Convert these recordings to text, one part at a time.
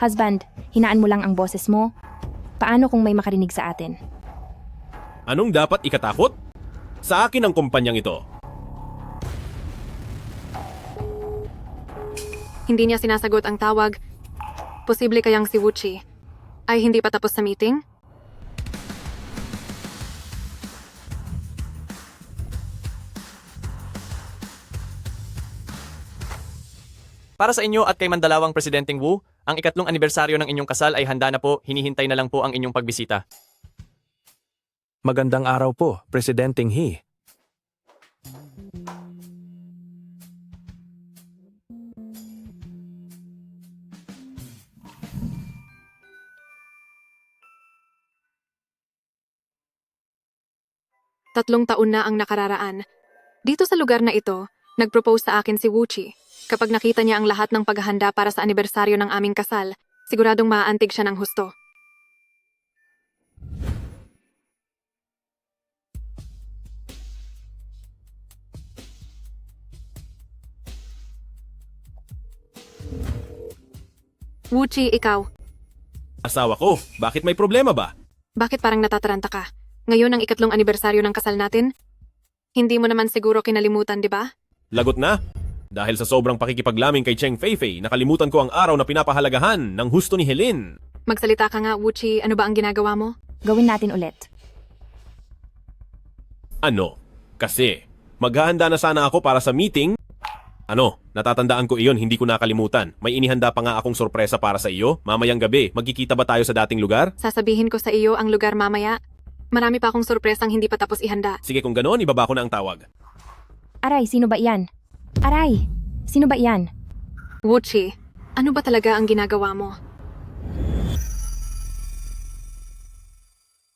Husband, hinaan mo lang ang boses mo. Paano kung may makarinig sa atin? Anong dapat ikatakot? Sa akin ang kumpanyang ito. Hindi niya sinasagot ang tawag. Posible kayang si Wuchi ay hindi pa tapos sa meeting? Para sa inyo at kay Mandalawang Presidenteng Wu, ang ikatlong anibersaryo ng inyong kasal ay handa na po, hinihintay na lang po ang inyong pagbisita. Magandang araw po, Presidenteng He. Tatlong taon na ang nakararaan. Dito sa lugar na ito, nag-propose sa akin si Wuchi. Kapag nakita niya ang lahat ng paghahanda para sa anibersaryo ng aming kasal, siguradong maaantig siya ng husto. Wuchi, ikaw. Asawa ko, bakit may problema ba? Bakit parang natataranta ka? Ngayon ang ikatlong anibersaryo ng kasal natin? Hindi mo naman siguro kinalimutan, di ba? Lagot na? Dahil sa sobrang pakikipaglaming kay Cheng Feifei, nakalimutan ko ang araw na pinapahalagahan ng husto ni Helene. Magsalita ka nga, Wuchi. Ano ba ang ginagawa mo? Gawin natin ulit. Ano? Kasi, maghahanda na sana ako para sa meeting. Ano, natatandaan ko iyon, hindi ko nakalimutan. May inihanda pa nga akong sorpresa para sa iyo. Mamayang gabi, magkikita ba tayo sa dating lugar? Sasabihin ko sa iyo ang lugar mamaya. Marami pa akong sorpresang hindi pa tapos ihanda. Sige kung ganoon, ibaba ko na ang tawag. Aray, sino ba iyan? Aray, sino ba iyan? Wuchi, ano ba talaga ang ginagawa mo?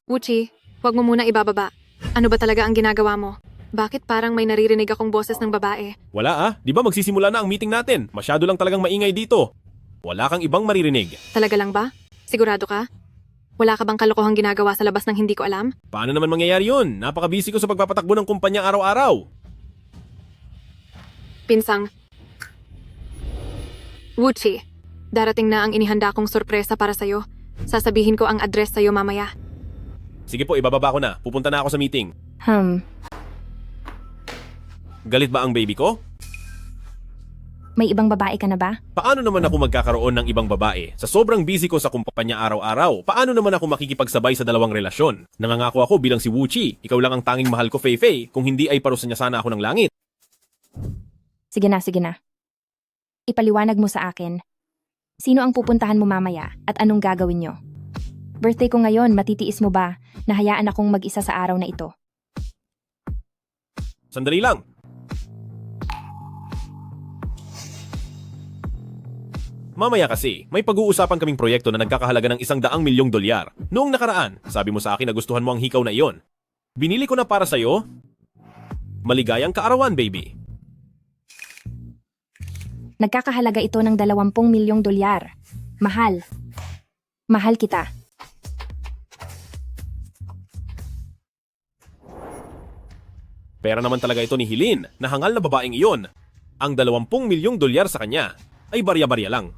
Wuchi, huwag mo muna ibababa. Ano ba talaga ang ginagawa mo? Bakit parang may naririnig akong boses ng babae? Wala ah, di ba magsisimula na ang meeting natin? Masyado lang talagang maingay dito. Wala kang ibang maririnig. Talaga lang ba? Sigurado ka? Wala ka bang kalokohang ginagawa sa labas ng hindi ko alam? Paano naman mangyayari yun? Napaka-busy ko sa pagpapatakbo ng kumpanya araw-araw. Pinsang. Wuchi, darating na ang inihanda kong sorpresa para sa'yo. Sasabihin ko ang address sa'yo mamaya. Sige po, ibababa ko na. Pupunta na ako sa meeting. Galit ba ang baby ko? May ibang babae ka na ba? Paano naman ako magkakaroon ng ibang babae? Sa sobrang busy ko sa kumpanya araw-araw, paano naman ako makikipagsabay sa dalawang relasyon? Nangangako ako bilang si Wuchi. Ikaw lang ang tanging mahal ko, Feifei. Kung hindi ay parusa niya sana ako ng langit. Sige na, sige na. Ipaliwanag mo sa akin. Sino ang pupuntahan mo mamaya at anong gagawin nyo? Birthday ko ngayon, matitiis mo ba na hayaan akong mag-isa sa araw na ito? Sandali lang. Mamaya kasi, may pag-uusapan kaming proyekto na nagkakahalaga ng $100 milyong. Noong nakaraan, sabi mo sa akin na gustuhan mo ang hikaw na iyon. Binili ko na para sa'yo. Maligayang kaarawan, baby. Nagkakahalaga ito ng $20 milyong. Mahal. Mahal kita. Pera naman talaga ito ni Helene, na hangal na babaeng iyon. Ang $20 milyong sa kanya ay barya-barya lang.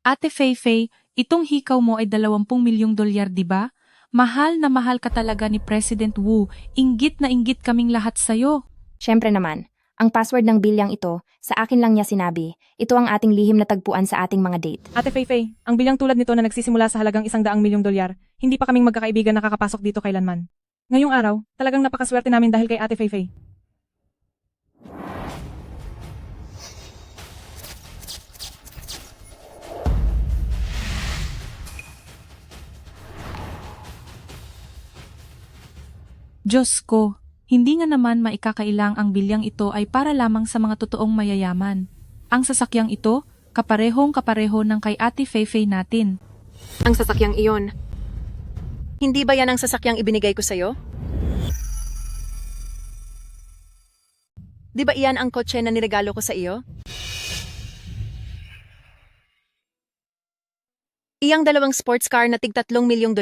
Ate Feifei, itong hikaw mo ay $20 milyong, di ba? Mahal na mahal ka talaga ni President Wu. Inggit na inggit kaming lahat sa'yo. Siyempre naman, ang password ng bilyang ito, sa akin lang niya sinabi. Ito ang ating lihim na tagpuan sa ating mga date. Ate Feifei, ang bilyang tulad nito na nagsisimula sa halagang $100 milyong, hindi pa kaming magkakaibigan nakakapasok dito kailanman. Ngayong araw, talagang napakaswerte namin dahil kay Ate Feifei. Diyos ko, hindi nga naman maikakailang ang bilyang ito ay para lamang sa mga totoong mayayaman. Ang sasakyang ito, kaparehong-kapareho ng kay Ate Feifei natin. Ang sasakyang iyon. Hindi ba yan ang sasakyang ibinigay ko sa'yo? Di ba iyan ang kotse na niregalo ko sa iyo? Iyang dalawang sports car na tig $3 milyong.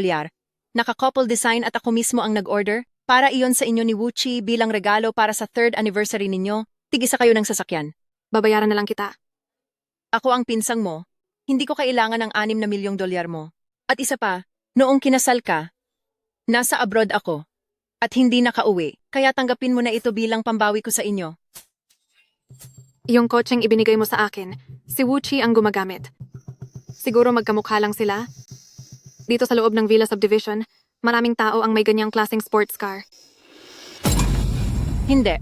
Naka-couple design at ako mismo ang nag-order. Para iyon sa inyo ni Wuchi bilang regalo para sa 3rd anniversary ninyo. Tig-isa kayo ng sasakyan. Babayaran na lang kita. Ako ang pinsang mo. Hindi ko kailangan ng 6 na milyong dolyar mo. At isa pa, noong kinasal ka, nasa abroad ako. At hindi nakauwi. Kaya tanggapin mo na ito bilang pambawi ko sa inyo. Yung kotseng ibinigay mo sa akin, si Wuchi ang gumagamit. Siguro magkamukha lang sila. Dito sa loob ng Villa Subdivision, maraming tao ang may ganyang klaseng sports car. Hindi.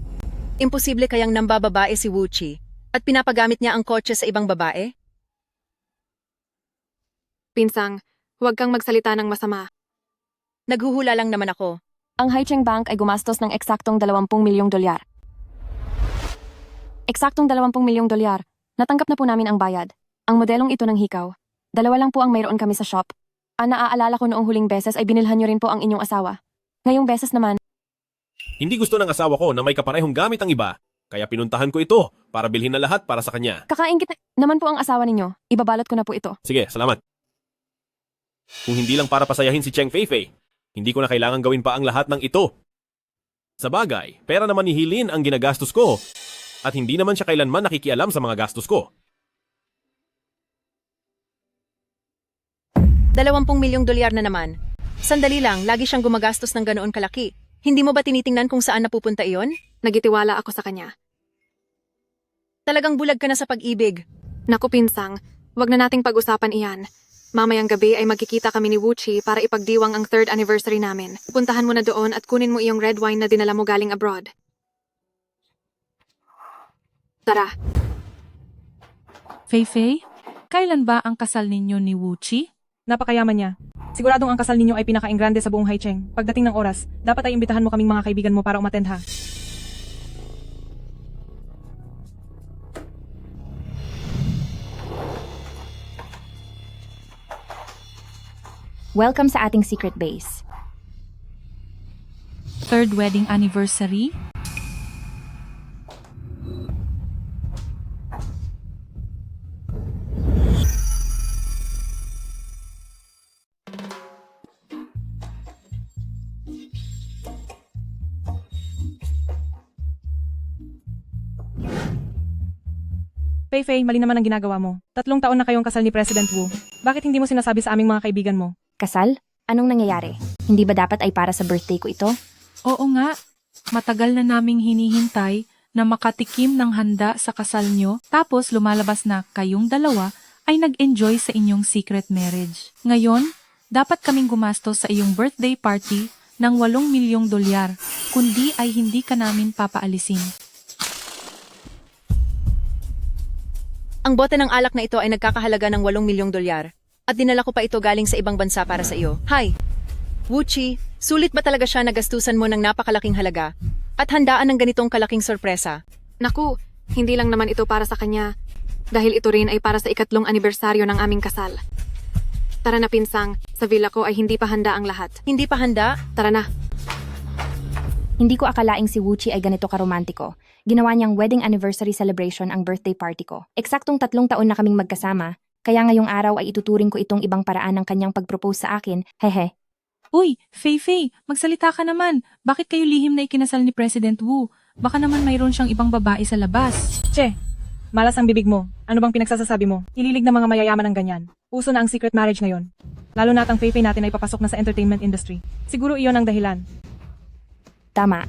Imposible kayang nambababae si Wuchi at pinapagamit niya ang kotse sa ibang babae? Pinsang, huwag kang magsalita ng masama. Naghuhula lang naman ako. Ang Haicheng Bank ay gumastos ng eksaktong 20 milyong dolyar. Eksaktong 20 milyong dolyar. Natanggap na po namin ang bayad. Ang modelong ito ng hikaw. 2 lang po ang mayroon kami sa shop. Ang naaalala ko noong huling beses ay binilhan niyo rin po ang inyong asawa. Ngayong beses naman, Hindi gusto ng asawa ko na may kaparehong gamit ang iba, kaya pinuntahan ko ito para bilhin na lahat para sa kanya. kakaingit naman po ang asawa ninyo. Ibabalot ko na po ito. Sige, salamat. Kung hindi lang para pasayahin si Cheng Feifei, hindi ko na kailangan gawin pa ang lahat ng ito. Sa bagay, pera naman ni Hilin ang ginagastos ko at hindi naman siya kailanman nakikialam sa mga gastos ko. 20 milyong dolyar na naman. Sandali lang, lagi siyang gumagastos ng ganoon kalaki. Hindi mo ba tinitingnan kung saan napupunta iyon? Nagitiwala ako sa kanya. Talagang bulag ka na sa pag-ibig. Naku pinsang, wag na nating pag-usapan iyan. Mamayang gabi ay magkikita kami ni Wuchi para ipagdiwang ang 3rd anniversary namin. Puntahan mo na doon at kunin mo iyong red wine na dinala mo galing abroad. Tara. Feifei, kailan ba ang kasal ninyo ni Wuchi? Napakayaman niya. Siguradong ang kasal ninyo ay pinaka-ingrande sa buong Haicheng. Pagdating ng oras, dapat ay imbitahan mo kaming mga kaibigan mo para umattend ha. Welcome sa ating secret base. 3rd wedding anniversary? Feifei, mali naman ang ginagawa mo. 3 taon na kayong kasal ni President Wu. Bakit hindi mo sinasabi sa aming mga kaibigan mo? Kasal? Anong nangyayari? Hindi ba dapat ay para sa birthday ko ito? Oo nga. Matagal na naming hinihintay na makatikim ng handa sa kasal nyo, tapos lumalabas na kayong dalawa ay nag-enjoy sa inyong secret marriage. Ngayon, dapat kaming gumastos sa iyong birthday party ng 8 milyong dolyar, kundi ay hindi ka namin papaalisin. Ang bote ng alak na ito ay nagkakahalaga ng 8 milyong dolyar. At dinala ko pa ito galing sa ibang bansa para sa iyo. Hi! Wuchi, sulit ba talaga siya nagastusan mo ng napakalaking halaga? At handaan ng ganitong kalaking sorpresa? Naku, hindi lang naman ito para sa kanya. Dahil ito rin ay para sa 2nd anibersaryo ng aming kasal. Tara na pinsang, sa villa ko ay hindi pa handa ang lahat. Hindi pa handa? Tara na. Hindi ko akalaing si Wuchi ay ganito karomantiko. Ginawa niyang wedding anniversary celebration ang birthday party ko. Eksaktong 3 taon na kaming magkasama, kaya ngayong araw ay ituturing ko itong ibang paraan ng kanyang pag-propose sa akin, hehe. Uy, Feifei, magsalita ka naman. Bakit kayo lihim na ikinasal ni President Wu? Baka naman mayroon siyang ibang babae sa labas. Che, malas ang bibig mo. Ano bang pinagsasasabi mo? Ililig ng mga mayayaman ng ganyan. Uso na ang secret marriage ngayon. Lalo na at ang Feifei natin ay papasok na sa entertainment industry. Siguro iyon ang dahilan. Tama.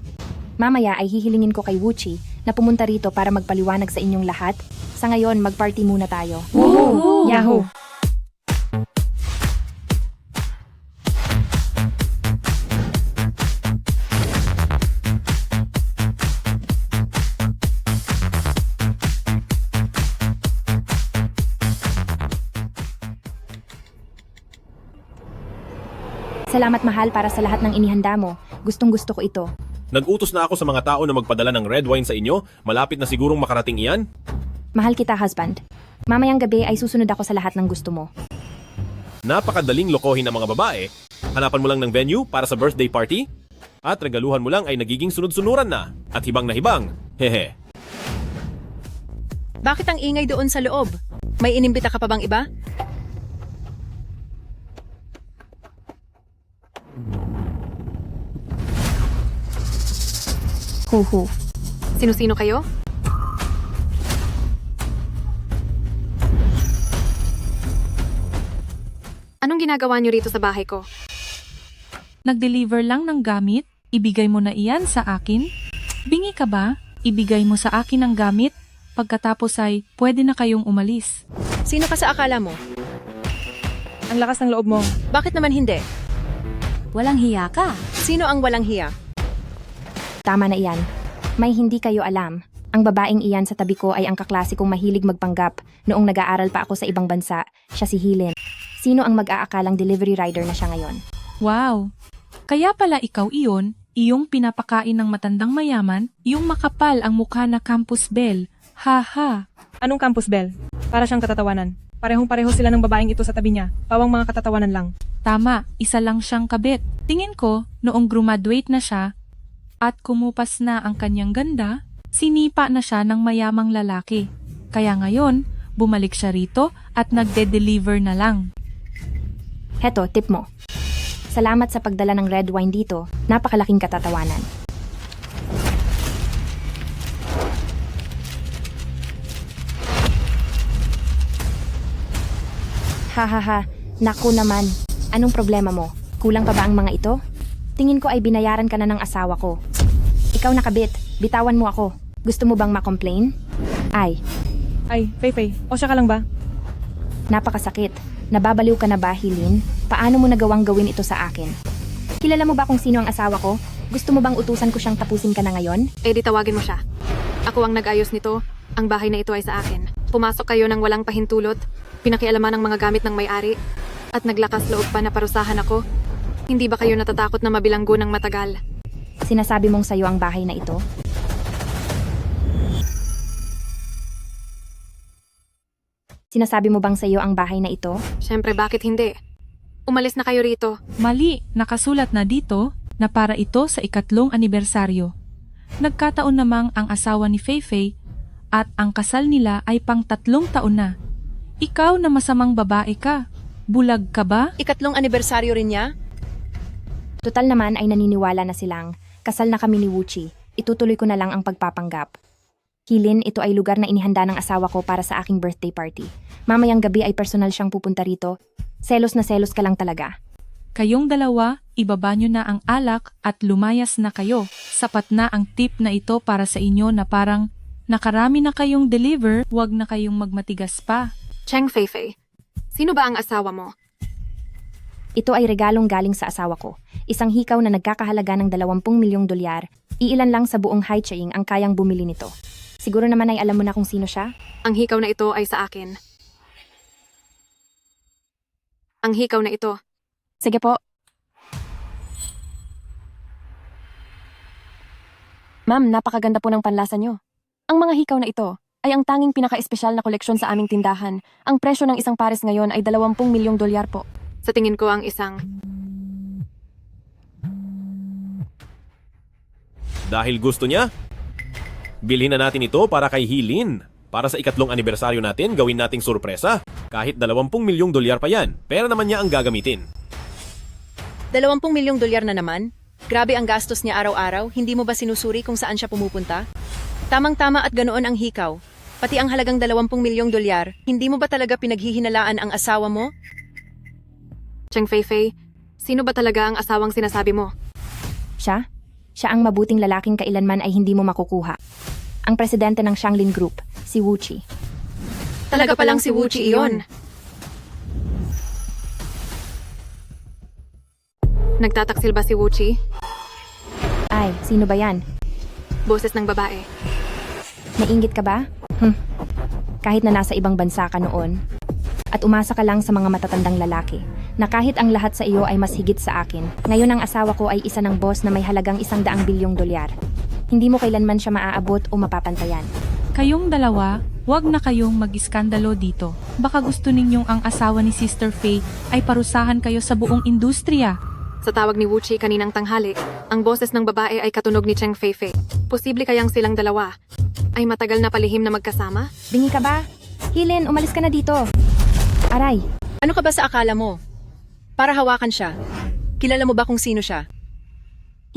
Mamaya ay hihilingin ko kay Wuchi na pumunta rito para magpaliwanag sa inyong lahat. Sa ngayon, mag-party muna tayo. Woohoo! Yahoo! Salamat mahal para sa lahat ng inihanda mo. Gustong-gusto ko ito. Nag-utos na ako sa mga tao na magpadala ng red wine sa inyo. Malapit na sigurong makarating iyan. Mahal kita, husband. Mamayang gabi ay susunod ako sa lahat ng gusto mo. Napakadaling lokohin ng mga babae. Hanapan mo lang ng venue para sa birthday party at regaluhan mo lang ay nagiging sunod-sunuran na at hibang na hibang. Hehe. Bakit ang ingay doon sa loob? May inimbita ka pa bang iba? Huhu. Sino-sino kayo? Anong ginagawa niyo rito sa bahay ko? Nag-deliver lang ng gamit? Ibigay mo na iyan sa akin? Bingi ka ba? Ibigay mo sa akin ang gamit? Pagkatapos ay pwede na kayong umalis. Sino ka sa akala mo? Ang lakas ng loob mo. Bakit naman hindi? Walang hiya ka. Sino ang walang hiya? Tama na iyan. May hindi kayo alam. Ang babaeng iyan sa tabi ko ay ang kaklase kong mahilig magpanggap. Noong nag-aaral pa ako sa ibang bansa, siya si Helen. Sino ang mag-aakalang delivery rider na siya ngayon? Wow! Kaya pala ikaw iyon, iyong pinapakain ng matandang mayaman, yung makapal ang mukha na campus bell. Ha ha! Anong campus bell? Para siyang katatawanan. Parehong-pareho sila ng babaeng ito sa tabi niya. Pawang mga katatawanan lang. Tama, isa lang siyang kabit. Tingin ko, noong graduate na siya at kumupas na ang kanyang ganda, sinipa na siya ng mayamang lalaki. Kaya ngayon, bumalik siya rito at nagde-deliver na lang. Heto, tip mo. Salamat sa pagdala ng red wine dito. Napakalaking katatawanan. Hahaha, naku naman. Anong problema mo? Kulang pa ba ang mga ito? Tingin ko ay binayaran ka na ng asawa ko. Ikaw nakabit, bitawan mo ako. Gusto mo bang ma-complain? Ay, Ay, Fei, o siya ka lang ba? napakasakit. Nababaliw ka na ba, Hilin? Paano mo nagawang gawin ito sa akin? Kilala mo ba kung sino ang asawa ko? Gusto mo bang utusan ko siyang tapusin ka na ngayon? Eh di tawagin mo siya. Ako ang nag-ayos nito. Ang bahay na ito ay sa akin. Pumasok kayo ng walang pahintulot. Pinakialaman ang mga gamit ng may-ari. At naglakas loob pa na parusahan ako. Hindi ba kayo natatakot na mabilanggo ng matagal? Sinasabi mong sayo ang bahay na ito? Sinasabi mo bang sayo ang bahay na ito? Siyempre, bakit hindi? Umalis na kayo rito. Mali, nakasulat na dito na para ito sa 3 anibersaryo. Nagkataon namang ang asawa ni Fei at ang kasal nila ay pang 3 taon na. Ikaw na masamang babae ka. Bulag ka ba? 3 anibersaryo rin niya? Total naman ay naniniwala na silang kasal na kami ni Wuchi. Itutuloy ko na lang ang pagpapanggap. Hilin, ito ay lugar na inihanda ng asawa ko para sa aking birthday party. Mamayang gabi ay personal siyang pupunta rito. Selos na selos ka lang talaga. Kayong dalawa, ibaba nyo na ang alak at lumayas na kayo. Sapat na ang tip na ito para sa inyo na parang nakarami na kayong deliver, wag na kayong magmatigas pa. Cheng Fei, sino ba ang asawa mo? Ito ay regalong galing sa asawa ko. Isang hikaw na nagkakahalaga ng 20 milyong dolyar. Iilan lang sa buong Haicheng ang kayang bumili nito. Siguro naman ay alam mo na kung sino siya? Ang hikaw na ito ay sa akin. Ang hikaw na ito. Sige po. Ma'am, napakaganda po ng panlasa nyo. Ang mga hikaw na ito ay ang tanging pinaka-espesyal na koleksyon sa aming tindahan. Ang presyo ng isang pares ngayon ay 20 milyong dolyar po. Sa tingin ko ang isang... Dahil gusto niya, bilhin na natin ito para kay Hilin. Para sa 3 anibersaryo natin, gawin nating sorpresa. Kahit 20 milyong dolyar pa yan, pera naman niya ang gagamitin. 20 milyong dolyar na naman? Grabe ang gastos niya araw-araw, hindi mo ba sinusuri kung saan siya pumupunta? Tamang-tama at ganoon ang hikaw. Pati ang halagang 20 milyong dolyar, hindi mo ba talaga pinaghihinalaan ang asawa mo? Cheng Fei, sino ba talaga ang asawang sinasabi mo? Siya? Siya ang mabuting lalaking kailanman ay hindi mo makukuha. Ang presidente ng Shanglin Group, si Wuchi. Talaga palang si Wuchi iyon. Nagtataksil ba si Wuchi? Ay, sino ba yan? Boses ng babae. Nainggit ka ba? Kahit na nasa ibang bansa ka noon. At umasa ka lang sa mga matatandang lalaki, na kahit ang lahat sa iyo ay mas higit sa akin. Ngayon ang asawa ko ay isa ng boss na may halagang 100 bilyong dolyar. Hindi mo kailanman siya maaabot o mapapantayan. Kayong dalawa, wag na kayong mag-iskandalo dito. Baka gusto ninyong ang asawa ni Sister Fei ay parusahan kayo sa buong industriya. Sa tawag ni Wuchi kaninang tanghali, ang boses ng babae ay katunog ni Cheng Fei. Posible kayang silang dalawa ay matagal na palihim na magkasama? Bingi ka ba? Hilin, umalis ka na dito. Aray, Ano ka ba sa akala mo? Para hawakan siya. Kilala mo ba kung sino siya?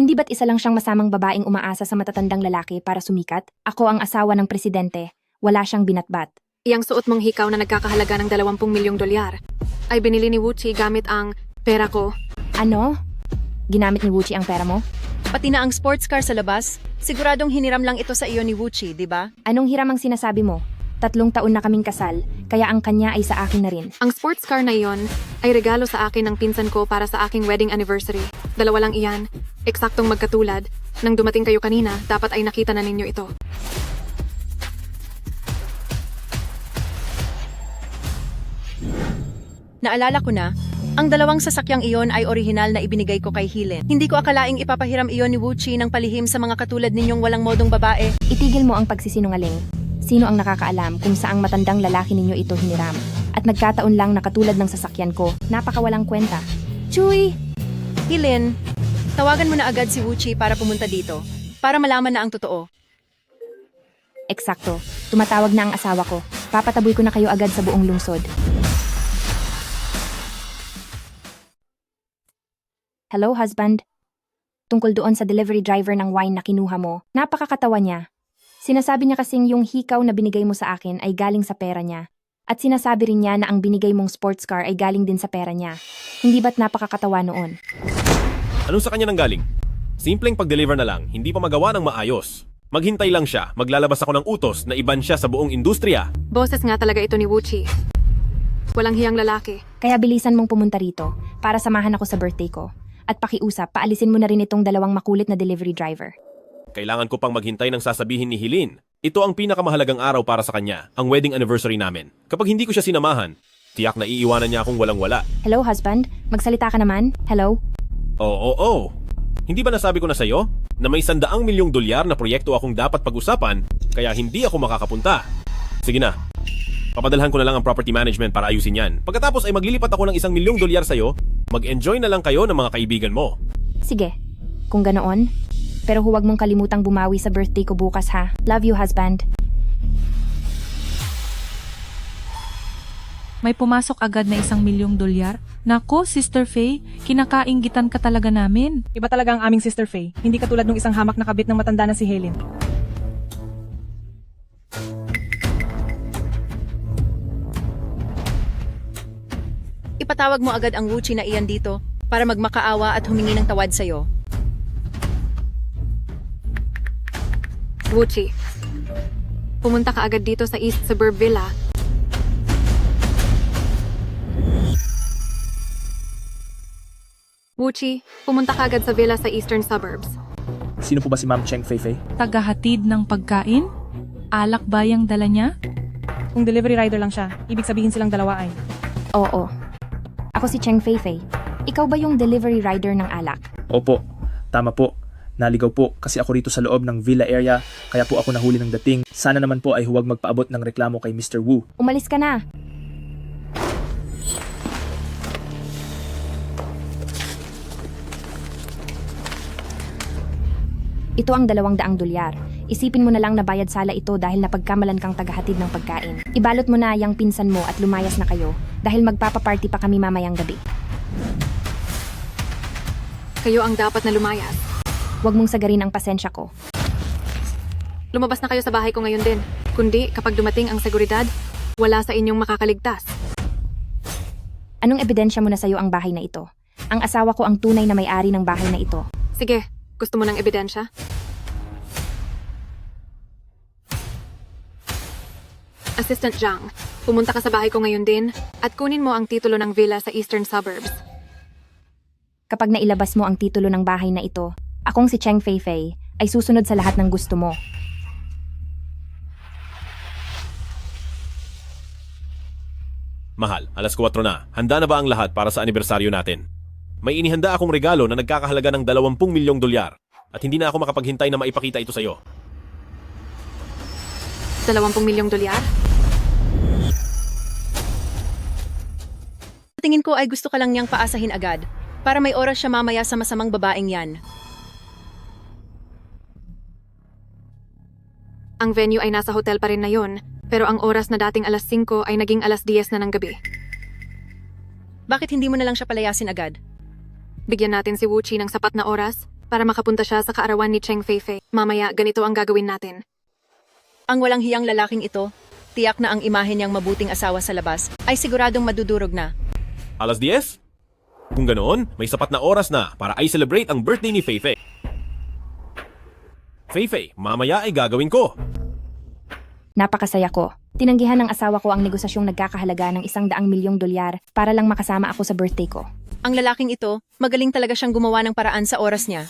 hindi ba't isa lang siyang masamang babaeng umaasa sa matatandang lalaki para sumikat? Ako ang asawa ng presidente. Wala siyang binatbat. Iyang suot mong hikaw na nagkakahalaga ng 20 milyong dolyar. ay binili ni Wuchi gamit ang pera ko. Ano? Ginamit ni Wuchi ang pera mo? Pati na ang sports car sa labas, siguradong hiniram lang ito sa iyo ni Wuchi, di ba? Anong hiram ang sinasabi mo? 3 taon na kaming kasal, kaya ang kanya ay sa akin na rin. Ang sports car na iyon ay regalo sa akin ng pinsan ko para sa aking wedding anniversary. 2 lang iyan, eksaktong magkatulad. Nang dumating kayo kanina, dapat ay nakita na ninyo ito. Naalala ko na, ang 2 sasakyang iyon ay orihinal na ibinigay ko kay Helen. Hindi ko akalaing ipapahiram iyon ni Wuchi ng palihim sa mga katulad ninyong walang modong babae. Itigil mo ang pagsisinungaling. Sino ang nakakaalam kung saang matandang lalaki ninyo ito hiniram? At nagkataon lang na katulad ng sasakyan ko, napakawalang kwenta. Chuy! Helen, tawagan mo na agad si Wuchi para pumunta dito, para malaman na ang totoo. Eksakto, tumatawag na ang asawa ko. Papataboy ko na kayo agad sa buong lungsod. Hello, husband? Tungkol doon sa delivery driver ng wine na kinuha mo, napakakatawa niya. Sinasabi niya kasing yung hikaw na binigay mo sa akin ay galing sa pera niya. At sinasabi rin niya na ang binigay mong sports car ay galing din sa pera niya. Hindi ba't napakakatawa noon? Anong sa kanya nang galing? Simpleng pag-deliver na lang, hindi pa magawa ng maayos. Maghintay lang siya, maglalabas ako ng utos na iban siya sa buong industriya. Boses nga talaga ito ni Wuchi. Walang hiyang lalaki. Kaya bilisan mong pumunta rito para samahan ako sa birthday ko. At pakiusap, paalisin mo na rin itong 2 makulit na delivery driver. Kailangan ko pang maghintay ng sasabihin ni Hilin. Ito ang pinakamahalagang araw para sa kanya, ang wedding anniversary namin. Kapag hindi ko siya sinamahan, tiyak na iiwanan niya akong walang-wala. Hello, husband? Magsalita ka naman? Hello? Oo. Hindi ba nasabi ko na sa'yo na may $100 milyong na proyekto akong dapat pag-usapan, kaya hindi ako makakapunta? Sige na. Papadalhan ko na lang ang property management para ayusin yan. Pagkatapos ay maglilipat ako ng $1 milyong sa'yo, mag-enjoy na lang kayo ng mga kaibigan mo. Sige, kung ganoon. Pero huwag mong kalimutang bumawi sa birthday ko bukas ha. Love you, husband. May pumasok agad na $1 milyong. Nako, Sister Faye, kinakainggitan ka talaga namin. Iba talaga ang aming Sister Faye, hindi katulad ng isang hamak na kabit ng matanda na si Helen. Ipatawag mo agad ang Wuchi na iyan dito para magmakaawa at humingi ng tawad sa'yo. Wuchi, pumunta ka agad dito sa East Suburb Villa. Wuchi, pumunta ka agad sa villa sa Eastern Suburbs. Sino po ba si Ma'am Cheng Feifei? Tagahatid ng pagkain? Alak ba yung dala niya? Kung delivery rider lang siya, ibig sabihin silang 2 ay. Oo. Ako si Cheng Feifei. Ikaw ba yung delivery rider ng alak? Opo, tama po. Naligaw po kasi ako rito sa loob ng villa area, kaya po ako nahuli ng dating. Sana naman po ay huwag magpaabot ng reklamo kay Mr. Wu. Umalis ka na. Ito ang $200. Isipin mo na lang na bayad sala ito dahil napagkamalan kang tagahatid ng pagkain. Ibalot mo na yung pinsan mo at lumayas na kayo dahil magpapaparty pa kami mamayang gabi. Kayo ang dapat na lumayas. Huwag mong sagarin ang pasensya ko. Lumabas na kayo sa bahay ko ngayon din. Kundi kapag dumating ang seguridad, wala sa inyong makakaligtas. Anong ebidensya mo na sa'yo ang bahay na ito? Ang asawa ko ang tunay na may-ari ng bahay na ito. Sige, gusto mo ng ebidensya? Assistant Zhang, pumunta ka sa bahay ko ngayon din at kunin mo ang titulo ng villa sa Eastern Suburbs. Kapag nailabas mo ang titulo ng bahay na ito, akong si Cheng Feifei ay susunod sa lahat ng gusto mo. Mahal, 4:00 na. Handa na ba ang lahat para sa anibersaryo natin? May inihanda akong regalo na nagkakahalaga ng $20 milyong at hindi na ako makapaghintay na maipakita ito sa'yo. $20 milyong? Tingin ko ay gusto ka lang niyang paasahin agad para may oras siya mamaya sa masamang babaeng yan. Ang venue ay nasa hotel pa rin na yun, pero ang oras na dating 5 ay naging 10 na ng gabi. Bakit hindi mo na lang siya palayasin agad? Bigyan natin si Wuchi ng sapat na oras para makapunta siya sa kaarawan ni Cheng Feifei. Mamaya, ganito ang gagawin natin. Ang walang hiyang lalaking ito, tiyak na ang imahe niyang mabuting asawa sa labas, ay siguradong madudurog na. 10:00? Kung ganoon, may sapat na oras na para i-celebrate ang birthday ni Feifei. Feifei, mamaya ay gagawin ko. Napakasaya ko. Tinanggihan ng asawa ko ang negosasyong nagkakahalaga ng $100 milyong para lang makasama ako sa birthday ko. Ang lalaking ito, magaling talaga siyang gumawa ng paraan sa oras niya.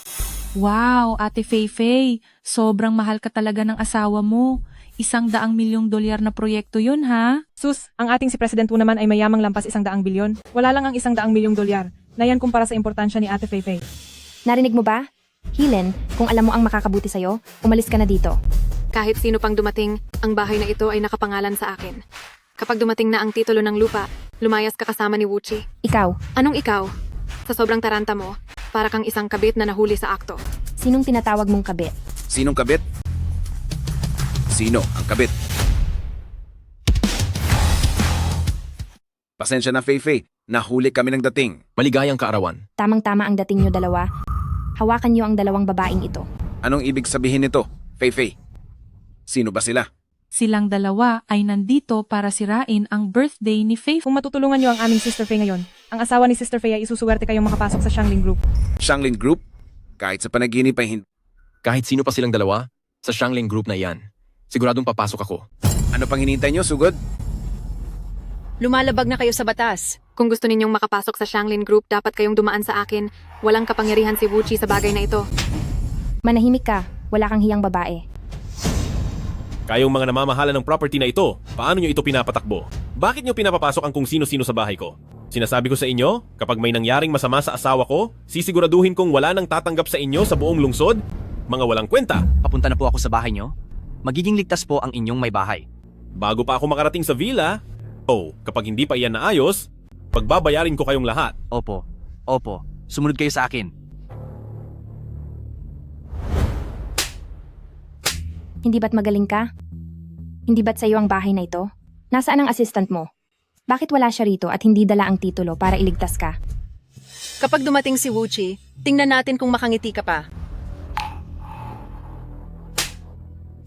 Wow, Ate Feifei, sobrang mahal ka talaga ng asawa mo. $100 milyong na proyekto yun, ha? Sus, ang ating si President Wu naman ay mayamang lampas 100 bilyon. Wala lang ang $100 milyong na yan kumpara sa importansya ni Ate Feifei. Narinig mo ba? Hilen, kung alam mo ang makakabuti sa'yo, umalis ka na dito. Kahit sino pang dumating, ang bahay na ito ay nakapangalan sa akin. Kapag dumating na ang titulo ng lupa, lumayas ka kasama ni Wuchi. Ikaw, Anong ikaw? Sa sobrang taranta mo, para kang isang kabit na nahuli sa akto. sinong tinatawag mong kabit? Sinong kabit? Sino ang kabit? Pasensya na, Feifei. Nahuli kami ng dating. Maligayang kaarawan. Tamang-tama ang dating nyo dalawa. Hawakan nyo ang dalawang babaeng ito. Anong ibig sabihin nito, Feifei? Sino ba sila? Silang dalawa ay nandito para sirain ang birthday ni Feifei. Kung matutulungan nyo ang aming Sister Fei ngayon, ang asawa ni Sister Fei ay isusuwerte kayong makapasok sa Shanglin Group. Shanglin Group? Kahit sa panaginip ay hindi. Kahit sino pa silang dalawa, sa Shangling Group na yan, siguradong papasok ako. Ano pang hinihintay nyo, sugod? Lumalabag na kayo sa batas. Kung gusto ninyong makapasok sa Shanglin Group, dapat kayong dumaan sa akin. Walang kapangyarihan si Wuchi sa bagay na ito. Manahimik ka, wala kang hiyang babae. Kayong mga namamahala ng property na ito, paano nyo ito pinapatakbo? Bakit nyo pinapapasok ang kung sino-sino sa bahay ko? Sinasabi ko sa inyo, kapag may nangyaring masama sa asawa ko, sisiguraduhin kong wala nang tatanggap sa inyo sa buong lungsod? Mga walang kwenta. Papunta na po ako sa bahay nyo. Magiging ligtas po ang inyong may bahay. Bago pa ako makarating sa villa, kapag hindi pa iyan naayos, pagbabayarin ko kayong lahat. Opo. Sumunod kayo sa akin. Hindi ba't magaling ka? Hindi ba't sa'yo ang bahay na ito? Nasaan ang assistant mo? Bakit wala siya rito at hindi dala ang titulo para iligtas ka? Kapag dumating si Wuchi, tingnan natin kung makangiti ka pa.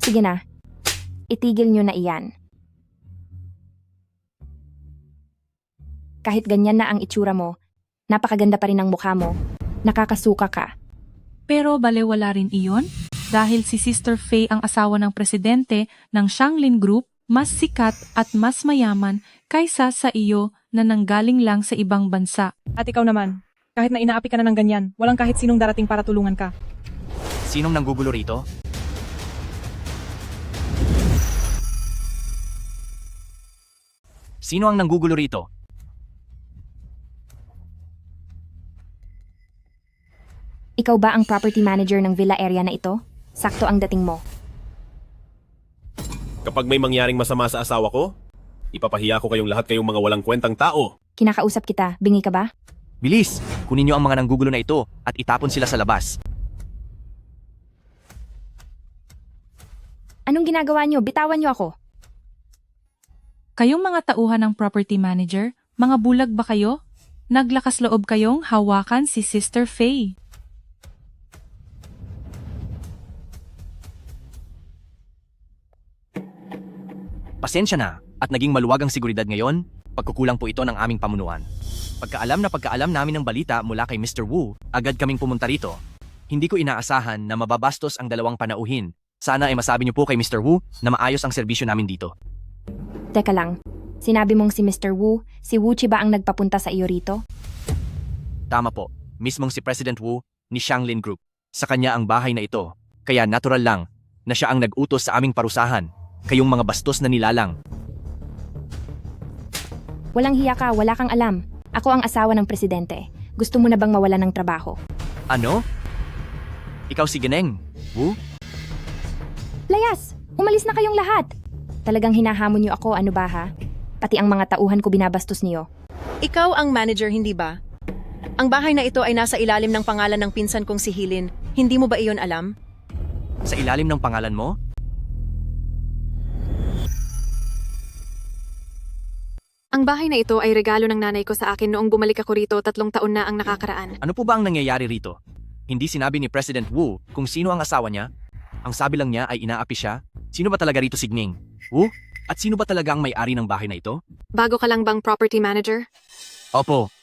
Sige na, itigil nyo na iyan. Kahit ganyan na ang itsura mo, napakaganda pa rin ang mukha mo. Nakakasuka ka. Pero balewala rin iyon dahil si Sister Fei ang asawa ng presidente ng Shanglin Group, mas sikat at mas mayaman kaysa sa iyo na nanggaling lang sa ibang bansa. At ikaw naman, kahit na inaapi ka na ng ganyan, walang kahit sinong darating para tulungan ka. Sinong nanggugulo rito? Sino ang nanggugulo rito? Ikaw ba ang property manager ng villa area na ito? Sakto ang dating mo. Kapag may mangyaring masama sa asawa ko, ipapahiya ko kayong lahat kayong mga walang kwentang tao. Kinakausap kita, bingi ka ba? Bilis! Kunin niyo ang mga nanggugulo na ito at itapon sila sa labas. Anong ginagawa nyo? Bitawan nyo ako. Kayong mga tauhan ng property manager, mga bulag ba kayo? Naglakas loob kayong hawakan si Sister Fei. Pasensya na at naging maluwag ang seguridad ngayon, pagkukulang po ito ng aming pamunuan. Pagkaalam namin ng balita mula kay Mr. Wu, agad kaming pumunta rito. Hindi ko inaasahan na mababastos ang dalawang panauhin. Sana ay masabi niyo po kay Mr. Wu na maayos ang serbisyo namin dito. Teka lang, sinabi mong si Mr. Wu, si Wuchi ba ang nagpapunta sa iyo rito? Tama po, mismong si President Wu ni Shanglin Group. Sa kanya ang bahay na ito, kaya natural lang na siya ang nag-utos sa aming parusahan. Kayong mga bastos na nilalang. Walang hiya ka, wala kang alam. Ako ang asawa ng presidente. Gusto mo na bang mawala ng trabaho? Ano? Ikaw si Geneng, Wu? Layas! Umalis na kayong lahat! Talagang hinahamon niyo ako, ano ba ha? Pati ang mga tauhan ko binabastos niyo. Ikaw ang manager, hindi ba? Ang bahay na ito ay nasa ilalim ng pangalan ng pinsan kong si Hilin. Hindi mo ba iyon alam? Sa ilalim ng pangalan mo? Ang bahay na ito ay regalo ng nanay ko sa akin noong bumalik ako rito 3 taon na ang nakakaraan. Ano po ba ang nangyayari rito? Hindi sinabi ni President Wu kung sino ang asawa niya? Ang sabi lang niya ay inaapi siya? Sino ba talaga rito si Gning? Wu? At sino ba talaga ang may-ari ng bahay na ito? Bago ka lang bang property manager? Opo.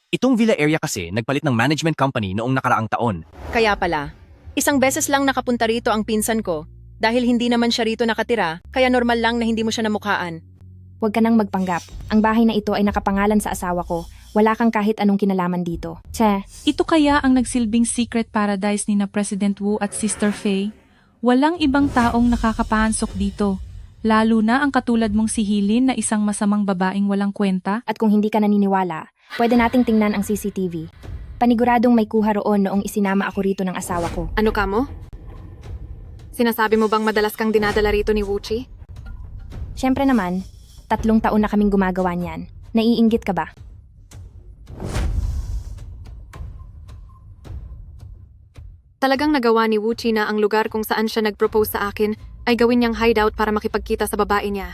Itong villa area kasi nagpalit ng management company noong nakaraang taon. Kaya pala, isang beses lang nakapunta rito ang pinsan ko. Dahil hindi naman siya rito nakatira, kaya normal lang na hindi mo siya namukhaan. Huwag ka nang magpanggap. Ang bahay na ito ay nakapangalan sa asawa ko. Wala kang kahit anong kinalaman dito. Che, Ito kaya ang nagsilbing secret paradise ni na President Wu at Sister Faye? Walang ibang taong nakakapahansok dito. Lalo na ang katulad mong si Hilin na isang masamang babaeng walang kwenta. at kung hindi ka naniniwala, pwede nating tingnan ang CCTV. Paniguradong may kuha roon noong isinama ako rito ng asawa ko. Ano ka mo? Sinasabi mo bang madalas kang dinadala rito ni Wuchi? Siyempre naman, 3 taon na kaming gumagawa niyan. Naiinggit ka ba? Talagang nagawa ni Wuchi na ang lugar kung saan siya nag-propose sa akin ay gawin niyang hideout para makipagkita sa babae niya.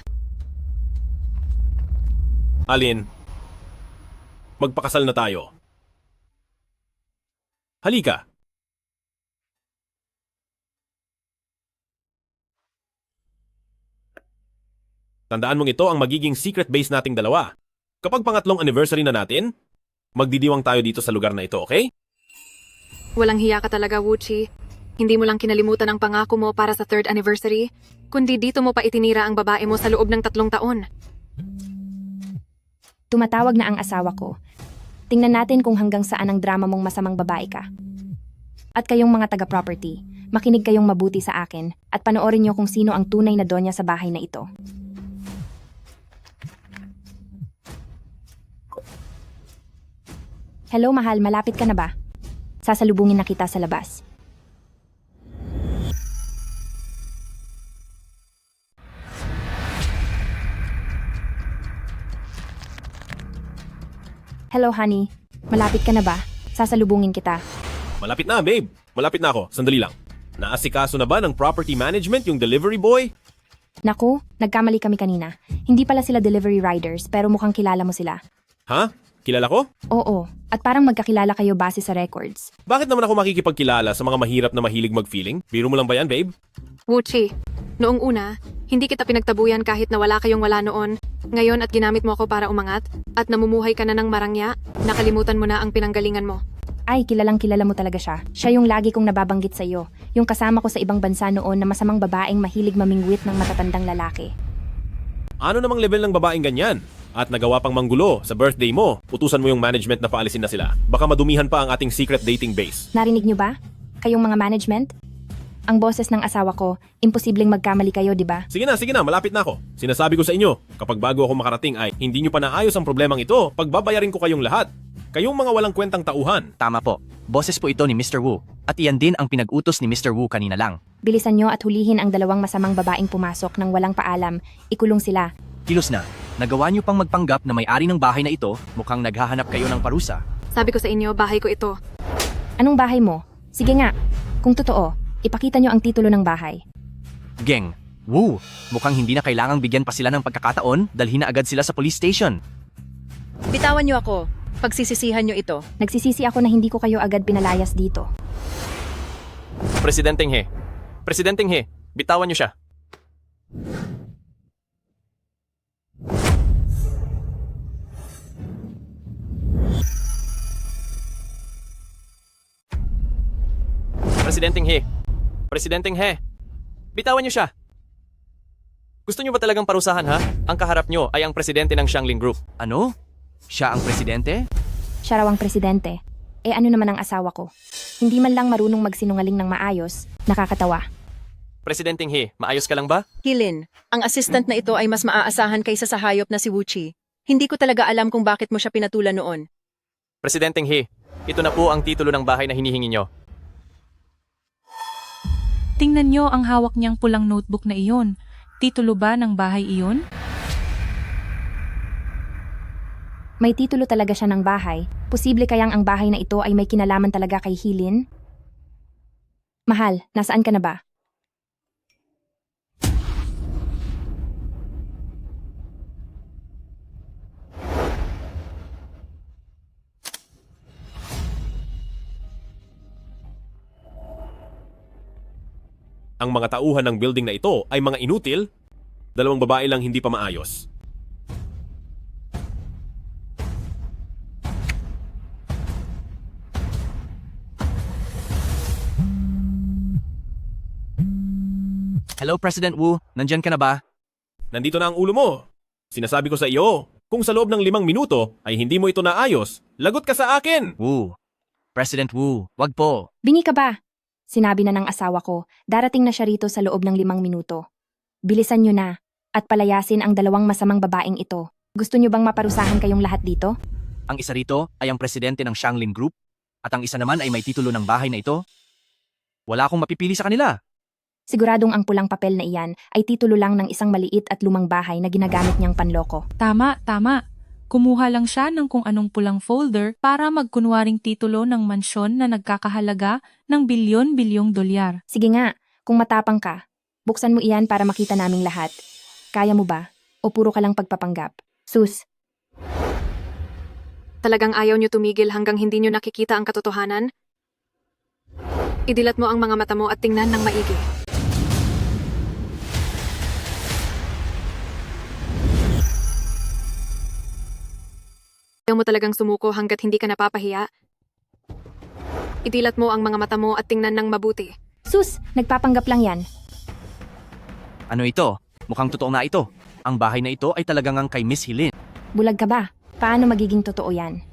Alin, magpakasal na tayo. Halika. Tandaan mong ito ang magiging secret base nating dalawa. Kapag pangatlong anniversary na natin, magdidiwang tayo dito sa lugar na ito, okay? Walang hiya ka talaga, Wuchi. Hindi mo lang kinalimutan ang pangako mo para sa 3rd anniversary, kundi dito mo pa itinira ang babae mo sa loob ng 3 taon. Tumatawag na ang asawa ko. Tingnan natin kung hanggang saan ang drama mong masamang babae ka. At kayong mga taga-property, makinig kayong mabuti sa akin at panoorin niyo kung sino ang tunay na donya sa bahay na ito. Hello mahal, malapit ka na ba? Sasalubungin na kita sa labas. Hello honey, malapit ka na ba? Sasalubungin kita. Malapit na, babe. Malapit na ako. Sandali lang. Naasikaso na ba ng property management yung delivery boy? Naku, nagkamali kami kanina. Hindi pala sila delivery riders pero mukhang kilala mo sila. Ha? Kilala ko? Oo, at parang magkakilala kayo base sa records. Bakit naman ako makikipagkilala sa mga mahirap na mahilig mag-feeling? Biro mo lang ba yan, babe? Wuchi, noong una, hindi kita pinagtabuyan kahit na wala kayong wala noon. Ngayon at ginamit mo ako para umangat, at namumuhay ka na ng marangya, nakalimutan mo na ang pinanggalingan mo. Ay, kilalang kilala mo talaga siya. Siya yung lagi kong nababanggit sa iyo. Yung kasama ko sa ibang bansa noon na masamang babaeng mahilig mamingwit ng matatandang lalaki. Ano namang level ng babaeng ganyan? At nagawa pang manggulo sa birthday mo, utusan mo yung management na paalisin na sila. Baka madumihan pa ang ating secret dating base. Narinig niyo ba? Kayong mga management? Ang boses ng asawa ko, imposibleng magkamali kayo, di ba? Sige na, malapit na ako. Sinasabi ko sa inyo, kapag bago ako makarating ay hindi nyo pa naayos ang problemang ito, pagbabayarin ko kayong lahat. Kayong mga walang kwentang tauhan. Tama po. Boses po ito ni Mr. Wu. At iyan din ang pinag-utos ni Mr. Wu kanina lang. Bilisan nyo at hulihin ang 2 masamang babaeng pumasok ng walang paalam. Ikulong sila. Kilos na. Nagawa niyo pang magpanggap na may-ari ng bahay na ito, mukhang naghahanap kayo ng parusa. Sabi ko sa inyo, bahay ko ito. Anong bahay mo? Sige nga. Kung totoo, ipakita nyo ang titulo ng bahay. Geng, Wu, mukhang hindi na kailangang bigyan pa sila ng pagkakataon, dalhin na agad sila sa police station. Bitawan niyo ako. Pagsisisihan niyo ito. Nagsisisi ako na hindi ko kayo agad pinalayas dito. Presidenteng He. Presidenteng He, bitawan niyo siya. Presidenteng He. Presidenteng He. Bitawan niyo siya. Gusto niyo ba talagang parusahan ha? Ang kaharap niyo ay ang presidente ng Xiangling Group. Ano? Siya ang presidente? Siya raw ang presidente. Eh ano naman ang asawa ko? Hindi man lang marunong magsinungaling ng maayos, nakakatawa. Presidenteng He, maayos ka lang ba? Hilin, ang assistant na ito ay mas maaasahan kaysa sa hayop na si Wuchi. Hindi ko talaga alam kung bakit mo siya pinatulan noon. Presidenteng He, ito na po ang titulo ng bahay na hinihingi niyo. Tingnan nyo ang hawak niyang pulang notebook na iyon. Titulo ba ng bahay iyon? May titulo talaga siya ng bahay. Posible kayang ang bahay na ito ay may kinalaman talaga kay Hilin? Mahal, nasaan ka na ba? Ang mga tauhan ng building na ito ay mga inutil, 2 babae lang hindi pa maayos. Hello, President Wu. Nandyan ka na ba? Nandito na ang ulo mo. Sinasabi ko sa iyo, kung sa loob ng 5 minuto ay hindi mo ito naayos, lagot ka sa akin! Wu. President Wu, wag po. Bingi ka ba? Sinabi na ng asawa ko, darating na siya rito sa loob ng 5 minuto. Bilisan nyo na, at palayasin ang 2 masamang babaeng ito. Gusto nyo bang maparusahan kayong lahat dito? Ang isa rito ay ang presidente ng Shanglin Group at ang isa naman ay may titulo ng bahay na ito. Wala akong mapipili sa kanila. Siguradong ang pulang papel na iyan ay titulo lang ng isang maliit at lumang bahay na ginagamit niyang panloko. Tama, tama. Kumuha lang siya ng kung anong pulang folder para magkunwaring titulo ng mansyon na nagkakahalaga ng bilyon-bilyong dolyar. Sige nga, kung matapang ka, buksan mo iyan para makita naming lahat. Kaya mo ba? O puro ka lang pagpapanggap? Sus, Talagang ayaw niyo tumigil hanggang hindi niyo nakikita ang katotohanan? Idilat mo ang mga mata mo at tingnan ng maigi. Ayaw mo talagang sumuko hanggat hindi ka napapahiya? Idilat mo ang mga mata mo at tingnan ng mabuti. sus, nagpapanggap lang yan. Ano ito? Mukhang totoo na ito. Ang bahay na ito ay talagang ang kay Miss Hilin. Bulag ka ba? Paano magiging totoo yan?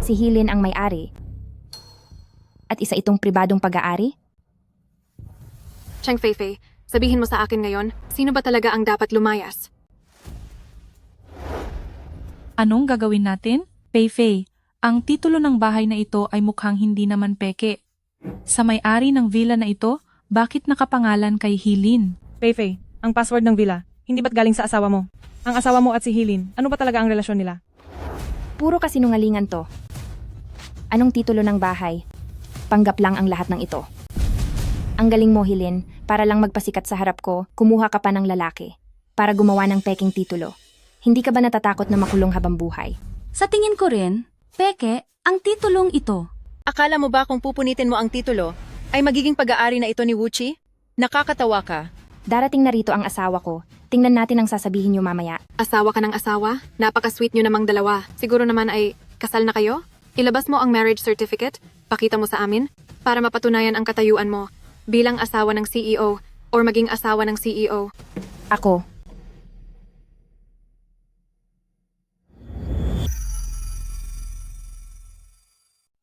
Si Hilin ang may-ari. At isa itong pribadong pag-aari? Cheng Feifei, sabihin mo sa akin ngayon, sino ba talaga ang dapat lumayas? Anong gagawin natin? Feifei, ang titulo ng bahay na ito ay mukhang hindi naman peke. Sa may-ari ng villa na ito, bakit nakapangalan kay Hilin? Feifei, ang password ng villa, hindi ba't galing sa asawa mo? Ang asawa mo at si Hilin, ano ba talaga ang relasyon nila? Puro kasinungalingan to. Anong titulo ng bahay? Panggap lang ang lahat ng ito. Ang galing mo, Hilin, para lang magpasikat sa harap ko, kumuha ka pa ng lalaki. Para gumawa ng peking titulo. Hindi ka ba natatakot na makulong habang buhay? Sa tingin ko rin, peke ang titulong ito. Akala mo ba kung pupunitin mo ang titulo, ay magiging pag-aari na ito ni Wuchi? Nakakatawa ka. Darating na rito ang asawa ko. Tingnan natin ang sasabihin niyo mamaya. Asawa ka ng asawa? Napaka-sweet nyo namang dalawa. Siguro naman ay kasal na kayo? Ilabas mo ang marriage certificate, pakita mo sa amin, para mapatunayan ang katayuan mo bilang asawa ng CEO or maging asawa ng CEO. Ako.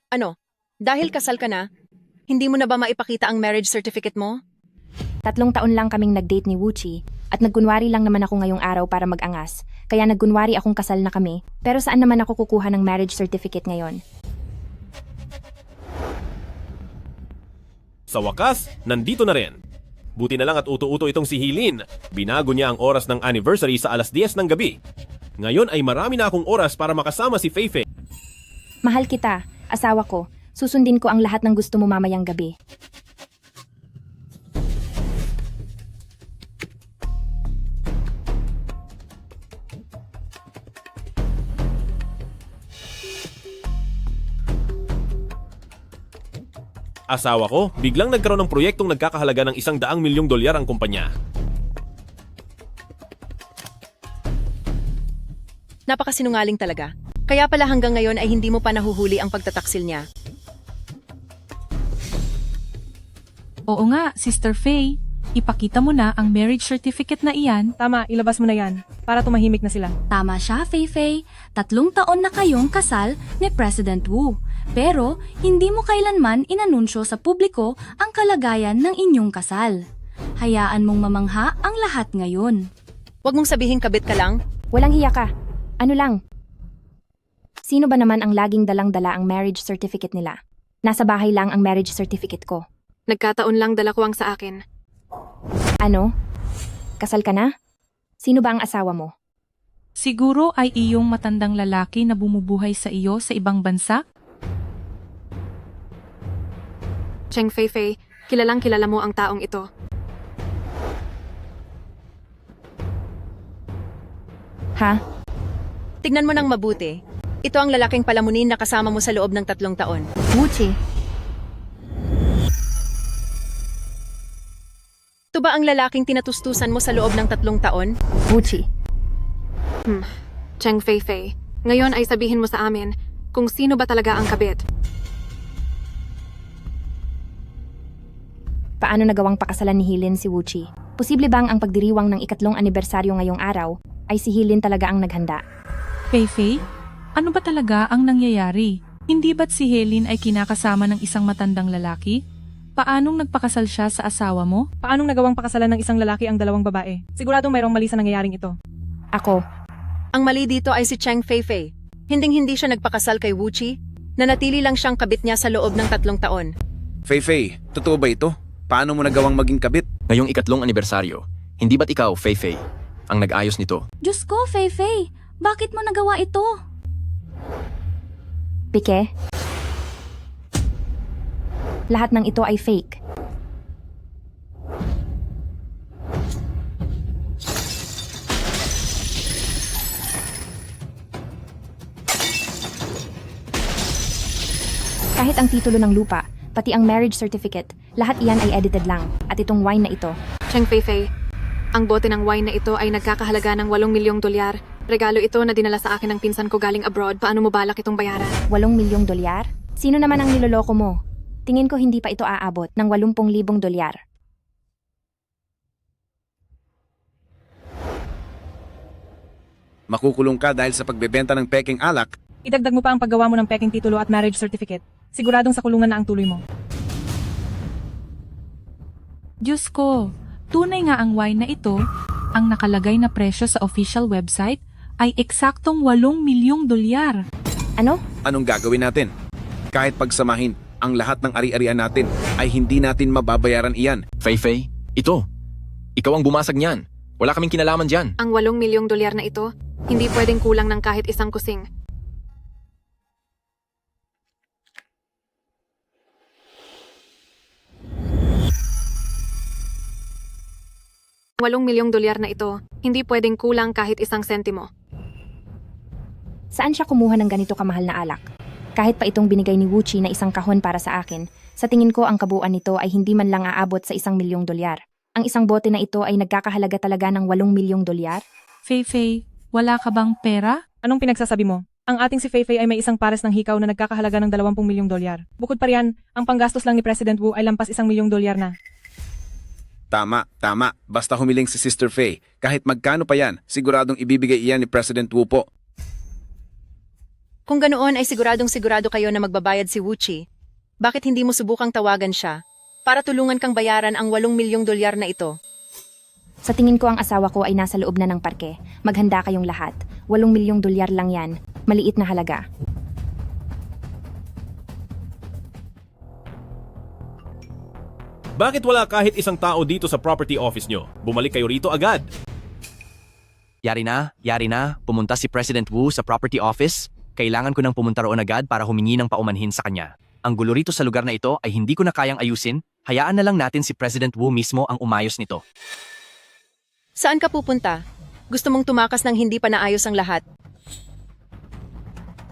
Ano? Dahil kasal ka na, hindi mo na ba maipakita ang marriage certificate mo? 3 taon lang kaming nag-date ni Wuchi at nagkunwari lang naman ako ngayong araw para mag-angas. Kaya nagkunwari akong kasal na kami. Pero saan naman ako kukuha ng marriage certificate ngayon? Sa wakas, nandito na rin. Buti na lang at uto-uto itong si Hilin. Binago niya ang oras ng anniversary sa 10:00 ng gabi. Ngayon ay marami na akong oras para makasama si Feifei. Mahal kita, asawa ko. Susundin ko ang lahat ng gusto mo mamayang gabi. Asawa ko, biglang nagkaroon ng proyektong nagkakahalaga ng $100 milyong ang kumpanya. Napakasinungaling talaga. Kaya pala hanggang ngayon ay hindi mo pa nahuhuli ang pagtataksil niya. Oo nga, Sister Faye. Ipakita mo na ang marriage certificate na iyan. Tama, ilabas mo na yan, para tumahimik na sila. Tama siya, Feifei. 3 taon na kayong kasal ni President Wu. Pero, hindi mo kailanman inanunsyo sa publiko ang kalagayan ng inyong kasal. Hayaan mong mamangha ang lahat ngayon. Huwag mong sabihin kabit ka lang. Walang hiya ka. Ano lang? Sino ba naman ang laging dalang-dala ang marriage certificate nila? Nasa bahay lang ang marriage certificate ko. Nagkataon lang dala ko ang sa akin. Ano? Kasal ka na? Sino ba ang asawa mo? Siguro ay iyong matandang lalaki na bumubuhay sa iyo sa ibang bansa? Cheng Feifei, kilalang kilala mo ang taong ito. Ha? Tignan mo ng mabuti. Ito ang lalaking palamunin na kasama mo sa loob ng 3 taon. Wuchi. Ito ba ang lalaking tinatustusan mo sa loob ng 3 taon? Wuchi. Cheng Feifei, ngayon ay sabihin mo sa amin kung sino ba talaga ang kabit. Paano nagawang pakasalan ni Hilin si Wuchi? Posible bang ang pagdiriwang ng 3 anibersaryo ngayong araw ay si Hilin talaga ang naghanda? Feifei, ano ba talaga ang nangyayari? Hindi ba't si Helen ay kinakasama ng isang matandang lalaki? Paanong nagpakasal siya sa asawa mo? Paanong nagawang pakasalan ng isang lalaki ang 2 babae? Siguradong mayroong mali sa nangyayaring ito. Ako, Ang mali dito ay si Cheng Feifei. Hinding-hindi siya nagpakasal kay Wuchi. Nanatili lang siyang kabit niya sa loob ng 3 taon. Fei, totoo ba ito? Paano mo nagawang maging kabit? Ngayong 3 anibersaryo, hindi ba't ikaw, Feifei, ang nag-ayos nito? Diyos ko, Feifei, bakit mo nagawa ito? Pike? Lahat ng ito ay fake. Kahit ang titulo ng lupa, pati ang marriage certificate, lahat iyan ay edited lang. At itong wine na ito, Cheng Feifei, ang bote ng wine na ito ay nagkakahalaga ng 8 milyong dolyar. Regalo ito na dinala sa akin ng pinsan ko galing abroad. Paano mo balak itong bayaran? 8 milyong dolyar? Sino naman ang niloloko mo? Tingin ko hindi pa ito aabot ng 80,000 dolyar. Makukulong ka dahil sa pagbebenta ng peking alak. Idagdag mo pa ang paggawa mo ng peking titulo at marriage certificate. Siguradong sa kulungan na ang tuloy mo. Diyos ko, tunay nga ang wine na ito, ang nakalagay na presyo sa official website ay eksaktong 8 milyong dolyar. Ano? Anong gagawin natin? Kahit pagsamahin ang lahat ng ari-arian natin, ay hindi natin mababayaran iyan. Feifei, ito. Ikaw ang bumasag niyan. Wala kaming kinalaman dyan. Ang 8 milyong dolyar na ito, hindi pwedeng kulang ng kahit isang kusing. Ang 8 milyong dolyar na ito, hindi pwedeng kulang kahit isang sentimo. Saan siya kumuha ng ganito kamahal na alak? Kahit pa itong binigay ni Wuchi na isang kahon para sa akin, sa tingin ko ang kabuuan nito ay hindi man lang aabot sa 1 milyong dolyar. Ang isang bote na ito ay nagkakahalaga talaga ng 8 milyong dolyar? Feifei, wala ka bang pera? Anong pinagsasabi mo? Ang ating si Feifei ay may isang pares ng hikaw na nagkakahalaga ng 20 milyong dolyar. Bukod pa riyan, ang panggastos lang ni President Wu ay lampas 1 milyong dolyar na. Tama. Basta humiling si Sister Fei. Kahit magkano pa yan, siguradong ibibigay iyan ni President Wu po. Kung ganoon ay sigurado kayo na magbabayad si Wuchi. Bakit hindi mo subukang tawagan siya para tulungan kang bayaran ang 8 milyong dolyar na ito? Sa tingin ko ang asawa ko ay nasa loob na ng parke. Maghanda kayong lahat. 8 milyong dolyar lang yan. Maliit na halaga. Bakit wala kahit isang tao dito sa property office nyo? Bumalik kayo rito agad. Yari na, pumunta si President Wu sa property office. Kailangan ko nang pumunta roon agad para humingi ng paumanhin sa kanya. Ang gulo rito sa lugar na ito ay hindi ko na kayang ayusin. Hayaan na lang natin si President Wu mismo ang umayos nito. Saan ka pupunta? Gusto mong tumakas ng hindi pa naayos ang lahat?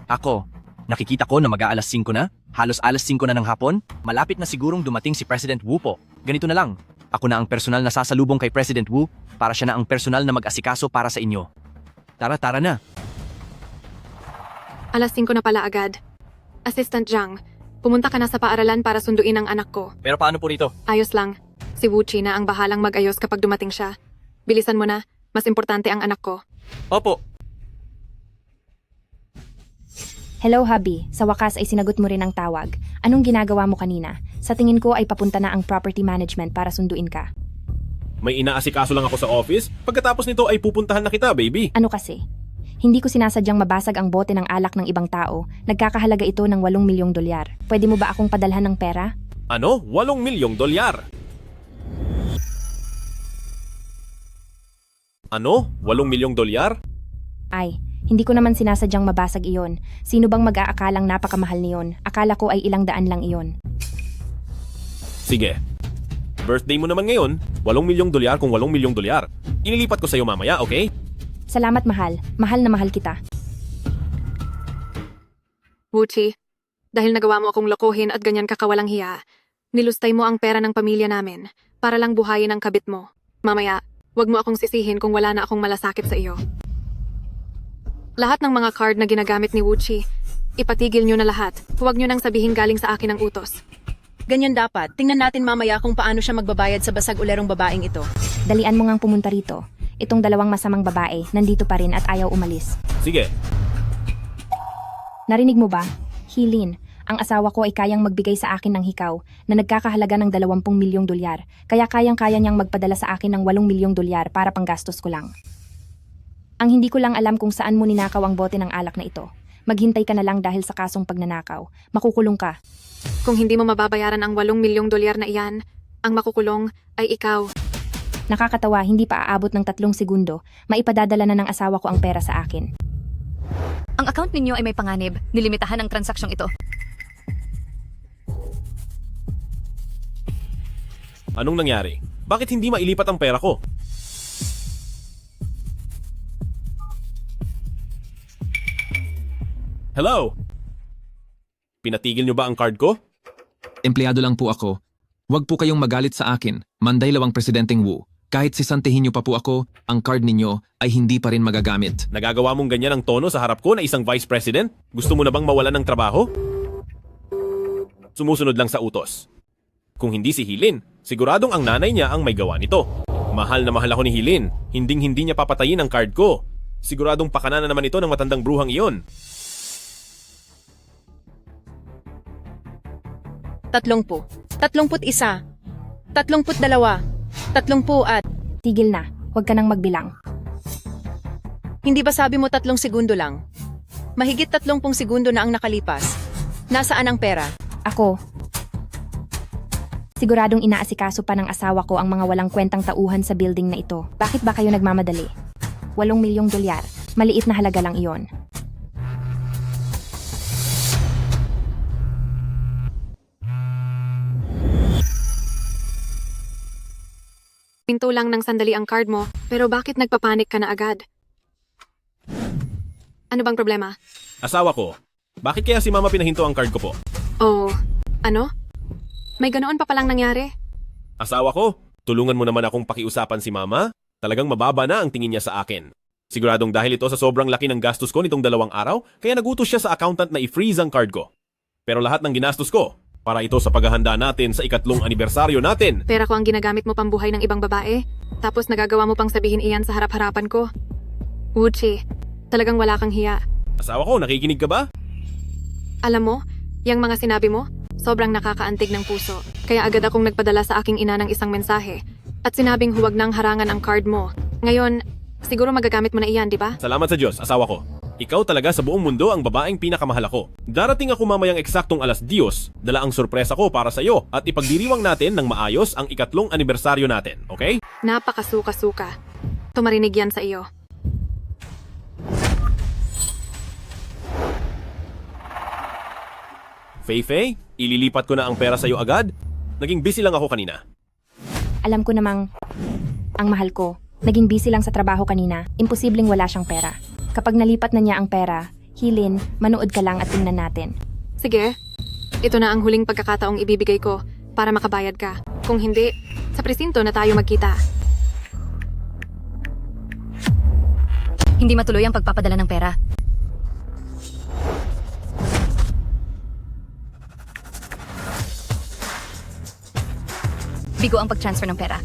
Ako, nakikita ko na mag-aalas 5 na. Halos alas 5 na ng hapon. Malapit na sigurong dumating si President Wu po. Ganito na lang. Ako na ang personal na sasalubong kay President Wu para siya na ang personal na mag-asikaso para sa inyo. Tara na. Alas 5 na pala agad. Assistant Zhang, pumunta ka na sa paaralan para sunduin ang anak ko. Pero paano po rito? Ayos lang. Si Wuchi na ang bahalang mag-ayos kapag dumating siya. Bilisan mo na. Mas importante ang anak ko. Opo. Hello, hubby. Sa wakas ay sinagot mo rin ang tawag. Anong ginagawa mo kanina? Sa tingin ko ay papunta na ang property management para sunduin ka. May inaasikaso lang ako sa office. Pagkatapos nito ay pupuntahan na kita, baby. Ano kasi? Hindi ko sinasadyang mabasag ang bote ng alak ng ibang tao. Nagkakahalaga ito ng 8 milyong dolyar. Pwede mo ba akong padalhan ng pera? Ano? 8 milyong dolyar. Ano? 8 milyong dolyar? Ay, hindi ko naman sinasadyang mabasag iyon. Sino bang mag-aakalang napakamahal niyon? Akala ko ay ilang daan lang iyon. Sige. Birthday mo naman ngayon. 8 milyong dolyar kung 8 milyong dolyar. Inilipat ko sa'yo mamaya, okay? Salamat, mahal. Mahal na mahal kita. Wuchi, dahil nagawa mo akong lokohin at ganyan kakawalang hiya, nilustay mo ang pera ng pamilya namin para lang buhayin ang kabit mo. Mamaya, wag mo akong sisihin kung wala na akong malasakit sa iyo. Lahat ng mga card na ginagamit ni Wuchi, ipatigil nyo na lahat. Huwag nyo nang sabihin galing sa akin ang utos. Ganyan dapat. Tingnan natin mamaya kung paano siya magbabayad sa basag ulerong babaeng ito. Dalian mo ngang pumunta rito. Itong dalawang masamang babae, nandito pa rin at ayaw umalis. Sige, Narinig mo ba? Hilin, ang asawa ko ay kayang magbigay sa akin ng hikaw na nagkakahalaga ng 20 milyong dolyar. Kaya kayang-kaya niyang magpadala sa akin ng 8 milyong dolyar para panggastos ko lang. Ang hindi ko lang alam kung saan mo ninakaw ang bote ng alak na ito. Maghintay ka na lang dahil sa kasong pagnanakaw. Makukulong ka. Kung hindi mo mababayaran ang 8 milyong dolyar na iyan, ang makukulong ay ikaw. Nakakatawa, hindi pa aabot ng 3 segundo, maipadadala na ng asawa ko ang pera sa akin. Ang account ninyo ay may panganib. Nilimitahan ang transaksyong ito. anong nangyari? Bakit hindi mailipat ang pera ko? Hello? Pinatigil niyo ba ang card ko? Empleyado lang po ako. Huwag po kayong magalit sa akin, Manday Lawang Presidenteng Wu. Kahit sisantihin niyo pa po ako, ang card ninyo ay hindi pa rin magagamit. Nagagawa mong ganyan ang tono sa harap ko na isang vice president? Gusto mo na bang mawalan ng trabaho? Sumusunod lang sa utos. Kung hindi si Hilin, siguradong ang nanay niya ang may gawa nito. Mahal na mahal ako ni Hilin. Hinding-hindi niya papatayin ang card ko. Siguradong pakana na naman ito ng matandang bruhang iyon. 30, 31, 32, 30 at... Tigil na, huwag ka nang magbilang. Hindi ba sabi mo 3 segundo lang? Mahigit 30 segundo na ang nakalipas. Nasaan ang pera? Ako. Siguradong inaasikaso pa ng asawa ko ang mga walang kwentang tauhan sa building na ito. Bakit ba kayo nagmamadali? 8 milyong dolyar. Maliit na halaga lang iyon. Pinto lang ng sandali ang card mo, pero bakit nagpapanik ka na agad? Ano bang problema? Asawa ko. Bakit kaya si Mama pinahinto ang card ko po? Oh, ano? May ganoon pa palang nangyari? Asawa ko, tulungan mo naman akong pakiusapan si Mama. Talagang mababa na ang tingin niya sa akin. Siguradong dahil ito sa sobrang laki ng gastos ko nitong 2 araw, kaya nagutos siya sa accountant na i-freeze ang card ko. Pero lahat ng ginastos ko, para ito sa paghahanda natin sa 3 anibersaryo natin. Pera ko ang ginagamit mo pambuhay ng ibang babae, tapos nagagawa mo pang sabihin iyan sa harap-harapan ko. Wuchi, talagang wala kang hiya. Asawa ko, nakikinig ka ba? Alam mo, yung mga sinabi mo, sobrang nakakaantig ng puso. Kaya agad akong nagpadala sa aking ina ng isang mensahe at sinabing huwag nang harangan ang card mo. Ngayon, siguro magagamit mo na iyan, di ba? Salamat sa Diyos, asawa ko. Ikaw talaga sa buong mundo ang babaeng pinakamahal ako. Darating ako mamayang eksaktong 10:00, dala ang sorpresa ko para sa iyo at ipagdiriwang natin ng maayos ang 3 anibersaryo natin, okay? Napakasuka-suka. Tumarinig yan sa iyo. Fei, ililipat ko na ang pera sa iyo agad. Naging busy lang ako kanina. Alam ko namang, ang mahal ko, naging busy lang sa trabaho kanina, imposibleng wala siyang pera. Kapag nalipat na niya ang pera, Hilin, manood ka lang at tingnan natin. Sige, ito na ang huling pagkakataong ibibigay ko para makabayad ka. Kung hindi, sa presinto na tayo magkita. Hindi matuloy ang pagpapadala ng pera. Bigo ang pag-transfer ng pera.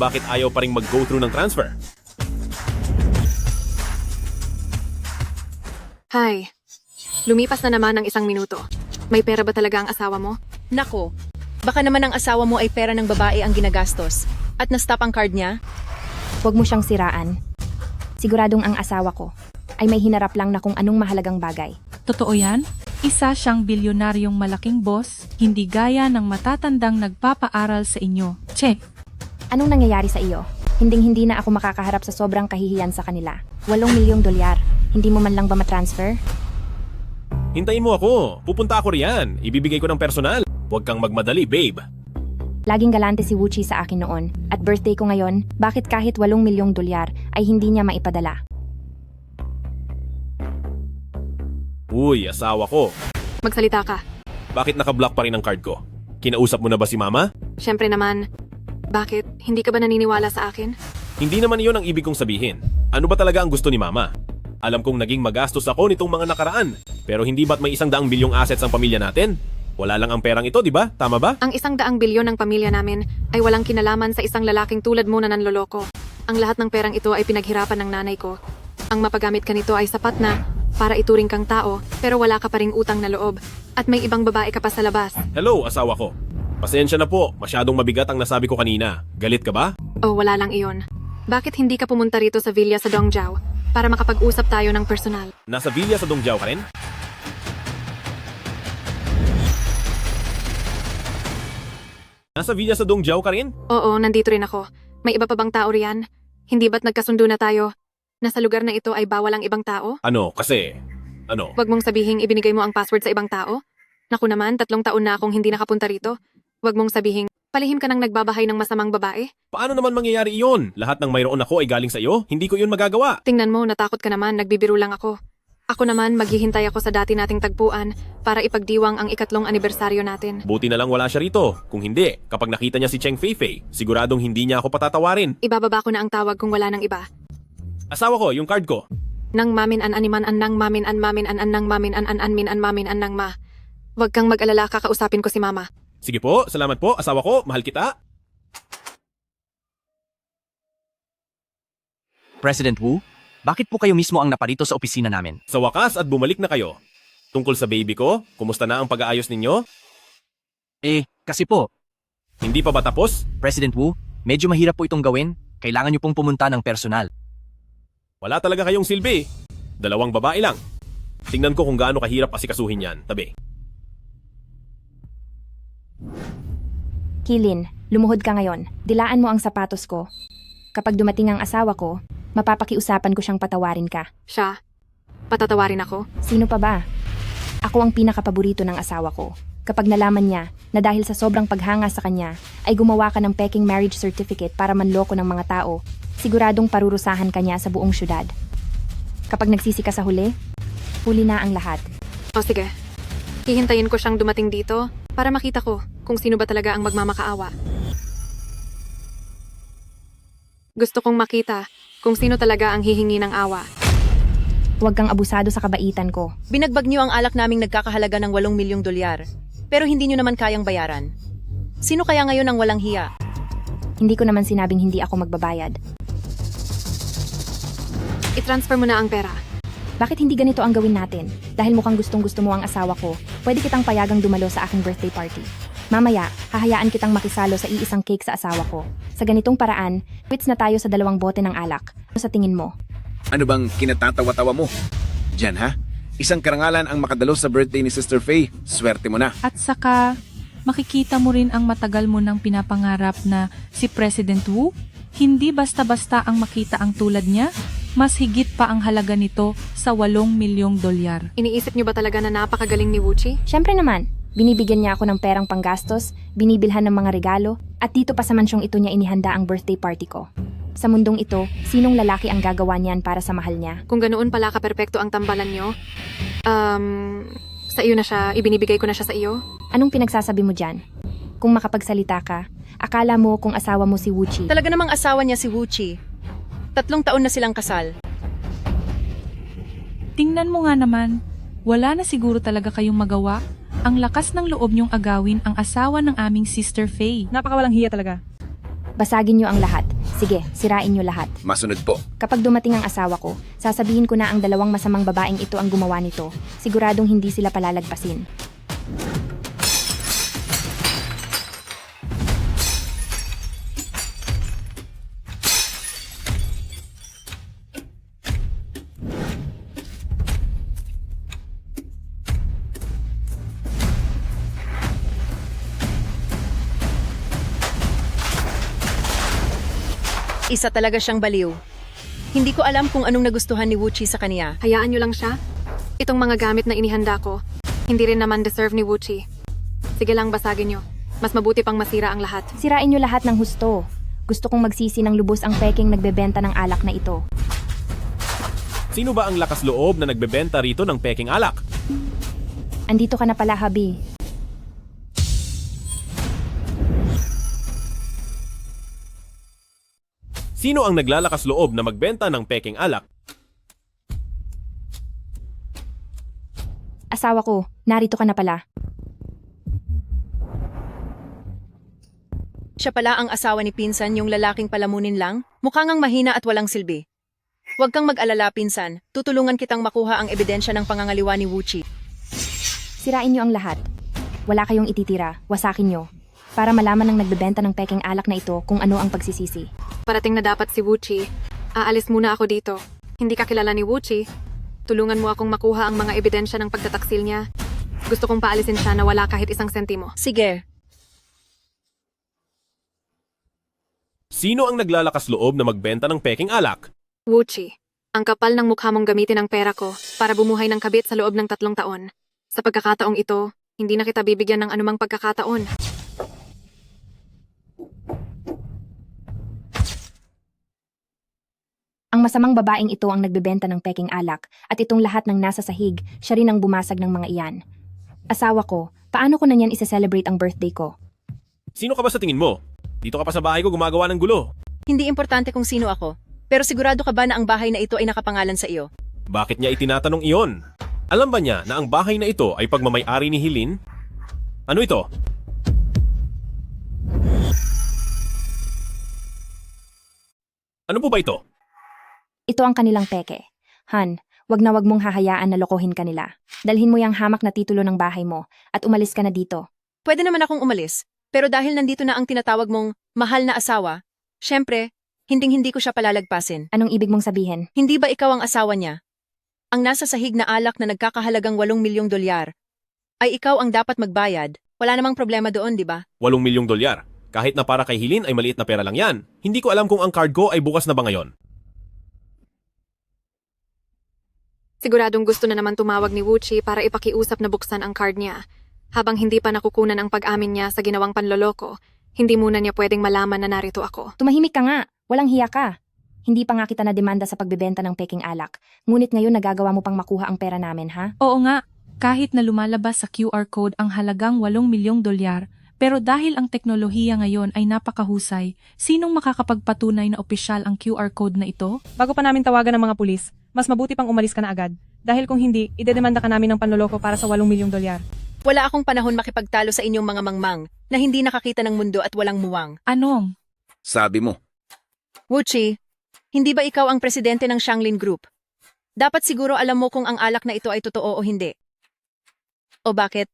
Bakit ayaw pa rin mag-go through ng transfer? Hi. Lumipas na naman ang 1 minuto. May pera ba talaga ang asawa mo? Nako, baka naman ang asawa mo ay pera ng babae ang ginagastos. At na-stop ang card niya? Huwag mo siyang siraan. Siguradong ang asawa ko ay may hinarap lang na kung anong mahalagang bagay. Totoo yan? Isa siyang bilyonaryong malaking boss, hindi gaya ng matatandang nagpapaaral sa inyo. Che! Anong nangyayari sa iyo? Hinding-hindi na ako makakaharap sa sobrang kahihiyan sa kanila. 8 milyong dolyar. Hindi mo man lang ba matransfer? Hintayin mo ako. Pupunta ako riyan. Ibibigay ko ng personal. Huwag kang magmadali, babe. Laging galante si Wuchi sa akin noon. At birthday ko ngayon, bakit kahit 8 milyong dolyar ay hindi niya maipadala? Uy, asawa ko. Magsalita ka. Bakit naka-block pa rin ang card ko? Kinausap mo na ba si Mama? Siyempre naman. Bakit? Hindi ka ba naniniwala sa akin? Hindi naman iyon ang ibig kong sabihin. Ano ba talaga ang gusto ni Mama? Alam kong naging magastos ako nitong mga nakaraan. Pero hindi ba't may 100 milyong assets ang pamilya natin? Wala lang ang perang ito, di ba? Tama ba? Ang 100 bilyon ng pamilya namin ay walang kinalaman sa isang lalaking tulad mo na nanloloko. Ang lahat ng perang ito ay pinaghirapan ng nanay ko. Ang mapagamit ka nito ay sapat na para ituring kang tao, pero wala ka pa ring utang na loob. At may ibang babae ka pa sa labas. Hello, asawa ko. Pasensya na po, masyadong mabigat ang nasabi ko kanina. Galit ka ba? O wala lang iyon. Bakit hindi ka pumunta rito sa villa sa Dongjiao para makapag-usap tayo ng personal? Nasa villa sa Dongjiao ka rin? Nasa villa sa Dongjiao ka rin? Oo, nandito rin ako. May iba pa bang tao riyan? Hindi ba't nagkasundo na tayo? Nasa lugar na ito ay bawal ang ibang tao? Ano, kasi... Ano? Huwag mong sabihing ibinigay mo ang password sa ibang tao? Naku naman, 3 taon na akong hindi nakapunta rito. Huwag mong sabihing, palihim ka nang nagbabahay ng masamang babae? Paano naman mangyayari iyon? Lahat ng mayroon ako ay galing sa iyo? Hindi ko iyon magagawa. Tingnan mo, natakot ka naman, nagbibiro lang ako. Ako naman, maghihintay ako sa dati nating tagpuan para ipagdiwang ang 2nd anibersaryo natin. Buti na lang wala siya rito. Kung hindi, kapag nakita niya si Cheng Feifei, siguradong hindi niya ako patatawarin. Ibababa ko na ang tawag kung wala nang iba. Asawa ko, yung card ko. Nang mamin an animan an nang mamin an mamin an nang mamin an min an mamin an nang ma. Huwag kang mag-alala, kakausapin ko si mama. Sige po, salamat po, asawa ko, mahal kita. President Wu, bakit po kayo mismo ang naparito sa opisina namin? Sa wakas at bumalik na kayo. Tungkol sa baby ko, kumusta na ang pag-aayos ninyo? Kasi po, Hindi pa ba tapos? President Wu, medyo mahirap po itong gawin. Kailangan niyo pong pumunta ng personal. Wala talaga kayong silbi. 2 babae lang. Tingnan ko kung gaano kahirap asikasuhin yan. Tabi. Kilin, lumuhod ka ngayon. Dilaan mo ang sapatos ko. Kapag dumating ang asawa ko, mapapakiusapan ko siyang patawarin ka. Siya? Patatawarin ako? Sino pa ba? Ako ang pinakapaborito ng asawa ko. Kapag nalaman niya na dahil sa sobrang paghanga sa kanya, ay gumawa ka ng peking marriage certificate para manloko ng mga tao, siguradong parurusahan ka niya sa buong syudad. Kapag nagsisi ka sa huli na ang lahat. O sige, hihintayin ko siyang dumating dito para makita ko kung sino ba talaga ang magmamakaawa. Gusto kong makita kung sino talaga ang hihingi ng awa. Huwag kang abusado sa kabaitan ko. Binagbag niyo ang alak naming nagkakahalaga ng 8 milyong dolyar. Pero hindi niyo naman kayang bayaran. Sino kaya ngayon ang walang hiya? Hindi ko naman sinabing hindi ako magbabayad. I-transfer mo na ang pera. Bakit hindi ganito ang gawin natin? Dahil mukhang gustong-gusto mo ang asawa ko, pwede kitang payagang dumalo sa aking birthday party. Mamaya, hahayaan kitang makisalo sa iisang cake sa asawa ko. Sa ganitong paraan, quits na tayo sa 2 bote ng alak. Ano sa tingin mo? Ano bang kinatatawa-tawa mo? Diyan ha? Isang karangalan ang makadalo sa birthday ni Sister Faye. Swerte mo na. At saka, makikita mo rin ang matagal mo nang pinapangarap na si President Wu. Hindi basta-basta ang makita ang tulad niya. Mas higit pa ang halaga nito sa 8 milyong dolyar. Iniisip niyo ba talaga na napakagaling ni Wuchi? Siyempre naman, binibigyan niya ako ng perang panggastos, binibilhan ng mga regalo, at dito pa sa mansyong ito niya inihanda ang birthday party ko. Sa mundong ito, sinong lalaki ang gagawa niyan para sa mahal niya? Kung ganoon pala ka-perpekto ang tambalan niyo, sa iyo na siya, ibinibigay ko na siya sa iyo? Anong pinagsasabi mo dyan? Kung makapagsalita ka, akala mo kung asawa mo si Wuchi. Talaga namang asawa niya si Wuchi. 3 taon na silang kasal. Tingnan mo nga naman, wala na siguro talaga kayong magawa. Ang lakas ng loob niyong agawin ang asawa ng aming Sister Faye. Napakawalang hiya talaga. Basagin niyo ang lahat. Sige, sirain niyo lahat. Masunod po. Kapag dumating ang asawa ko, sasabihin ko na ang 2 masamang babaeng ito ang gumawa nito. Siguradong hindi sila palalagpasin. Isa talaga siyang baliw. Hindi ko alam kung anong nagustuhan ni Wuchi sa kanya. Hayaan niyo lang siya. Itong mga gamit na inihanda ko, hindi rin naman deserve ni Wuchi. Sige lang, basagin niyo. Mas mabuti pang masira ang lahat. Sirain niyo lahat ng husto. Gusto kong magsisi ng lubos ang peking nagbebenta ng alak na ito. Sino ba ang lakas loob na nagbebenta rito ng peking alak? Andito ka na pala, Habi. Sino ang naglalakas loob na magbenta ng peking alak? Asawa ko, narito ka na pala. Siya pala ang asawa ni Pinsan, yung lalaking palamunin lang? Mukhang ang mahina at walang silbi. Huwag kang mag-alala, Pinsan. Tutulungan kitang makuha ang ebidensya ng pangangaliwa ni Wuchi. Sirain niyo ang lahat. Wala kayong ititira, wasakin niyo. Para malaman ng nagbebenta ng peking alak na ito kung ano ang pagsisisi. Parating na dapat si Wuchi. Aalis muna ako dito. Hindi ka kilala ni Wuchi. Tulungan mo akong makuha ang mga ebidensya ng pagtataksil niya. Gusto kong paalisin siya na wala kahit isang sentimo. Sige. Sino ang naglalakas loob na magbenta ng peking alak? Wuchi, ang kapal ng mukha mong gamitin ang pera ko para bumuhay ng kabit sa loob ng 3 taon. Sa pagkakataong ito, hindi na kita bibigyan ng anumang pagkakataon. Ang masamang babaeng ito ang nagbebenta ng peking alak at itong lahat ng nasa sahig, siya rin ang bumasag ng mga iyan. Asawa ko, paano ko na niyan isa-celebrate ang birthday ko? Sino ka ba sa tingin mo? Dito ka pa sa bahay ko gumagawa ng gulo. Hindi importante kung sino ako. Pero sigurado ka ba na ang bahay na ito ay nakapangalan sa iyo? Bakit niya itinatanong iyon? Alam ba niya na ang bahay na ito ay pagmamay-ari ni Hilin? Ano ito? Ano po ba ito? Ito ang kanilang peke. Han, wag na wag mong hahayaan na lokohin kanila. Dalhin mo yung hamak na titulo ng bahay mo at umalis ka na dito. Pwede naman akong umalis. Pero dahil nandito na ang tinatawag mong mahal na asawa, syempre, hinding-hindi ko siya palalagpasin. Anong ibig mong sabihin? Hindi ba ikaw ang asawa niya? Ang nasa sahig na alak na nagkakahalagang 8 milyong dolyar, ay ikaw ang dapat magbayad. Wala namang problema doon, di ba? 8 milyong dolyar. Kahit na para kay Hilin ay maliit na pera lang yan. Hindi ko alam kung ang card ko ay bukas na ba ngayon. Siguradong gusto na naman tumawag ni Wuchi para ipakiusap na buksan ang card niya. Habang hindi pa nakukunan ang pag-amin niya sa ginawang panloloko, hindi muna niya pwedeng malaman na narito ako. Tumahimik ka nga. Walang hiya ka. Hindi pa nga kita na demanda sa pagbebenta ng peking alak. Ngunit ngayon nagagawa mo pang makuha ang pera namin, ha? Oo nga, kahit na lumalabas sa QR code ang halagang 8 milyong dolyar, pero dahil ang teknolohiya ngayon ay napakahusay, sinong makakapagpatunay na opisyal ang QR code na ito? Bago pa namin tawagan ng mga pulis, mas mabuti pang umalis ka na agad. Dahil kung hindi, idedemanda ka namin ng panloloko para sa 8 milyong dolyar. Wala akong panahon makipagtalo sa inyong mga mangmang na hindi nakakita ng mundo at walang muwang. Anong? Sabi mo. Wuchi, hindi ba ikaw ang presidente ng Shanglin Group? Dapat siguro alam mo kung ang alak na ito ay totoo o hindi. O bakit?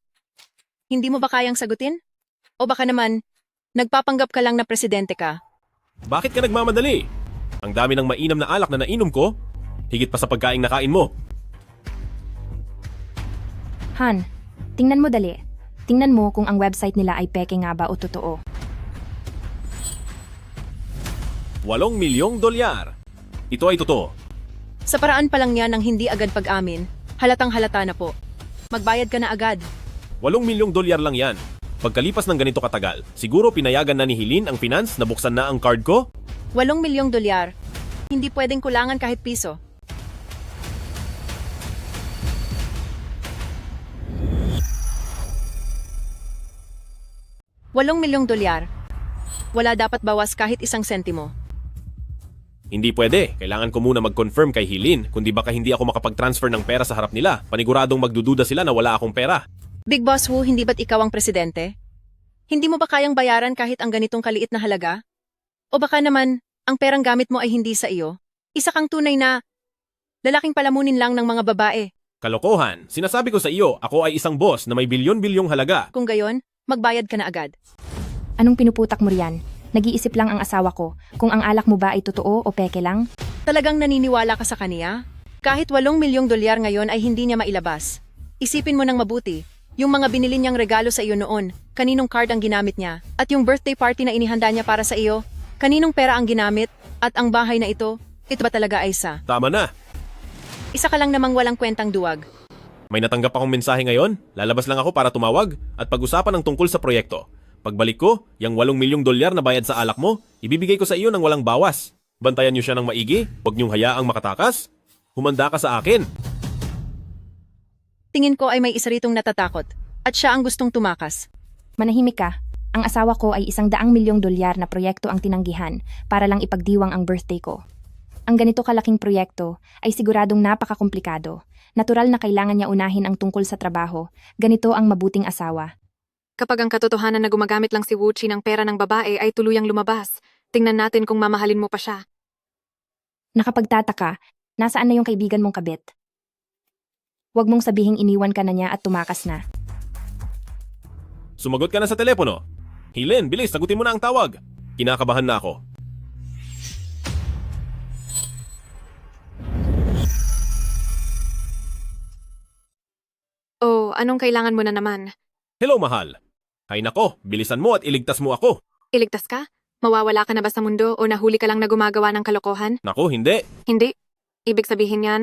Hindi mo ba kayang sagutin? O baka naman, nagpapanggap ka lang na presidente ka? Bakit ka nagmamadali? Ang dami ng mainam na alak na nainom ko, higit pa sa pagkaing nakain mo. Han, tingnan mo dali. Tingnan mo kung ang website nila ay peke nga ba o totoo. 8 milyong dolyar. Ito ay totoo. Sa paraan pa lang niya ng hindi agad pag-amin, halatang halata na po. Magbayad ka na agad. 8 milyong dolyar lang yan. Pagkalipas ng ganito katagal, siguro pinayagan na ni Hilin ang finance na buksan na ang card ko? 8 milyong dolyar. Hindi pwedeng kulangan kahit piso. $8 milyong. Wala dapat bawas kahit isang sentimo. Hindi pwede. Kailangan ko muna mag-confirm kay Hilin. Kundi baka hindi ako makapag-transfer ng pera sa harap nila. Paniguradong magdududa sila na wala akong pera. Big Boss Wu, hindi ba't ikaw ang presidente? Hindi mo ba kayang bayaran kahit ang ganitong kaliit na halaga? O baka naman, ang perang gamit mo ay hindi sa iyo? Isa kang tunay na lalaking palamunin lang ng mga babae. Kalokohan. Sinasabi ko sa iyo, ako ay isang boss na may bilyon-bilyong halaga. Kung gayon, magbayad ka na agad. Anong pinuputak mo riyan? Nag-iisip lang ang asawa ko kung ang alak mo ba ay totoo o peke lang? Talagang naniniwala ka sa kaniya? Kahit 8 milyong dolyar ngayon ay hindi niya mailabas. Isipin mo ng mabuti, yung mga binili niyang regalo sa iyo noon, kaninong card ang ginamit niya, at yung birthday party na inihanda niya para sa iyo, kaninong pera ang ginamit, at ang bahay na ito ba talaga ay sa? Tama na. Isa ka lang namang walang kwentang duwag. May natanggap akong mensahe ngayon. Lalabas lang ako para tumawag at pag-usapan ng tungkol sa proyekto. Pagbalik ko, yung 8 milyong dolyar na bayad sa alak mo, ibibigay ko sa iyo ng walang bawas. Bantayan niyo siya ng maigi, huwag niyong hayaang makatakas. Humanda ka sa akin. Tingin ko ay may isa ritong natatakot, at siya ang gustong tumakas. Manahimik ka. Ang asawa ko ay 100 milyong dolyar na proyekto ang tinanggihan para lang ipagdiwang ang birthday ko. Ang ganito kalaking proyekto ay siguradong napakakomplikado. Natural na kailangan niya unahin ang tungkol sa trabaho. Ganito ang mabuting asawa. Kapag ang katotohanan na gumagamit lang si Wuchi ng pera ng babae ay tuluyang lumabas, tingnan natin kung mamahalin mo pa siya. Nakapagtataka, nasaan na yung kaibigan mong kabit? Huwag mong sabihing iniwan ka na niya at tumakas na. Sumagot ka na sa telepono. Hilin, bilis, sagutin mo na ang tawag. Kinakabahan na ako. Oh, anong kailangan mo na naman? Hello, mahal. Hay nako, bilisan mo at iligtas mo ako. Iligtas ka? Mawawala ka na ba sa mundo o nahuli ka lang na gumagawa ng kalokohan? Naku, hindi. Hindi. Ibig sabihin yan,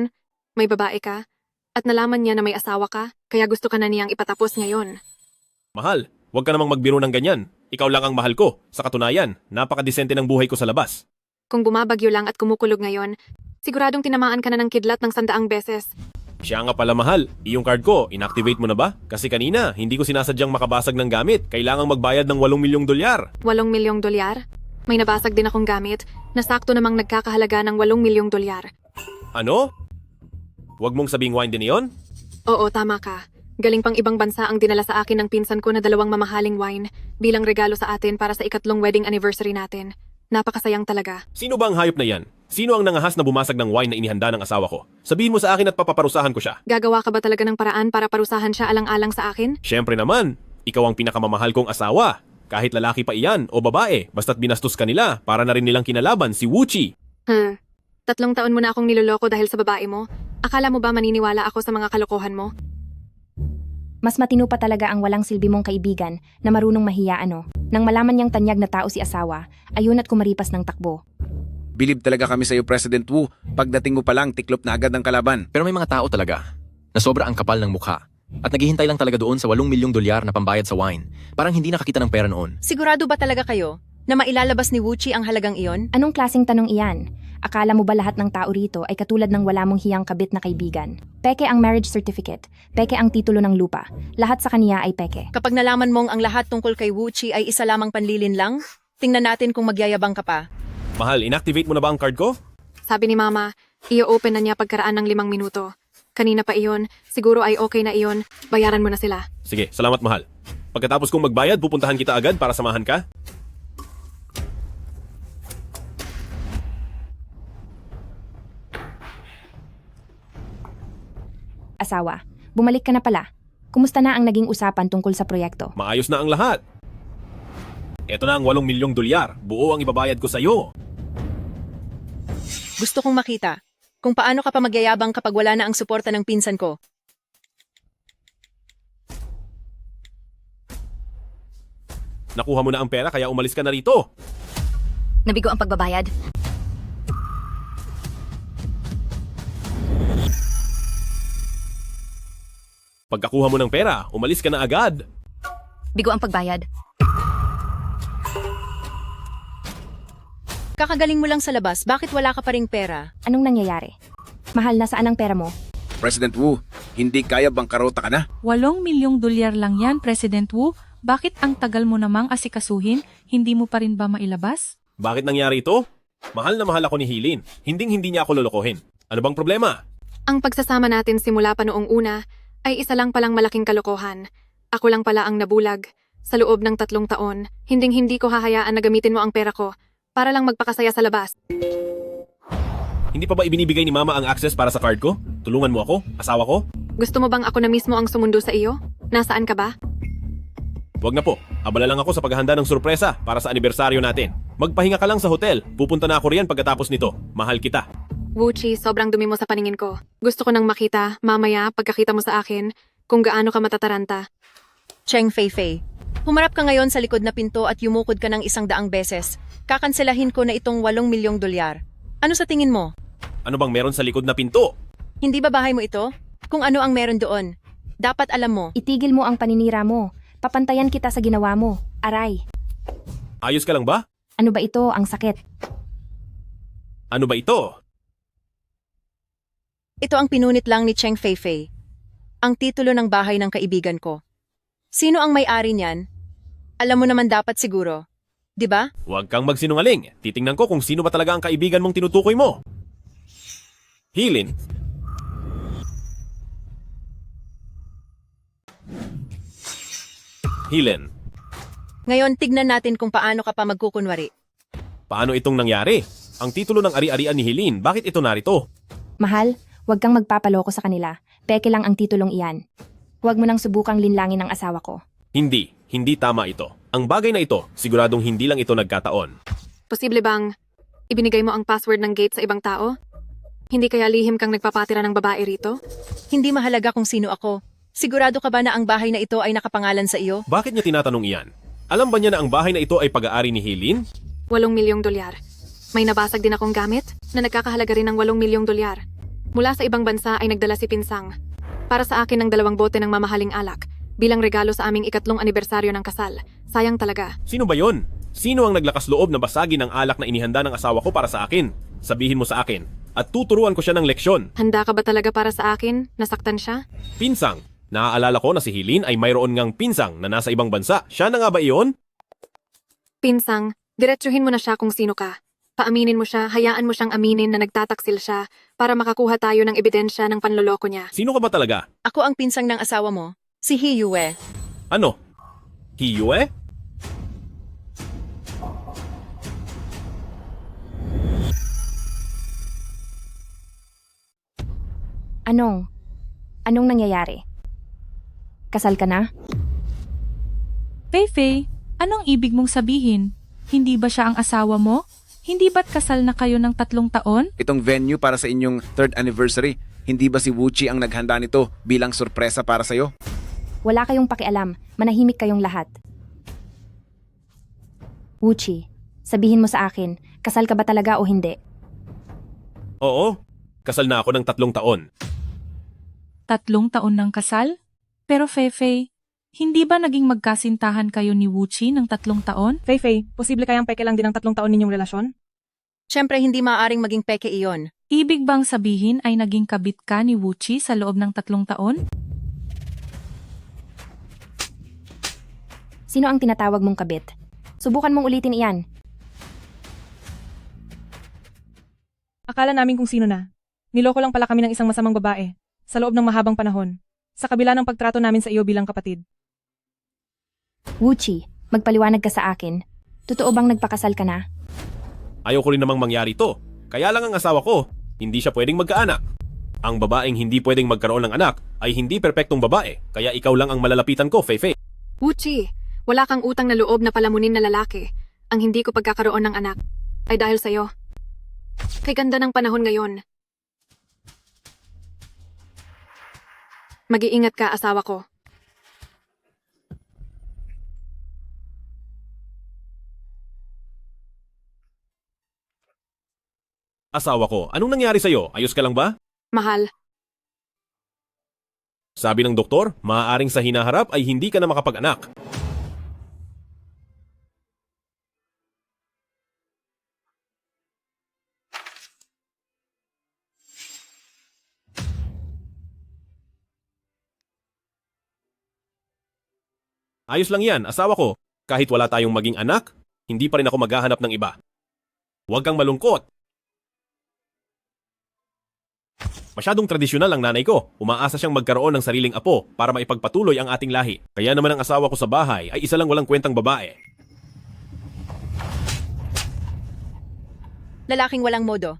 may babae ka, at nalaman niya na may asawa ka, kaya gusto ka na niyang ipatapos ngayon. Mahal, huwag ka namang magbiro ng ganyan. Ikaw lang ang mahal ko. Sa katunayan, napakadesente ng buhay ko sa labas. Kung bumabagyo lang at kumukulog ngayon, siguradong tinamaan ka na ng kidlat ng 100 beses. Siya nga pala mahal. Iyong card ko, inactivate mo na ba? Kasi kanina, hindi ko sinasadyang makabasag ng gamit. Kailangang magbayad ng 8 milyong dolyar. 8 milyong dolyar? May nabasag din akong gamit na sakto namang nagkakahalaga ng 8 milyong dolyar. Ano? Huwag mong sabing wine din iyon? Oo, tama ka. Galing pang ibang bansa ang dinala sa akin ng pinsan ko na 2 mamahaling wine bilang regalo sa atin para sa ikatlong wedding anniversary natin. Napakasayang talaga. Sino ba ang hayop na yan? Sino ang nangahas na bumasag ng wine na inihanda ng asawa ko? Sabihin mo sa akin at papaparusahan ko siya. Gagawa ka ba talaga ng paraan para parusahan siya alang-alang sa akin? Siyempre naman, ikaw ang pinakamamahal kong asawa. Kahit lalaki pa iyan o babae, basta't binastos ka nila para na rin nilang kinalaban si Wuchi. 3 taon mo na akong niloloko dahil sa babae mo. Akala mo ba maniniwala ako sa mga kalokohan mo? Mas matino pa talaga ang walang silbi mong kaibigan na marunong mahiya ano. Nang malaman niyang tanyag na tao si asawa, ayun at kumaripas ng takbo. Bilib talaga kami sa iyo, President Wu. Pagdating mo pa lang, tiklop na agad ang kalaban. Pero may mga tao talaga na sobra ang kapal ng mukha at naghihintay lang talaga doon sa 8 milyong dolyar na pambayad sa wine. Parang hindi nakakita ng pera noon. Sigurado ba talaga kayo na mailalabas ni Wuchi ang halagang iyon? Anong klaseng tanong iyan? Akala mo ba lahat ng tao rito ay katulad ng wala mong hiyang kabit na kaibigan? Peke ang marriage certificate, peke ang titulo ng lupa, lahat sa kaniya ay peke. Kapag nalaman mong ang lahat tungkol kay Wuchi ay isa lamang panlilin lang, tingnan natin kung magyayabang ka pa. Mahal, inactivate mo na ba ang card ko? Sabi ni Mama, i-open na niya pagkaraan ng 5 minuto. Kanina pa iyon, siguro ay okay na iyon, bayaran mo na sila. Sige, salamat mahal. Pagkatapos kong magbayad, pupuntahan kita agad para samahan ka? Asawa, bumalik ka na pala. Kumusta na ang naging usapan tungkol sa proyekto? Maayos na ang lahat. Ito na ang 8 milyong dolyar. Buo ang ibabayad ko sa iyo. Gusto kong makita kung paano ka pa magyayabang kapag wala na ang suporta ng pinsan ko. Nakuha mo na ang pera kaya umalis ka na rito. Nabigo ang pagbabayad. Pagkakuha mo ng pera, umalis ka na agad. Bigo ang pagbayad. Kakagaling mo lang sa labas, bakit wala ka pa ring pera? Anong nangyayari? Mahal, nasaan ang pera mo? President Wu, hindi kaya bangkarota ka na? 8 milyong dolyar lang yan, President Wu. Bakit ang tagal mo namang asikasuhin? Hindi mo pa rin ba mailabas? Bakit nangyari ito? Mahal na mahal ako ni Hilin. Hindi niya ako lolokohin. Ano bang problema? Ang pagsasama natin simula pa noong una ay isa lang palang malaking kalokohan. Ako lang pala ang nabulag. Sa loob ng 3 taon, hindi ko hahayaan na gamitin mo ang pera ko para lang magpakasaya sa labas. Hindi pa ba ibinibigay ni Mama ang access para sa card ko? Tulungan mo ako? Asawa ko? Gusto mo bang ako na mismo ang sumundo sa iyo? Nasaan ka ba? Huwag na po. Abala lang ako sa paghahanda ng sorpresa para sa anibersaryo natin. Magpahinga ka lang sa hotel. Pupunta na ako riyan pagkatapos nito. Mahal kita. Wuchi, sobrang dumi mo sa paningin ko. Gusto ko nang makita, mamaya, pagkakita mo sa akin, kung gaano ka matataranta. Cheng Fei-Fei, humarap ka ngayon sa likod na pinto at yumukod ka ng 100 beses. Kakanselahin ko na itong 8 milyong dolyar. Ano sa tingin mo? Ano bang meron sa likod na pinto? Hindi ba bahay mo ito? Kung ano ang meron doon. Dapat alam mo. Itigil mo ang paninira mo. Papantayan kita sa ginawa mo. Aray. Ayos ka lang ba? Ano ba ito? Ang sakit. Ano ba ito? Ito ang pinunit lang ni Cheng Fei-Fei. Ang titulo ng bahay ng kaibigan ko. Sino ang may-ari niyan? Alam mo naman dapat siguro. 'Di ba? Huwag kang magsinungaling. Titingnan ko kung sino ba talaga ang kaibigan mong tinutukoy mo. Hilin. Helen, Ngayon, tignan natin kung paano ka pa magkukunwari. paano itong nangyari? Ang titulo ng ari-arian ni Helene, bakit ito narito? Mahal, huwag kang magpapaloko sa kanila. Peke lang ang titulong iyan. Huwag mo nang subukang linlangin ang asawa ko. Hindi tama ito. Ang bagay na ito, siguradong hindi lang ito nagkataon. Posible bang ibinigay mo ang password ng gate sa ibang tao? Hindi kaya lihim kang nagpapatira ng babae rito? Hindi mahalaga kung sino ako. Sigurado ka ba na ang bahay na ito ay nakapangalan sa iyo? Bakit niya tinatanong iyan? Alam ba niya na ang bahay na ito ay pag-aari ni Helene? 8 milyong dolyar. May nabasag din akong gamit na nagkakahalaga rin ng 8 milyong dolyar. Mula sa ibang bansa ay nagdala si Pinsang. Para sa akin ng 2 bote ng mamahaling alak bilang regalo sa aming 3 anibersaryo ng kasal. Sayang talaga. Sino ba yon? Sino ang naglakas loob na basagin ang alak na inihanda ng asawa ko para sa akin? Sabihin mo sa akin. At tuturuan ko siya ng leksyon. Handa ka ba talaga para sa akin? Nasaktan siya? Pinsang. Naaalala ko na si Helene ay mayroon ngang pinsang na nasa ibang bansa. Siya na nga ba iyon? Pinsang, diretsuhin mo na siya kung sino ka. Paaminin mo siya, hayaan mo siyang aminin na nagtataksil siya para makakuha tayo ng ebidensya ng panloloko niya. Sino ka ba talaga? Ako ang pinsang ng asawa mo, si Hiyue. Ano? Hiyue? Anong nangyayari? Kasal ka na? Feifei, anong ibig mong sabihin? Hindi ba siya ang asawa mo? Hindi ba't kasal na kayo ng 3 taon? Itong venue para sa inyong 3rd anniversary, hindi ba si Wuchi ang naghanda nito bilang sorpresa para sa'yo? Wala kayong pakialam. Manahimik kayong lahat. Wuchi, sabihin mo sa akin, kasal ka ba talaga o hindi? Oo. Kasal na ako ng 3 taon. 3 taon ng kasal? Pero Feifei, hindi ba naging magkasintahan kayo ni Wuchi ng 3 taon? Feifei, posible kayang peke lang din ang 3 taon ninyong relasyon? Siyempre, hindi maaaring maging peke iyon. Ibig bang sabihin ay naging kabit ka ni Wuchi sa loob ng 3 taon? Sino ang tinatawag mong kabit? Subukan mong ulitin iyan. Akala namin kung sino na. Niloko lang pala kami ng isang masamang babae sa loob ng mahabang panahon. Sa kabila ng pagtrato namin sa iyo bilang kapatid. Wuchi, magpaliwanag ka sa akin. Totoo bang nagpakasal ka na? Ayaw ko rin namang mangyari to. Kaya lang ang asawa ko, hindi siya pwedeng magkaanak. Ang babaeng hindi pwedeng magkaroon ng anak ay hindi perpektong babae, kaya ikaw lang ang malalapitan ko, Feifei. Wuchi, wala kang utang na loob na palamunin na lalaki. Ang hindi ko pagkakaroon ng anak ay dahil sa'yo. Kay ganda ng panahon ngayon. Mag-iingat ka, asawa ko. Asawa ko, anong nangyari sa'yo? Ayos ka lang ba? Mahal, Sabi ng doktor, maaaring sa hinaharap ay hindi ka na makapag-anak. Ayos lang yan, asawa ko. Kahit wala tayong maging anak, hindi pa rin ako maghahanap ng iba. Huwag kang malungkot. Masyadong tradisyonal ang nanay ko. Umaasa siyang magkaroon ng sariling apo para maipagpatuloy ang ating lahi. Kaya naman ang asawa ko sa bahay ay isa lang walang kwentang babae. Lalaking walang modo.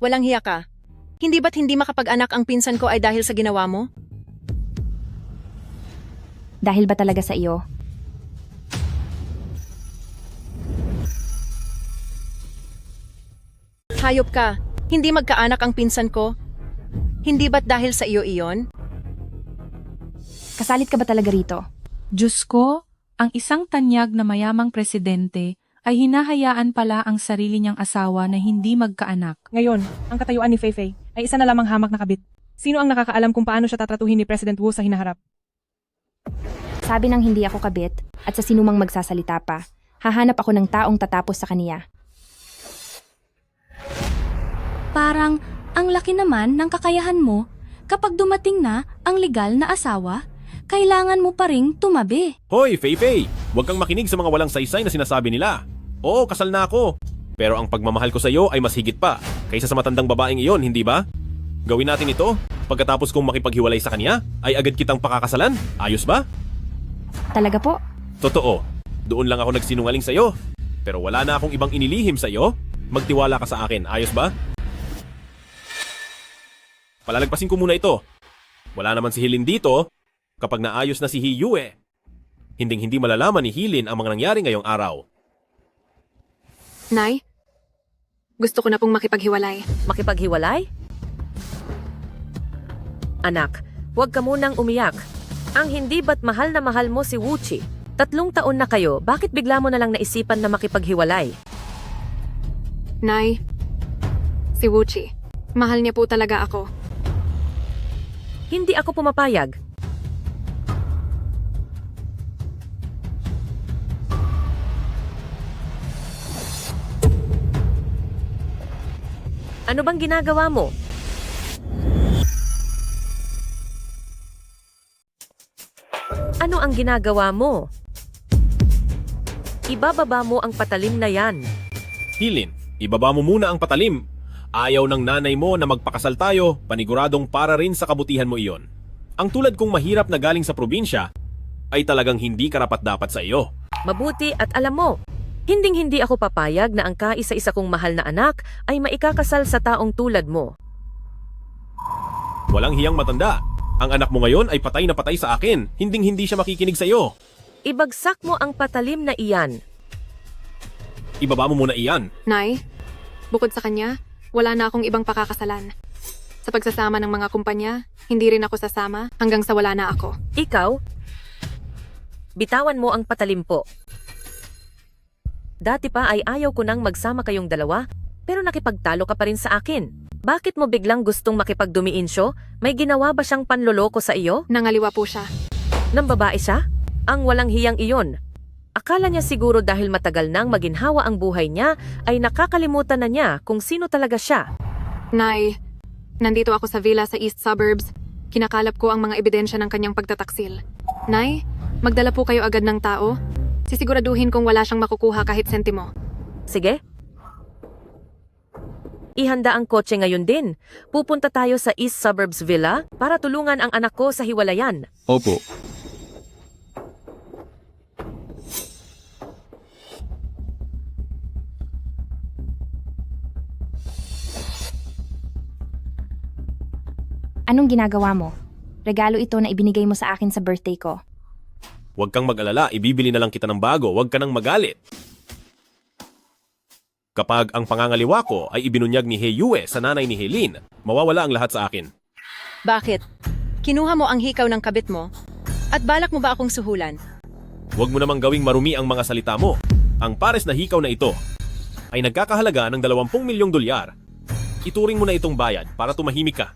Walang hiya ka. Hindi ba't hindi makapag-anak ang pinsan ko ay dahil sa ginawa mo? Dahil ba talaga sa iyo? Hayop ka. Hindi magkaanak ang pinsan ko. Hindi ba't dahil sa iyo iyon? Kasalit ka ba talaga rito? Diyos ko, ang isang tanyag na mayamang presidente ay hinahayaan pala ang sarili niyang asawa na hindi magkaanak. Ngayon, ang katayuan ni Feifei ay isa na lamang hamak na kabit. Sino ang nakakaalam kung paano siya tatratuhin ni President Wu sa hinaharap? Sabi ng hindi ako kabit at sa sinumang magsasalita pa, hahanap ako ng taong tatapos sa kaniya. Parang ang laki naman ng kakayahan mo kapag dumating na ang legal na asawa, kailangan mo pa ring tumabi. Hoy, Feifei! Huwag kang makinig sa mga walang saysay na sinasabi nila. Oo, kasal na ako. Pero ang pagmamahal ko sa iyo ay mas higit pa kaysa sa matandang babaeng iyon, hindi ba? Gawin natin ito. Pagkatapos kong makipaghiwalay sa kanya, ay agad kitang pakakasalan. Ayos ba? Talaga po? Totoo. Doon lang ako nagsinungaling sa'yo. Pero wala na akong ibang inilihim sa'yo. Magtiwala ka sa akin, ayos ba? Palalagpasin ko muna ito. Wala naman si Hilin dito. Kapag naayos na si Hiyue, hinding-hindi malalaman ni Hilin ang mga nangyari ngayong araw. Nay, gusto ko na pong makipaghiwalay. Makipaghiwalay? Anak, huwag ka munang umiyak. Ang hindi ba't mahal na mahal mo si Wuchi? 3 taon na kayo, bakit bigla mo na lang naisipan na makipaghiwalay? Nay, si Wuchi, mahal niya po talaga ako. Hindi ako pumapayag. Ano bang ginagawa mo? Ano ang ginagawa mo? Ibababa mo ang patalim na yan. Hilin, ibaba mo muna ang patalim. Ayaw ng nanay mo na magpakasal tayo, paniguradong para rin sa kabutihan mo iyon. Ang tulad kong mahirap na galing sa probinsya, ay talagang hindi karapat-dapat sa iyo. Mabuti at alam mo, hinding-hindi ako papayag na ang kaisa-isa kong mahal na anak ay maikakasal sa taong tulad mo. Walang hiyang matanda. Ang anak mo ngayon ay patay na patay sa akin. Hinding-hindi siya makikinig sa iyo. Ibagsak mo ang patalim na iyan. Ibaba mo muna iyan. Nay, bukod sa kanya, wala na akong ibang pakakasalan. Sa pagsasama ng mga kumpanya, hindi rin ako sasama hanggang sa wala na ako. Ikaw, bitawan mo ang patalim po. Dati pa ay ayaw ko nang magsama kayong dalawa, pero nakipagtalo ka pa rin sa akin. Bakit mo biglang gustong makipagdumiinsyo? May ginawa ba siyang panloloko sa iyo? Nangaliwa po siya. Nang babae siya? Ang walang hiyang iyon. Akala niya siguro dahil matagal nang maginhawa ang buhay niya, ay nakakalimutan na niya kung sino talaga siya. Nay, nandito ako sa villa sa East Suburbs. Kinakalap ko ang mga ebidensya ng kanyang pagtataksil. Nay, magdala po kayo agad ng tao. Sisiguraduhin kong wala siyang makukuha kahit sentimo. Sige. Ihanda ang kotse ngayon din. Pupunta tayo sa East Suburbs Villa para tulungan ang anak ko sa hiwalayan. Opo. Anong ginagawa mo? Regalo ito na ibinigay mo sa akin sa birthday ko. Huwag kang mag-alala, ibibili na lang kita ng bago. Huwag ka nang magalit. Kapag ang pangangaliwa ko ay ibinunyag ni Heyue sa nanay ni Helene, mawawala ang lahat sa akin. Bakit? Kinuha mo ang hikaw ng kabit mo? At balak mo ba akong suhulan? Huwag mo namang gawing marumi ang mga salita mo. Ang pares na hikaw na ito ay nagkakahalaga ng 20 milyong dolyar. Ituring mo na itong bayad para tumahimik ka.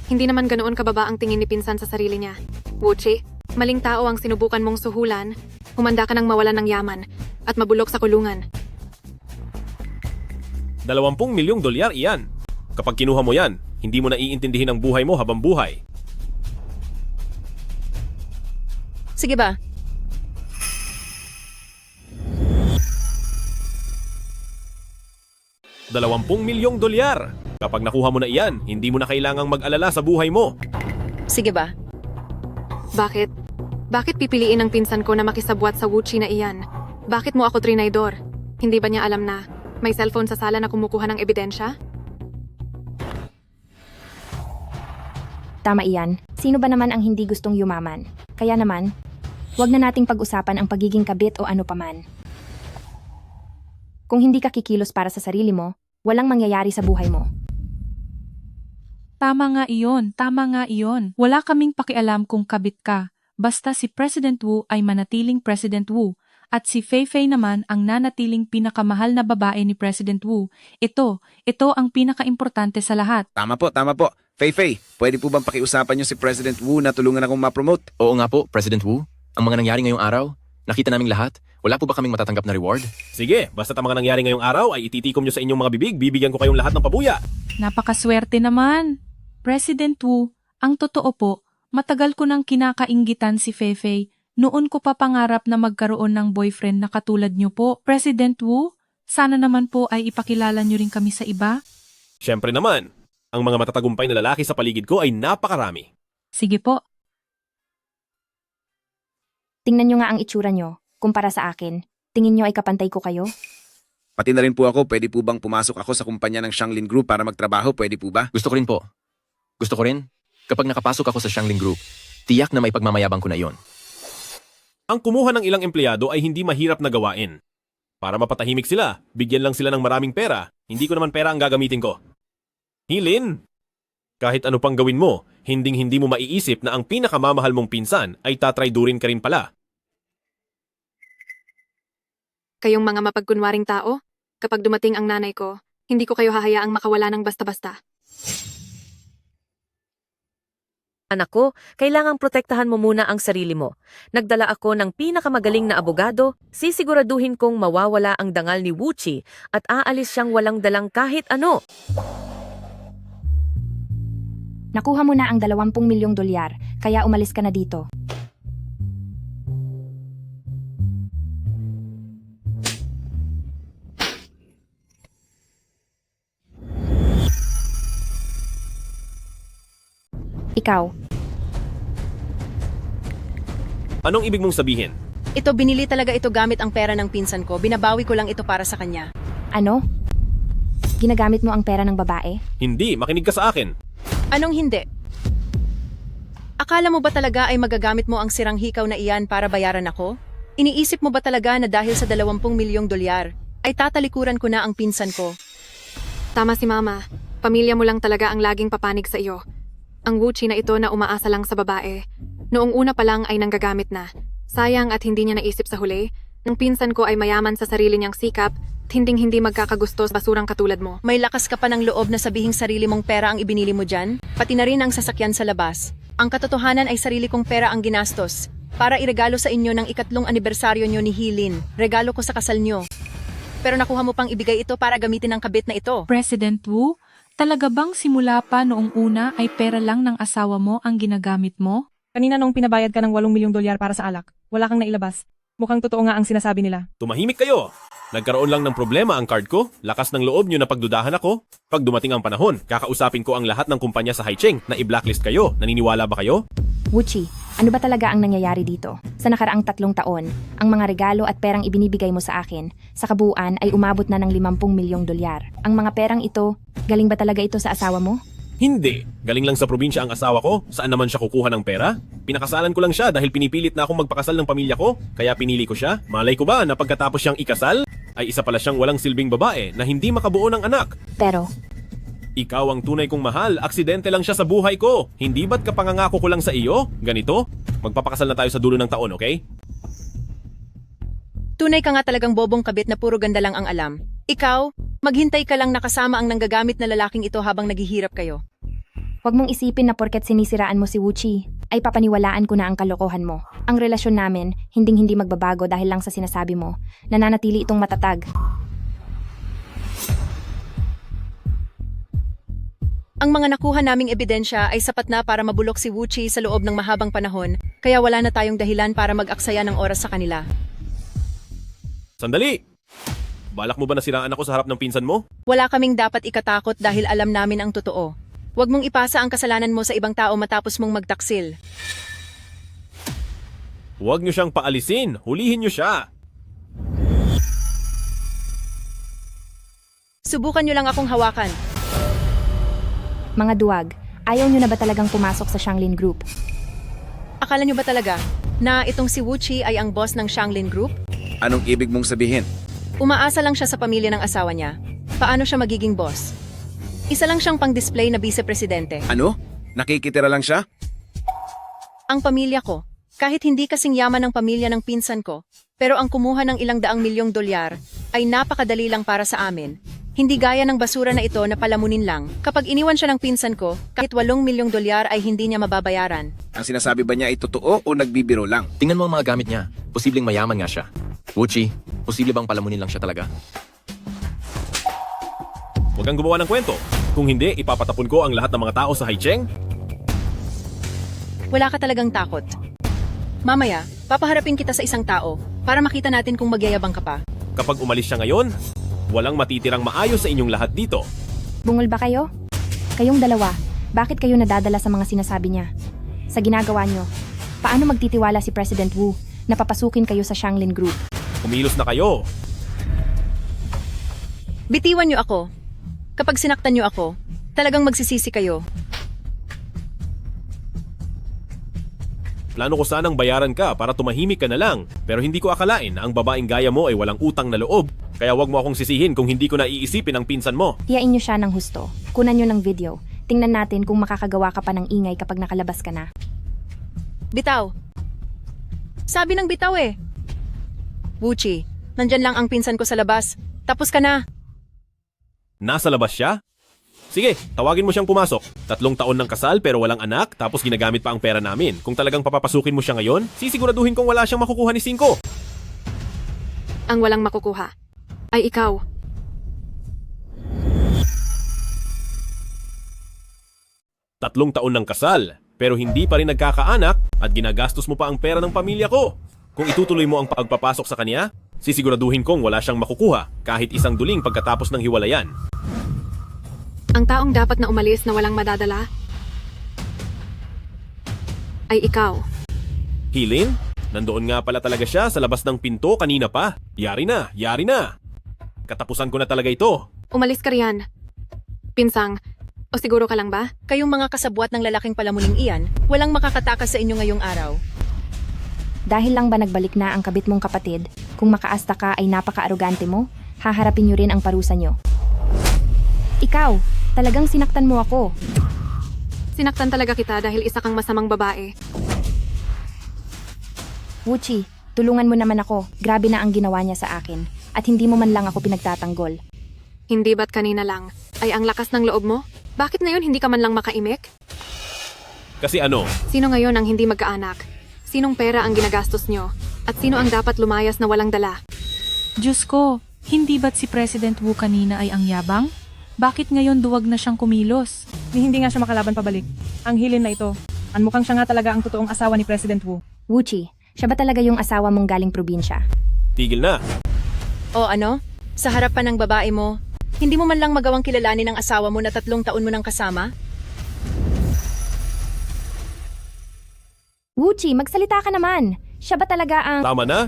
Hindi naman ganoon kababa ang tingin ni Pinsan sa sarili niya. Wuchi, maling tao ang sinubukan mong suhulan, humanda ka nang mawalan ng yaman, at mabulok sa kulungan. 20 milyong dolyar iyan. Kapag kinuha mo yan, hindi mo na iintindihin ang buhay mo habang buhay. Sige ba? $20 milyong. Kapag nakuha mo na iyan, hindi mo na kailangang mag-alala sa buhay mo. Sige ba? Bakit? Bakit pipiliin ng pinsan ko na makisabwat sa Wuchi na iyan? Bakit mo ako trinaydor? Hindi ba niya alam na may cellphone sa sala na kumukuha ng ebidensya? Tama iyan. Sino ba naman ang hindi gustong yumaman? Kaya naman, huwag na nating pag-usapan ang pagiging kabit o ano paman. Kung hindi ka kikilos para sa sarili mo, walang mangyayari sa buhay mo. Tama nga iyon. Wala kaming pakialam kung kabit ka. Basta si President Wu ay manatiling President Wu. At si Fei naman ang nanatiling pinakamahal na babae ni President Wu. Ito ang pinakaimportante sa lahat. Tama po. Fei, pwede po bang pakiusapan niyo si President Wu na tulungan akong ma-promote? Oo nga po, President Wu. Ang mga nangyari ngayong araw, nakita naming lahat. Wala po ba kaming matatanggap na reward? Sige, basta ang mga nangyari ngayong araw ay ititikom nyo sa inyong mga bibig, bibigyan ko kayong lahat ng pabuya. Napakaswerte naman. President Wu, ang totoo po, matagal ko nang kinakainggitan si Fei. Noon ko pa pangarap na magkaroon ng boyfriend na katulad niyo po. President Wu, sana naman po ay ipakilala niyo rin kami sa iba. Siyempre naman, ang mga matatagumpay na lalaki sa paligid ko ay napakarami. Sige po. Tingnan nyo nga ang itsura nyo, kumpara sa akin. Tingin nyo ay kapantay ko kayo? Pati na rin po ako, pwede po bang pumasok ako sa kumpanya ng Shanglin Group para magtrabaho? Pwede po ba? Gusto ko rin po. Gusto ko rin. Kapag nakapasok ako sa Shanglin Group, tiyak na may pagmamayabang ko na yon. Ang kumuha ng ilang empleyado ay hindi mahirap na gawain. Para mapatahimik sila, bigyan lang sila ng maraming pera. Hindi ko naman pera ang gagamitin ko. Hilin! Kahit ano pang gawin mo, hindi mo maiisip na ang pinakamamahal mong pinsan ay tatraydurin ka rin pala. Kayong mga mapagkunwaring tao, kapag dumating ang nanay ko, hindi ko kayo hahayaang makawala ng basta-basta. Anak ko, kailangang protektahan mo muna ang sarili mo. Nagdala ako ng pinakamagaling na abogado, sisiguraduhin kong mawawala ang dangal ni Wuchi at aalis siyang walang dalang kahit ano. Nakuha mo na ang 20 milyong dolyar, kaya umalis ka na dito. Ikaw, Anong ibig mong sabihin? Ito binili talaga ito gamit ang pera ng pinsan ko. Binabawi ko lang ito para sa kanya. ano? Ginagamit mo ang pera ng babae? Hindi, makinig ka sa akin. Anong hindi? Akala mo ba talaga ay magagamit mo ang sirang hikaw na iyan para bayaran ako? Iniisip mo ba talaga na dahil sa 20 milyong dolyar, ay tatalikuran ko na ang pinsan ko? Tama si Mama. Pamilya mo lang talaga ang laging papanig sa iyo. Ang Wuchi na ito na umaasa lang sa babae. Noong una pa lang ay nanggagamit na. Sayang at hindi niya naisip sa huli. Ang pinsan ko ay mayaman sa sarili niyang sikap at hindi magkakagusto sa basurang katulad mo. May lakas ka pa ng loob na sabihing sarili mong pera ang ibinili mo dyan? Pati na rin ang sasakyan sa labas. Ang katotohanan ay sarili kong pera ang ginastos para iregalo sa inyo ng 2nd anibersaryo nyo ni Hilin. Regalo ko sa kasal nyo. Pero nakuha mo pang ibigay ito para gamitin ng kabit na ito. President Wu, talaga bang simula pa noong una ay pera lang ng asawa mo ang ginagamit mo? Kanina nung pinabayad ka ng 8 milyong dolyar para sa alak, wala kang nailabas. Mukhang totoo nga ang sinasabi nila. Tumahimik kayo! Nagkaroon lang ng problema ang card ko. Lakas ng loob nyo na pagdudahan ako. Pag dumating ang panahon, kakausapin ko ang lahat ng kumpanya sa Haicheng na i-blacklist kayo. Naniniwala ba kayo? Wuchi, ano ba talaga ang nangyayari dito? Sa nakaraang 3 taon, ang mga regalo at perang ibinibigay mo sa akin, sa kabuuan ay umabot na ng 50 milyong dolyar. Ang mga perang ito, galing ba talaga ito sa asawa mo? Hindi. Galing lang sa probinsya ang asawa ko. Saan naman siya kukuha ng pera? Pinakasalan ko lang siya dahil pinipilit na akong magpakasal ng pamilya ko. Kaya pinili ko siya. Malay ko ba na pagkatapos siyang ikasal, ay isa pala siyang walang silbing babae na hindi makabuo ng anak. Pero, Ikaw ang tunay kong mahal. Aksidente lang siya sa buhay ko. Hindi ba't kapangangako ko lang sa iyo? Ganito? Magpapakasal na tayo sa dulo ng taon, okay? Tunay ka nga talagang bobong kabit na puro ganda lang ang alam. Ikaw, maghintay ka lang nakasama ang nanggagamit na lalaking ito habang naghihirap kayo. huwag mong isipin na porket sinisiraan mo si Wuchi, ay papaniwalaan ko na ang kalokohan mo. Ang relasyon namin, hindi magbabago dahil lang sa sinasabi mo. Nananatili itong matatag. Ang mga nakuha naming ebidensya ay sapat na para mabulok si Wuchi sa loob ng mahabang panahon, kaya wala na tayong dahilan para mag-aksaya ng oras sa kanila. Sandali! Balak mo ba nasiraan ako sa harap ng pinsan mo? Wala kaming dapat ikatakot dahil alam namin ang totoo. Huwag mong ipasa ang kasalanan mo sa ibang tao matapos mong magtaksil. Huwag niyo siyang paalisin. Hulihin niyo siya. Subukan niyo lang akong hawakan. Mga duwag, ayaw nyo na ba talagang pumasok sa Shanglin Group? Akala niyo ba talaga na itong si Wuchi ay ang boss ng Shanglin Group? Anong ibig mong sabihin? Umaasa lang siya sa pamilya ng asawa niya. Paano siya magiging boss? Isa lang siyang pang-display na vice-presidente. Ano? Nakikitira lang siya? Ang pamilya ko, kahit hindi kasing yaman ng pamilya ng pinsan ko, pero ang kumuha ng ilang daang milyong dolyar ay napakadali lang para sa amin. Hindi gaya ng basura na ito na palamunin lang. Kapag iniwan siya ng pinsan ko, kahit 8 milyong dolyar ay hindi niya mababayaran. Ang sinasabi ba niya ay totoo o nagbibiro lang? Tingnan mo ang mga gamit niya. Posibleng mayaman nga siya. Wuchi, posible bang palamunin lang siya talaga? Huwag kang gumawa ng kwento. Kung hindi, ipapatapon ko ang lahat ng mga tao sa Haicheng. Wala ka talagang takot. Mamaya, papaharapin kita sa isang tao para makita natin kung magyayabang ka pa. Kapag umalis siya ngayon, walang matitirang maayos sa inyong lahat dito. Bungol ba kayo? Kayong dalawa, bakit kayo nadadala sa mga sinasabi niya? Sa ginagawa niyo, paano magtitiwala si President Wu napapasukin kayo sa Shanglin Group. Kumilos na kayo. Bitiwan niyo ako. Kapag sinaktan niyo ako, talagang magsisisi kayo. Plano ko sanang bayaran ka para tumahimik ka na lang. Pero hindi ko akalain na ang babaeng gaya mo ay walang utang na loob. Kaya wag mo akong sisihin kung hindi ko na iisipin ang pinsan mo. Hiyain niyo siya ng husto. Kunan niyo ng video. Tingnan natin kung makakagawa ka pa ng ingay kapag nakalabas ka na. Bitaw. Sabi ng bitaw eh. Wuchi, nandyan lang ang pinsan ko sa labas. Tapos ka na. Nasa labas siya? Sige, tawagin mo siyang pumasok. 3 taon ng kasal pero walang anak, tapos ginagamit pa ang pera namin. Kung talagang papapasukin mo siya ngayon, sisiguraduhin kong wala siyang makukuha ni 5. Ang walang makukuha ay ikaw. Tatlong taon ng kasal, pero hindi pa rin nagkakaanak at ginagastos mo pa ang pera ng pamilya ko. Kung itutuloy mo ang pagpapasok sa kanya, sisiguraduhin kong wala siyang makukuha kahit isang duling pagkatapos ng hiwalayan. Ang taong dapat na umalis na walang madadala ay ikaw. Hilin? Nandoon nga pala talaga siya sa labas ng pinto kanina pa. Yari na, yari na. Katapusan ko na talaga ito. Umalis ka riyan. Pinsang, o siguro ka lang ba? Kayong mga kasabwat ng lalaking palamuning iyan, walang makakatakas sa inyo ngayong araw. Dahil lang ba nagbalik na ang kabit mong kapatid, kung makaasta ka ay napaka-arugante mo, haharapin niyo rin ang parusa niyo. Ikaw, talagang sinaktan mo ako. Sinaktan talaga kita dahil isa kang masamang babae. Wuchi, tulungan mo naman ako. Grabe na ang ginawa niya sa akin. At hindi mo man lang ako pinagtatanggol. Hindi ba't kanina lang ay ang lakas ng loob mo? Bakit ngayon hindi ka man lang makaimik? Kasi ano? Sino ngayon ang hindi magkaanak? Sinong pera ang ginagastos nyo? At sino ang dapat lumayas na walang dala? Diyos ko, hindi ba't si President Wu kanina ay ang yabang? Bakit ngayon duwag na siyang kumilos? Ni hindi nga siya makalaban pabalik. Ang Hilin na ito. Ang mukhang siya nga talaga ang totoong asawa ni President Wu. Wuchi, siya ba talaga yung asawa mong galing probinsya? Tigil na. O ano? Sa harapan ng babae mo, hindi mo man lang magawang kilalanin ang asawa mo na 3 taon mo nang kasama? Wuchi, magsalita ka naman. Siya ba talaga ang... Tama na?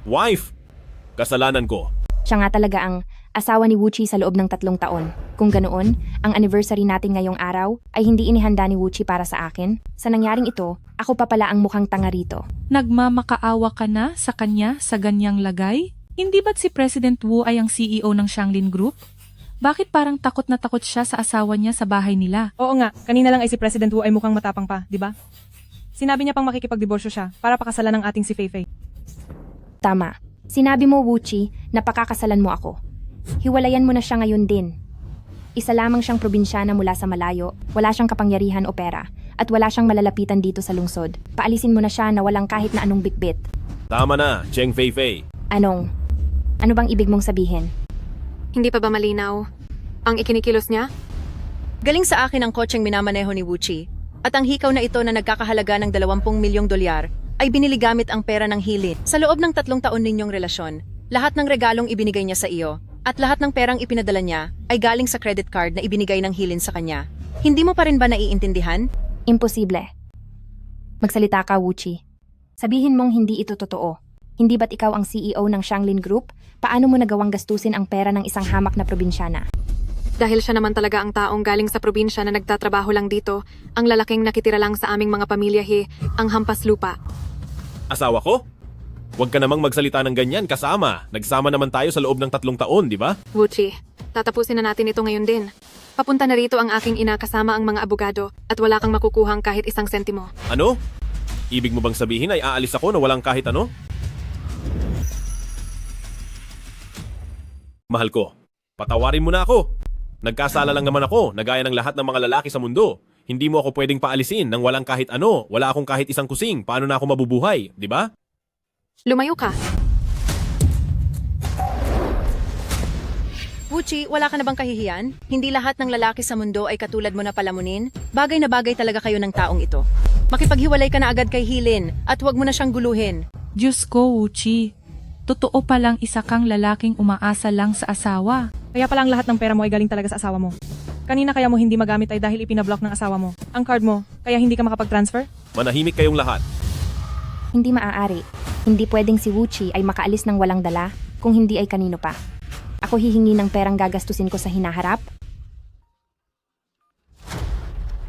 Wife! Kasalanan ko. Siya nga talaga ang asawa ni Wuchi sa loob ng 3 taon. Kung ganoon, ang anniversary natin ngayong araw ay hindi inihanda ni Wuchi para sa akin. Sa nangyaring ito, ako pa pala ang mukhang tanga rito. Nagmamakaawa ka na sa kanya sa ganyang lagay? Hindi ba't si President Wu ay ang CEO ng Shanglin Group? Bakit parang takot na takot siya sa asawa niya sa bahay nila? Oo nga, kanina lang ay si President Wu ay mukhang matapang pa, di ba? Sinabi niya pang makikipagdiborsyo siya para pakasalan ng ating si Feifei. Tama. Sinabi mo, Wuchi, na pakakasalan mo ako. Hiwalayan mo na siya ngayon din. Isa lamang siyang probinsyana mula sa malayo, wala siyang kapangyarihan o pera, at wala siyang malalapitan dito sa lungsod. Paalisin mo na siya na walang kahit na anong bitbit. Tama na, Cheng Feifei. Ano bang ibig mong sabihin? Hindi pa ba malinaw ang ikinikilos niya? Galing sa akin ang kotseng minamaneho ni Wuchi. At ang hikaw na ito na nagkakahalaga ng 20 milyong dolyar ay binili gamit ang pera ng Hilin. Sa loob ng 3 taon ninyong relasyon, lahat ng regalong ibinigay niya sa iyo at lahat ng perang ipinadala niya ay galing sa credit card na ibinigay ng Hilin sa kanya. Hindi mo pa rin ba naiintindihan? Imposible. Magsalita ka, Wuchi. Sabihin mong hindi ito totoo. Hindi ba't ikaw ang CEO ng Shanglin Group? Paano mo nagawang gastusin ang pera ng isang hamak na probinsyana? Dahil siya naman talaga ang taong galing sa probinsya na nagtatrabaho lang dito, ang lalaking nakitira lang sa aming mga pamilya ang hampas lupa. Asawa ko? Huwag ka namang magsalita ng ganyan kasama. Nagsama naman tayo sa loob ng 3 taon, di ba? Wuchi, tatapusin na natin ito ngayon din. Papunta na rito ang aking ina kasama ang mga abogado at wala kang makukuhang kahit 1 sentimo. Ano? Ibig mo bang sabihin ay aalis ako na walang kahit ano? Mahal ko, patawarin mo na ako. Nagkasala lang naman ako, na gaya ng lahat ng mga lalaki sa mundo. Hindi mo ako pwedeng paalisin nang walang kahit ano. Wala akong kahit isang kusing. Paano na ako mabubuhay, di ba? Lumayo ka. Wuchi, wala ka na bang kahihiyan? Hindi lahat ng lalaki sa mundo ay katulad mo na palamunin. Bagay na bagay talaga kayo ng taong ito. Makipaghiwalay ka na agad kay Hilin at huwag mo na siyang guluhin. Diyos ko, Wuchi. Totoo palang isa kang lalaking umaasa lang sa asawa. Kaya palang lahat ng pera mo ay galing talaga sa asawa mo. Kanina kaya mo hindi magamit ay dahil ipinablock ng asawa mo. Ang card mo, kaya hindi ka makapag-transfer? Manahimik kayong lahat. Hindi maaari. Hindi pwedeng si Wuchi ay makaalis ng walang dala kung hindi ay kanino pa. Ako hihingi ng perang gagastusin ko sa hinaharap?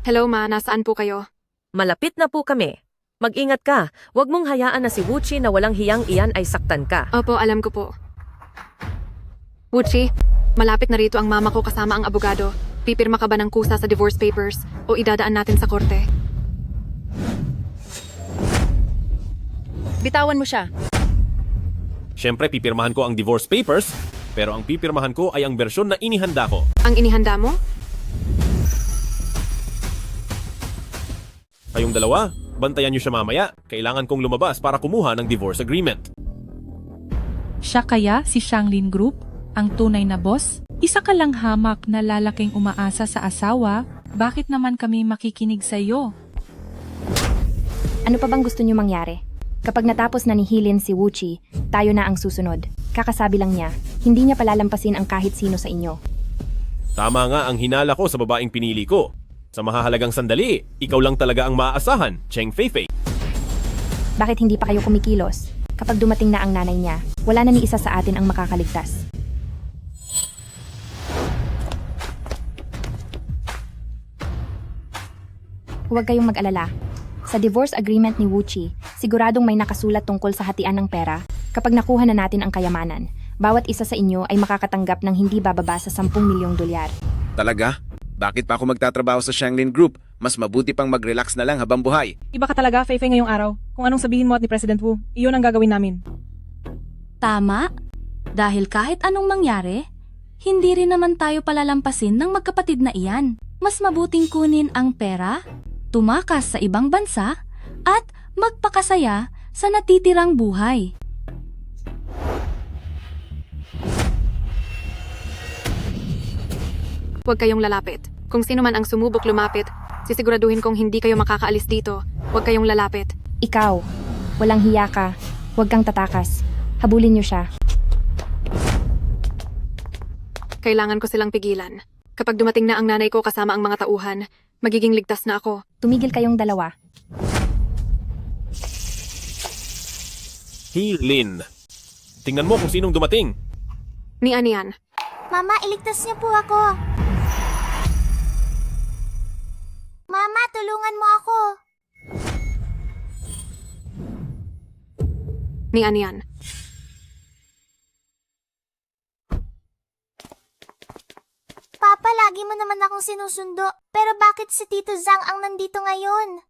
Hello ma, nasaan po kayo? Malapit na po kami. Mag-ingat ka. Huwag mong hayaan na si Wuchi na walang hiyang iyan ay saktan ka. Opo, alam ko po. Wuchi, malapit na rito ang mama ko kasama ang abogado. Pipirma ka ba ng kusa sa divorce papers o idadaan natin sa korte? Bitawan mo siya. Siyempre, pipirmahan ko ang divorce papers, pero ang pipirmahan ko ay ang bersyon na inihanda ko. Ang inihanda mo? Kayong dalawa, bantayan niyo siya mamaya. Kailangan kong lumabas para kumuha ng divorce agreement. Siya kaya si Shanglin Group, ang tunay na boss? Isa ka lang hamak na lalaking umaasa sa asawa, bakit naman kami makikinig sa iyo? Ano pa bang gusto niyo mangyari? Kapag natapos na ni Hilin si Wuchi, tayo na ang susunod. Kakasabi lang niya, hindi niya palalampasin ang kahit sino sa inyo. Tama nga ang hinala ko sa babaeng pinili ko. Sa mahahalagang sandali, ikaw lang talaga ang maaasahan, Cheng Feifei. Bakit hindi pa kayo kumikilos? Kapag dumating na ang nanay niya, wala na ni isa sa atin ang makakaligtas. Huwag kayong mag-alala. Sa divorce agreement ni Wuchi, siguradong may nakasulat tungkol sa hatian ng pera. Kapag nakuha na natin ang kayamanan, bawat isa sa inyo ay makakatanggap ng hindi bababa sa 10 milyong dolyar. Talaga? Bakit pa ako magtatrabaho sa Shanglin Group? Mas mabuti pang mag-relax na lang habang buhay. Iba ka talaga, Feifei, ngayong araw. Kung anong sabihin mo at ni President Wu, iyon ang gagawin namin. Tama. Dahil kahit anong mangyari, hindi rin naman tayo palalampasin ng magkapatid na iyan. Mas mabuting kunin ang pera, tumakas sa ibang bansa, at magpakasaya sa natitirang buhay. Huwag kayong lalapit. Kung sino man ang sumubok lumapit, sisiguraduhin kong hindi kayo makakaalis dito. Huwag kayong lalapit. Ikaw, walang hiya ka. Huwag kang tatakas. Habulin niyo siya. Kailangan ko silang pigilan. Kapag dumating na ang nanay ko kasama ang mga tauhan, magiging ligtas na ako. Tumigil kayong dalawa. Hilin. Tingnan mo kung sinong dumating. Ni Anian. Mama, iligtas niyo po ako. Mama, tulungan mo ako. Ni Anian. Papa, lagi mo naman akong sinusundo. Pero bakit si Tito Zhang ang nandito ngayon?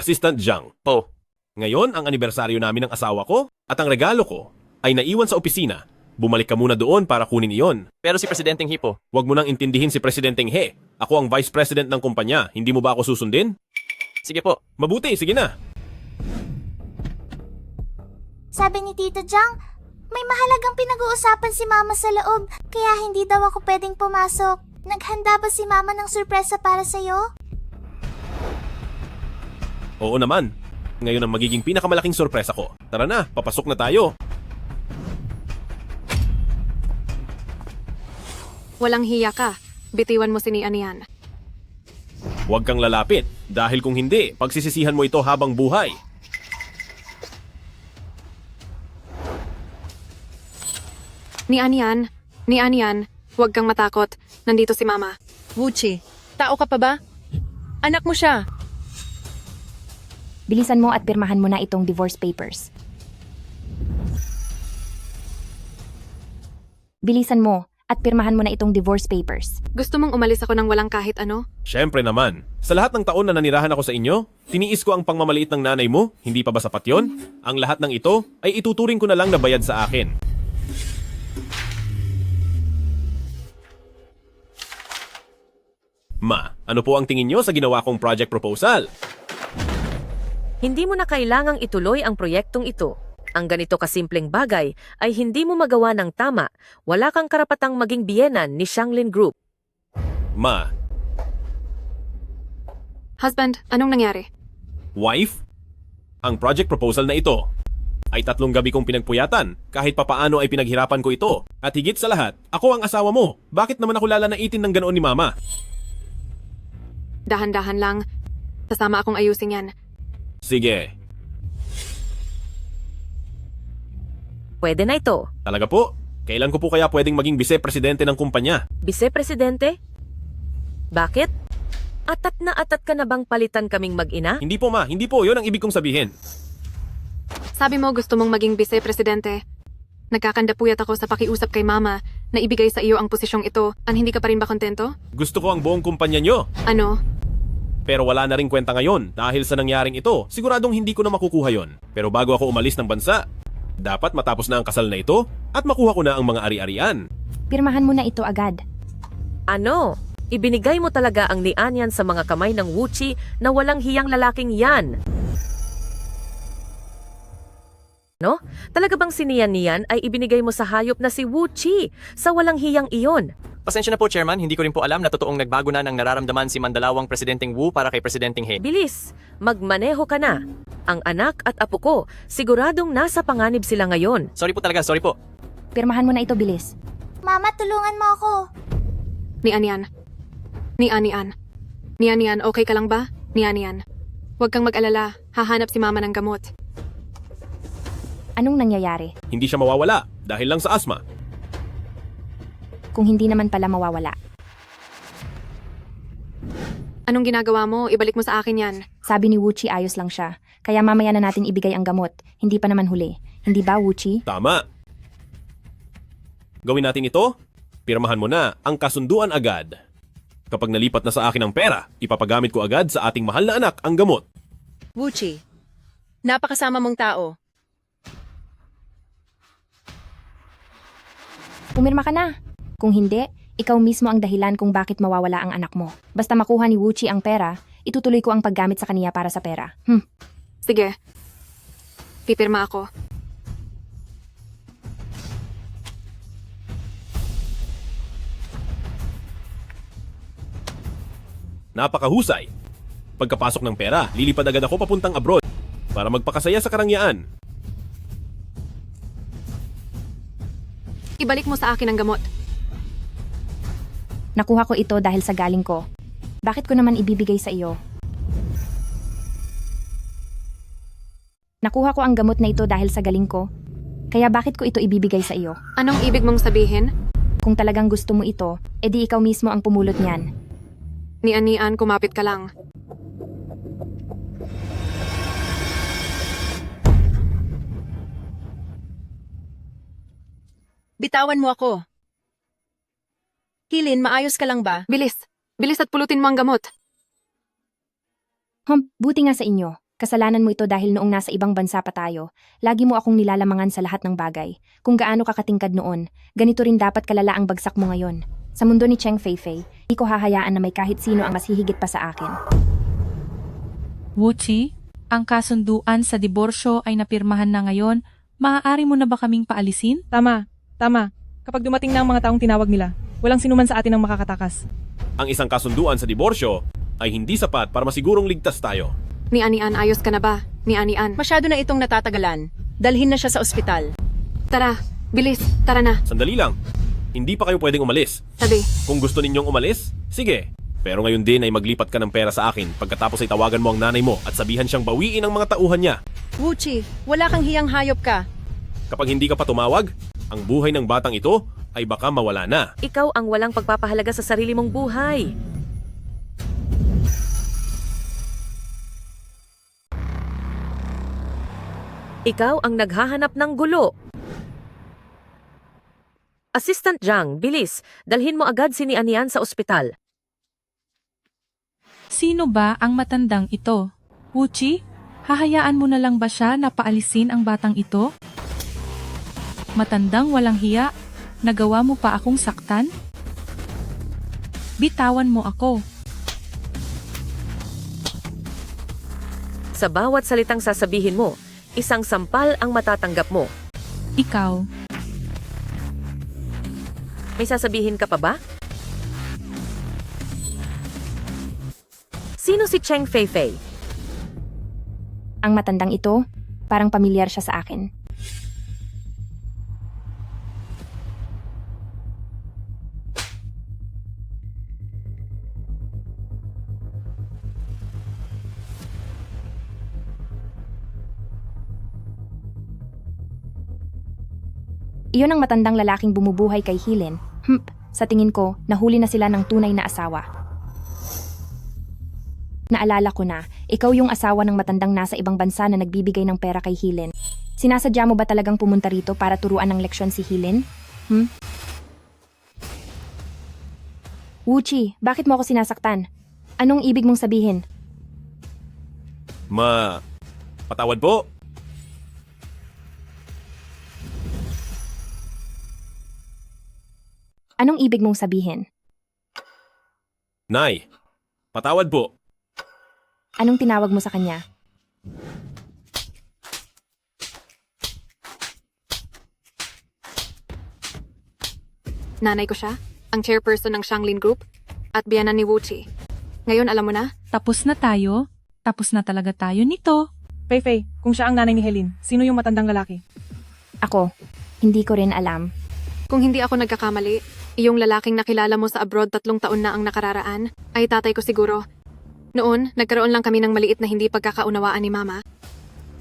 Assistant Zhang. Po. Ngayon, ang anibersaryo namin ng asawa ko at ang regalo ko ay naiwan sa opisina. Bumalik ka muna doon para kunin iyon. Pero si Presidenteng He po. Huwag mo nang intindihin si Presidenteng He. Ako ang Vice President ng kumpanya. Hindi mo ba ako susundin? Sige po. Mabuti, sige na. Sabi ni Tito Zhang, may mahalagang pinag-uusapan si Mama sa loob, kaya hindi daw ako pwedeng pumasok. Naghanda ba si Mama ng sorpresa para sa'yo? Oo naman. Ngayon ang magiging pinakamalaking sorpresa ko. Tara na, papasok na tayo. Walang hiya ka. Bitiwan mo si Ni Anian. Huwag kang lalapit. Dahil kung hindi, pagsisisihan mo ito habang buhay. Ni Anian, huwag kang matakot. Nandito si Mama. Wuchi, tao ka pa ba? Anak mo siya. Bilisan mo at pirmahan mo na itong divorce papers. Bilisan mo at pirmahan mo na itong divorce papers. Gusto mong umalis ako ng walang kahit ano? Siyempre naman. Sa lahat ng taon na nanirahan ako sa inyo, tiniis ko ang pangmamaliit ng nanay mo. Hindi pa ba sapat yon? Ang lahat ng ito ay ituturing ko na lang na bayad sa akin. Ma, ano po ang tingin nyo sa ginawa kong project proposal? Hindi mo na kailangang ituloy ang proyektong ito. Ang ganito kasimpleng bagay ay hindi mo magawa ng tama. Wala kang karapatang maging biyenan ni Shanglin Group. Ma. Husband, anong nangyari? Wife? Ang project proposal na ito ay 3 gabi kong pinagpuyatan. Kahit papaano ay pinaghirapan ko ito. At higit sa lahat, ako ang asawa mo. Bakit naman ako lalanaitin ng ganoon ni Mama? Dahan-dahan lang. Sasama akong ayusin yan. Sige, Pwede na ito. talaga po. Kailan ko po kaya pwedeng maging vice-presidente ng kumpanya? Vice-presidente? Bakit? Atat na atat ka na bang palitan kaming mag-ina? Hindi po ma, hindi po. Yun ang ibig kong sabihin. Sabi mo gusto mong maging vice-presidente. Nagkakandapuyat ako sa pakiusap kay Mama na ibigay sa iyo ang posisyong ito. Hindi ka pa rin ba kontento? Gusto ko ang buong kumpanya nyo. Ano? Pero wala na ring kwenta ngayon dahil sa nangyaring ito. Siguradong hindi ko na makukuha yon. Pero bago ako umalis ng bansa, dapat matapos na ang kasal na ito at makuha ko na ang mga ari-arian. Pirmahan mo na ito agad. Ano? Ibinigay mo talaga ang nianyan sa mga kamay ng Wuchi na walang hiyang lalaking yan. No? Talaga bang siniyan ay ibinigay mo sa hayop na si Wuchi sa walang hiyang iyon? Pasensya na po, Chairman. Hindi ko rin po alam na totoong nagbago na ng nararamdaman si Mandalawang Presidenteng Wu para kay Presidenteng He. Bilis, magmaneho ka na. Ang anak at apo ko, siguradong nasa panganib sila ngayon. Sorry po talaga, sorry po. Pirmahan mo na ito, bilis. Mama, tulungan mo ako. Ni Anian. Ni Anian. Ni Anian, okay ka lang ba? Ni Anian. Huwag kang mag-alala. Hahanap si Mama ng gamot. Anong nangyayari? Hindi siya mawawala dahil lang sa asma. Kung hindi naman pala mawawala. Anong ginagawa mo? Ibalik mo sa akin yan. Sabi ni Wuchi ayos lang siya. Kaya mamaya na natin ibigay ang gamot. Hindi pa naman huli. Hindi ba, Wuchi? Tama. Gawin natin ito. Pirmahan mo na ang kasunduan agad. Kapag nalipat na sa akin ang pera, ipapagamit ko agad sa ating mahal na anak ang gamot. Wuchi, napakasama mong tao. Pumirma ka na. Kung hindi, ikaw mismo ang dahilan kung bakit mawawala ang anak mo. Basta makuha ni Wuchi ang pera, itutuloy ko ang paggamit sa kaniya para sa pera. Sige. Pipirma ako. Napakahusay. Pagkapasok ng pera, lilipad agad ako papuntang abroad para magpakasaya sa karangyaan. Ibalik mo sa akin ang gamot. Nakuha ko ito dahil sa galing ko. Bakit ko naman ibibigay sa iyo? Nakuha ko ang gamot na ito dahil sa galing ko. Kaya bakit ko ito ibibigay sa iyo? Anong ibig mong sabihin? Kung talagang gusto mo ito, edi ikaw mismo ang pumulot niyan. Ni Anian, kumapit ka lang. Bitawan mo ako. Kilin, maayos ka lang ba? Bilis. Bilis at pulutin mo ang gamot. Buti nga sa inyo. Kasalanan mo ito dahil noong nasa ibang bansa pa tayo, lagi mo akong nilalamangan sa lahat ng bagay. Kung gaano kakatingkad noon, ganito rin dapat kalala ang bagsak mo ngayon. Sa mundo ni Cheng Feifei, di ko hahayaan na may kahit sino ang mas hihigit pa sa akin. Wuchi, ang kasunduan sa diborsyo ay napirmahan na ngayon. Maaari mo na ba kaming paalisin? Tama. Kapag dumating na ang mga taong tinawag nila, walang sinuman sa atin ang makakatakas. Ang isang kasunduan sa diborsyo ay hindi sapat para masigurong ligtas tayo. Ni Anian, ayos ka na ba? Ni Anian. Masyado na itong natatagalan. Dalhin na siya sa ospital. Tara, bilis, tara na. Sandali lang. Hindi pa kayo pwedeng umalis. Sabi. Kung gusto ninyong umalis, sige. Pero ngayon din ay maglipat ka ng pera sa akin pagkatapos ay tawagan mo ang nanay mo at sabihan siyang bawiin ang mga tauhan niya. Wuchi, wala kang hiyang hayop ka. Kapag hindi ka pa tumawag, ang buhay ng batang ito ay baka mawala na. Ikaw ang walang pagpapahalaga sa sarili mong buhay. Ikaw ang naghahanap ng gulo. Assistant Zhang, bilis. Dalhin mo agad si Ni Anian sa ospital. Sino ba ang matandang ito? Wuchi, hahayaan mo na lang ba siya na paalisin ang batang ito? Matandang walang hiya, nagawa mo pa akong saktan? Bitawan mo ako. Sa bawat salitang sasabihin mo, isang sampal ang matatanggap mo. Ikaw. May sasabihin ka pa ba? Sino si Cheng Feifei? Ang matandang ito, parang pamilyar siya sa akin. Iyon ang matandang lalaking bumubuhay kay Hilin. Sa tingin ko, nahuli na sila ng tunay na asawa. Naalala ko na, ikaw yung asawa ng matandang nasa ibang bansa na nagbibigay ng pera kay Hilin. Sinasadya mo ba talagang pumunta rito para turuan ng leksyon si Hilin? Wuchi, bakit mo ako sinasaktan? Anong ibig mong sabihin? Patawad po. Anong ibig mong sabihin? Nay, patawad po. Anong tinawag mo sa kanya? Nanay ko siya, ang chairperson ng Shanglin Group, at biyanan ni Wuchi. Ngayon alam mo na? Tapos na tayo? Tapos na talaga tayo nito. Fei, kung siya ang nanay ni Helene, sino yung matandang lalaki? Ako, hindi ko rin alam. Kung hindi ako nagkakamali, iyong lalaking nakilala mo sa abroad 3 taon na ang nakararaan, ay tatay ko siguro. Noon, nagkaroon lang kami ng maliit na hindi pagkakaunawaan ni Mama.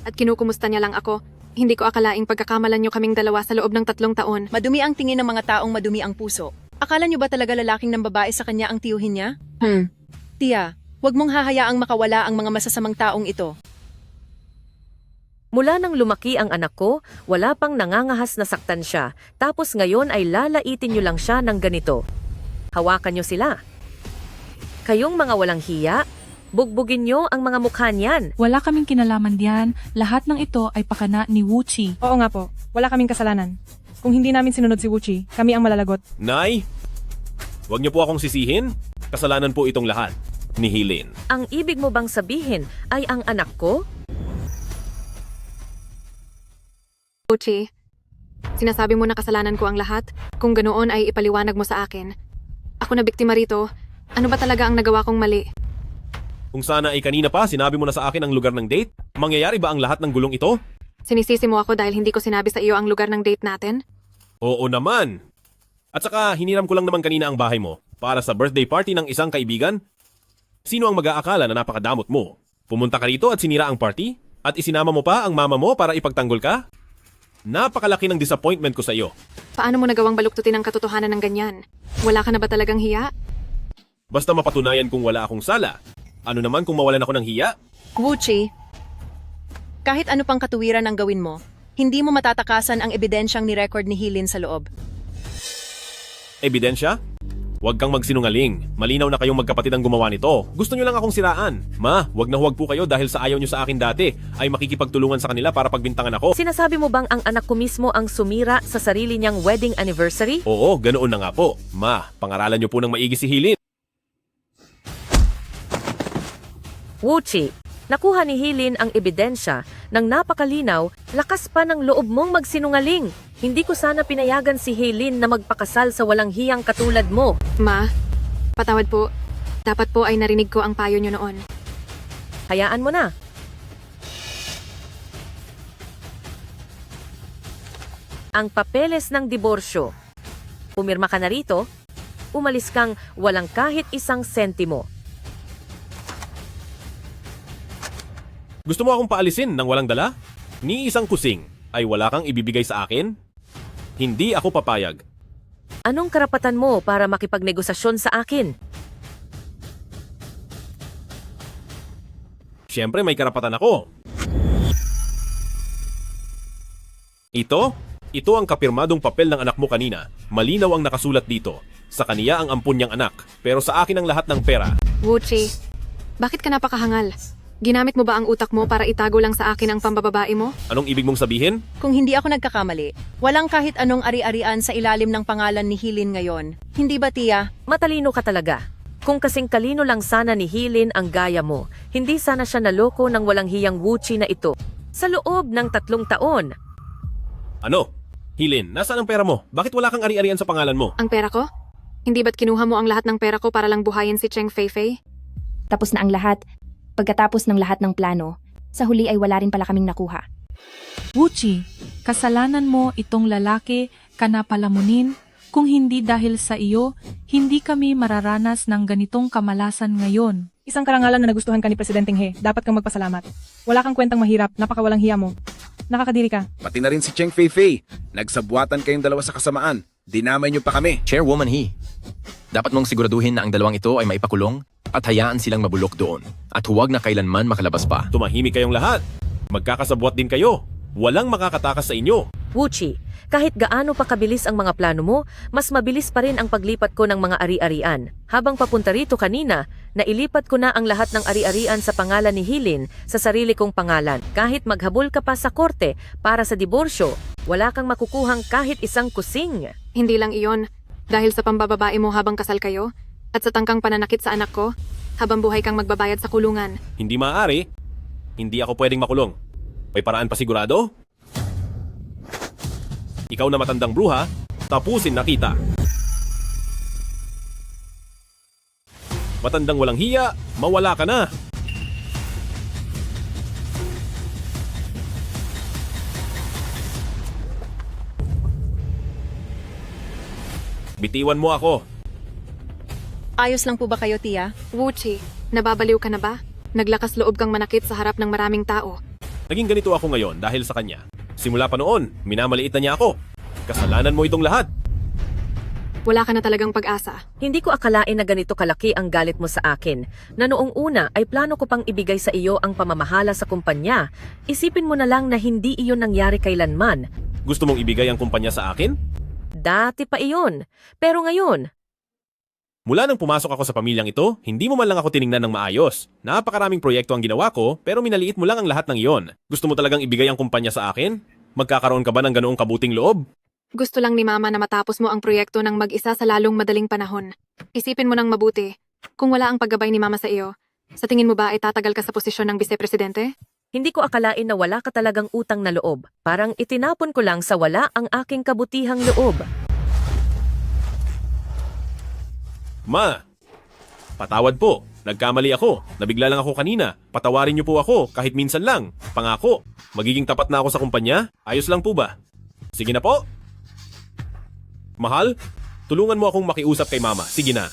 At kinukumusta niya lang ako. Hindi ko akalaing pagkakamalan niyo kaming dalawa sa loob ng 3 taon. Madumi ang tingin ng mga taong madumi ang puso. Akala niyo ba talaga lalaking ng babae sa kanya ang tiyuhin niya? Tia, huwag mong hahayaang makawala ang mga masasamang taong ito. Mula nang lumaki ang anak ko, wala pang nangangahas na saktan siya, tapos ngayon ay lalaitin niyo lang siya ng ganito. Hawakan niyo sila. Kayong mga walang hiya, bugbugin niyo ang mga mukha niyan. Wala kaming kinalaman diyan. Lahat ng ito ay pakana ni Wuchi. Oo nga po, wala kaming kasalanan. Kung hindi namin sinunod si Wuchi, kami ang malalagot. Nay, huwag niyo po akong sisihin. Kasalanan po itong lahat ni Hilin. Ang ibig mo bang sabihin ay ang anak ko? Wuchi, sinasabi mo na kasalanan ko ang lahat? Kung ganoon ay ipaliwanag mo sa akin. Ako na biktima rito. Ano ba talaga ang nagawa kong mali? Kung sana ay kanina pa sinabi mo na sa akin ang lugar ng date, mangyayari ba ang lahat ng gulong ito? Sinisisi mo ako dahil hindi ko sinabi sa iyo ang lugar ng date natin? Oo naman. At saka hiniram ko lang naman kanina ang bahay mo para sa birthday party ng isang kaibigan. Sino ang mag-aakala na napakadamot mo? Pumunta ka rito at sinira ang party? At isinama mo pa ang mama mo para ipagtanggol ka? Napakalaki ng disappointment ko sa iyo. Paano mo nagawang baluktutin ang katotohanan ng ganyan? Wala ka na ba talagang hiya? Basta mapatunayan kung wala akong sala. Ano naman kung mawalan ako ng hiya? Wuchi, kahit ano pang katuwiran ang gawin mo, hindi mo matatakasan ang ebidensyang ni-record ni Hilin sa loob. Ebidensya? Huwag kang magsinungaling. Malinaw na kayong magkapatid ang gumawa nito. Gusto nyo lang akong siraan. Ma, huwag na huwag po kayo dahil sa ayaw nyo sa akin dati ay makikipagtulungan sa kanila para pagbintangan ako. Sinasabi mo bang ang anak ko mismo ang sumira sa sarili niyang wedding anniversary? Oo, ganoon na nga po. Ma, pangaralan nyo po ng maigi si Hilin. Wuchi, nakuha ni Hilin ang ebidensya ng napakalinaw, lakas pa ng loob mong magsinungaling. Hindi ko sana pinayagan si Hilin na magpakasal sa walang hiyang katulad mo. Ma, patawad po. Dapat po ay narinig ko ang payo niyo noon. Hayaan mo na. Ang papeles ng diborsyo. Pumirma ka na rito, umalis kang walang kahit isang sentimo. Gusto mo akong paalisin ng walang dala? Ni isang kusing ay wala kang ibibigay sa akin? Hindi ako papayag. Anong karapatan mo para makipagnegosasyon sa akin? Siyempre may karapatan ako. Ito ang kapirmadong papel ng anak mo kanina. Malinaw ang nakasulat dito. Sa kaniya ang ampun niyang anak, pero sa akin ang lahat ng pera. Wuchi, bakit ka napakahangal? Ginamit mo ba ang utak mo para itago lang sa akin ang pambababae mo? Anong ibig mong sabihin? Kung hindi ako nagkakamali, walang kahit anong ari-arian sa ilalim ng pangalan ni Hilin ngayon. Hindi ba, Tia? Matalino ka talaga. Kung kasing talino lang sana ni Hilin ang gaya mo, hindi sana siya naloko ng walang hiyang Wuchi na ito. Sa loob ng 3 taon. Ano? Hilin, nasaan ang pera mo? Bakit wala kang ari-arian sa pangalan mo? Ang pera ko? Hindi ba't kinuha mo ang lahat ng pera ko para lang buhayin si Cheng Fei? Tapos na ang lahat. Pagkatapos ng lahat ng plano, sa huli ay wala rin pala kaming nakuha. Wuchi, kasalanan mo itong lalaki ka na palamunin. Kung hindi dahil sa iyo, hindi kami mararanas ng ganitong kamalasan ngayon. Isang karangalan na nagustuhan ka ni Presidenteng He, dapat kang magpasalamat. Wala kang kwentang mahirap, napakawalang hiya mo. Nakakadiri ka. Pati na rin si Cheng Fei. Nagsabwatan kayong dalawa sa kasamaan. Dinamay niyo pa kami. Chairwoman He, dapat mong siguraduhin na ang dalawang ito ay maipakulong at hayaan silang mabulok doon. At huwag na kailanman makalabas pa. Tumahimik kayong lahat. Magkakasabwat din kayo. Walang makakatakas sa inyo. Wuchi, kahit gaano pa kabilis ang mga plano mo, mas mabilis pa rin ang paglipat ko ng mga ari-arian. Habang papunta rito kanina, nailipat ko na ang lahat ng ari-arian sa pangalan ni Hilin sa sarili kong pangalan. Kahit maghabol ka pa sa korte para sa diborsyo, wala kang makukuhang kahit isang kusing. Hindi lang iyon, dahil sa pambababae mo habang kasal kayo, at sa tangkang pananakit sa anak ko, habang buhay kang magbabayad sa kulungan. Hindi maaari. Hindi ako pwedeng makulong. May paraan pa sigurado? Ikaw na matandang bruha, tapusin na kita. Matandang walang hiya, mawala ka na. Bitiwan mo ako. Ayos lang po ba kayo, Tia? Wuchi, nababaliw ka na ba? Naglakas loob kang manakit sa harap ng maraming tao. Naging ganito ako ngayon dahil sa kanya. Simula pa noon, minamaliit na niya ako. Kasalanan mo itong lahat. Wala ka na talagang pag-asa. Hindi ko akalain na ganito kalaki ang galit mo sa akin, na noong una ay plano ko pang ibigay sa iyo ang pamamahala sa kumpanya. Isipin mo na lang na hindi iyon nangyari kailanman. Gusto mong ibigay ang kumpanya sa akin? Dati pa iyon. Pero ngayon, Mula nang pumasok ako sa pamilyang ito, hindi mo man lang ako tiningnan ng maayos. Napakaraming proyekto ang ginawa ko, pero minaliit mo lang ang lahat ng iyon. Gusto mo talagang ibigay ang kumpanya sa akin? Magkakaroon ka ba ng ganoong kabuting loob? Gusto lang ni Mama na matapos mo ang proyekto ng mag-isa sa lalong madaling panahon. Isipin mo nang mabuti. Kung wala ang paggabay ni Mama sa iyo, sa tingin mo ba ay tatagal ka sa posisyon ng vice-presidente? hindi ko akalain na wala ka talagang utang na loob. Parang itinapon ko lang sa wala ang aking kabutihang loob. Ma, patawad po. Nagkamali ako. Nabigla lang ako kanina. Patawarin niyo po ako kahit minsan lang. Pangako, magiging tapat na ako sa kumpanya. Ayos lang po ba? Sige na po. Mahal, tulungan mo akong makiusap kay Mama. Sige na.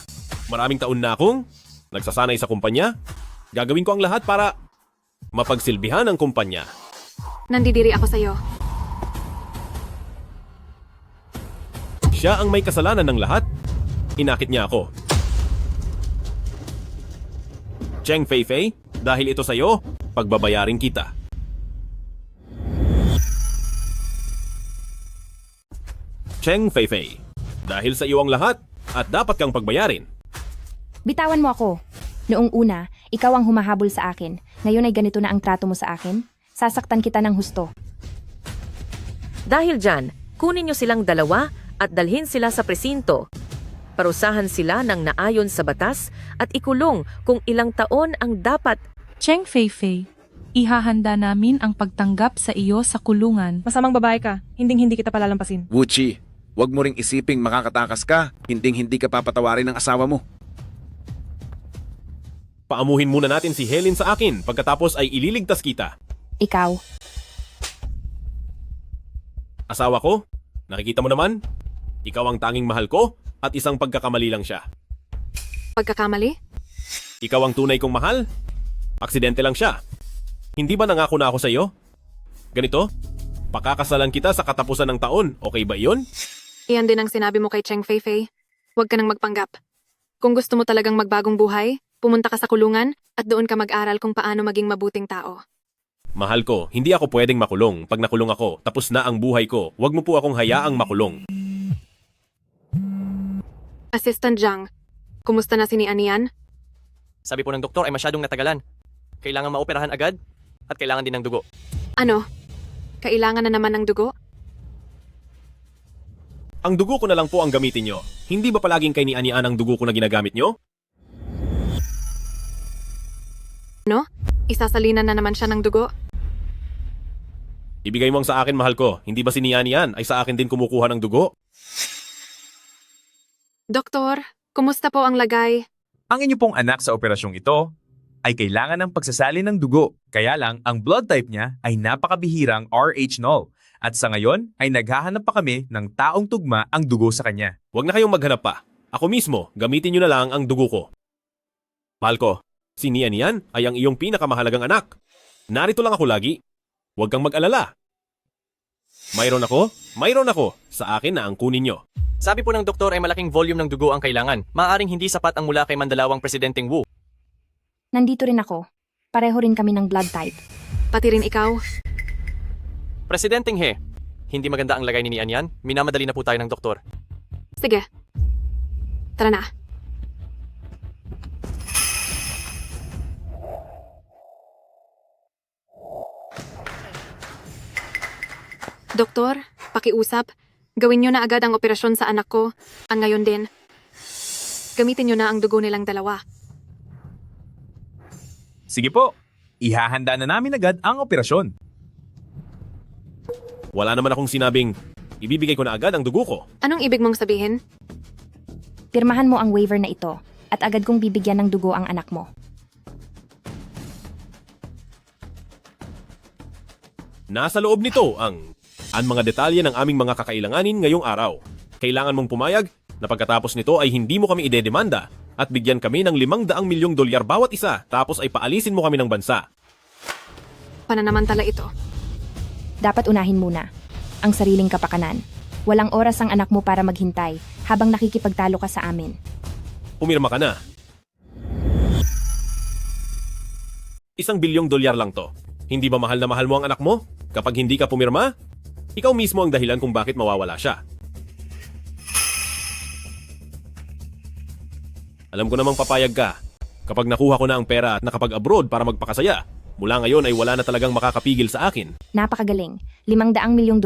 Maraming taon na akong nagsasanay sa kumpanya. Gagawin ko ang lahat para mapagsilbihan ang kumpanya. Nandidiri ako sa'yo. Siya ang may kasalanan ng lahat. Inakit niya ako. Cheng Fei, dahil ito sa'yo, pagbabayarin kita. Cheng Fei, dahil sa iyo ang lahat at dapat kang pagbayarin. Bitawan mo ako. Noong una, ikaw ang humahabol sa akin. Ngayon ay ganito na ang trato mo sa akin. Sasaktan kita ng husto. Dahil dyan, kunin niyo silang dalawa at dalhin sila sa presinto. Parusahan sila ng naayon sa batas at ikulong kung ilang taon ang dapat. Cheng Fei, ihahanda namin ang pagtanggap sa iyo sa kulungan. Masamang babae ka, hinding-hindi kita palalampasin. Wuchi, wag mo ring isiping makakatakas ka, hinding-hindi ka papatawarin ng asawa mo. Paamuhin muna natin si Helen sa akin pagkatapos ay ililigtas kita. Ikaw. Asawa ko, nakikita mo naman? Ikaw ang tanging mahal ko at isang pagkakamali lang siya. Pagkakamali? Ikaw ang tunay kong mahal? Aksidente lang siya. Hindi ba nangako na ako sa iyo? Ganito, pakakasalan kita sa katapusan ng taon, okay ba iyon? Iyan din ang sinabi mo kay Cheng Fei. Huwag ka nang magpanggap. Kung gusto mo talagang magbagong buhay, pumunta ka sa kulungan at doon ka mag-aral kung paano maging mabuting tao. Mahal ko, hindi ako pwedeng makulong. Pag nakulong ako, tapos na ang buhay ko. Huwag mo po akong hayaang makulong. Assistant Zhang, kumusta na si ni Anian? Sabi po ng doktor ay masyadong natagalan. Kailangan maoperahan agad at kailangan din ng dugo. Ano? Kailangan na naman ng dugo? Ang dugo ko na lang po ang gamitin nyo. Hindi ba palaging kay ni Anian ang dugo ko na ginagamit nyo? No? Isasalinan na naman siya ng dugo? Ibigay mo ang sa akin, mahal ko. Hindi ba si ni Anian ay sa akin din kumukuha ng dugo? Doktor, kumusta po ang lagay? Ang inyo pong anak sa operasyong ito ay kailangan ng pagsasalin ng dugo. Kaya lang, ang blood type niya ay napakabihirang RH0. At sa ngayon ay naghahanap pa kami ng taong tugma ang dugo sa kanya. Huwag na kayong maghanap pa. Ako mismo, gamitin nyo na lang ang dugo ko. Mahal ko, si Nian ay ang iyong pinakamahalagang anak. Narito lang ako lagi. Huwag kang mag-alala. Mayroon ako. Sa akin na ang kunin nyo. Sabi po ng doktor ay malaking volume ng dugo ang kailangan. Maaaring hindi sapat ang mula kay mandalawang Presidenteng Wu. Nandito rin ako. Pareho rin kami ng blood type. Pati rin ikaw. Presidenteng He, hindi maganda ang lagay ni Nian yan. Minamadali na po tayo ng doktor. Sige. Tara na. Doktor, pakiusap. Gawin niyo na agad ang operasyon sa anak ko. Ang ngayon din. Gamitin niyo na ang dugo nilang dalawa. Sige po, ihahanda na namin agad ang operasyon. Wala naman akong sinabing ibibigay ko na agad ang dugo ko. Anong ibig mong sabihin? Pirmahan mo ang waiver na ito at agad kong bibigyan ng dugo ang anak mo. Nasa loob nito ang mga detalye ng aming mga kakailanganin ngayong araw. Kailangan mong pumayag na pagkatapos nito ay hindi mo kami idedemanda at bigyan kami ng $500 milyong bawat isa tapos ay paalisin mo kami ng bansa. Pananamantala ito. Dapat unahin muna ang sariling kapakanan. Walang oras ang anak mo para maghintay habang nakikipagtalo ka sa amin. Pumirma ka na. $1 bilyong lang to. Hindi ba mahal na mahal mo ang anak mo? Kapag hindi ka pumirma, ikaw mismo ang dahilan kung bakit mawawala siya. Alam ko namang papayag ka. Kapag nakuha ko na ang pera at nakapag-abroad para magpakasaya, mula ngayon ay wala na talagang makakapigil sa akin. Napakagaling. $500 milyong.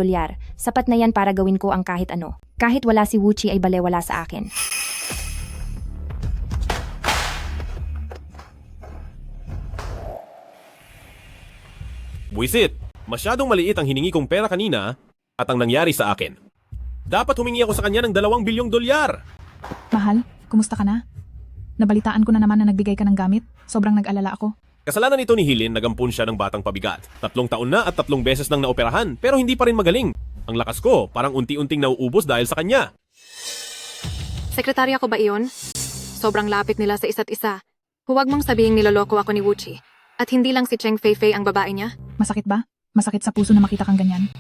Sapat na yan para gawin ko ang kahit ano. Kahit wala si Wuchi ay balewala sa akin. Buisit, masyadong maliit ang hiningi kong pera kanina at ang nangyari sa akin. Dapat humingi ako sa kanya ng $2 bilyong. Mahal, kumusta ka na? Nabalitaan ko na naman na nagbigay ka ng gamit. Sobrang nag-alala ako. Kasalanan ito ni Hilin, nagampun siya ng batang pabigat. 3 taon na at 3 beses nang naoperahan pero hindi pa rin magaling. Ang lakas ko parang unti-unting nauubos dahil sa kanya. Sekretarya ko ba iyon? Sobrang lapit nila sa isa't isa. Huwag mong sabihing niloloko ako ni Wuchi. At hindi lang si Cheng Fei-Fei ang babae niya. Masakit ba? Masakit sa puso na makita kang ganyan.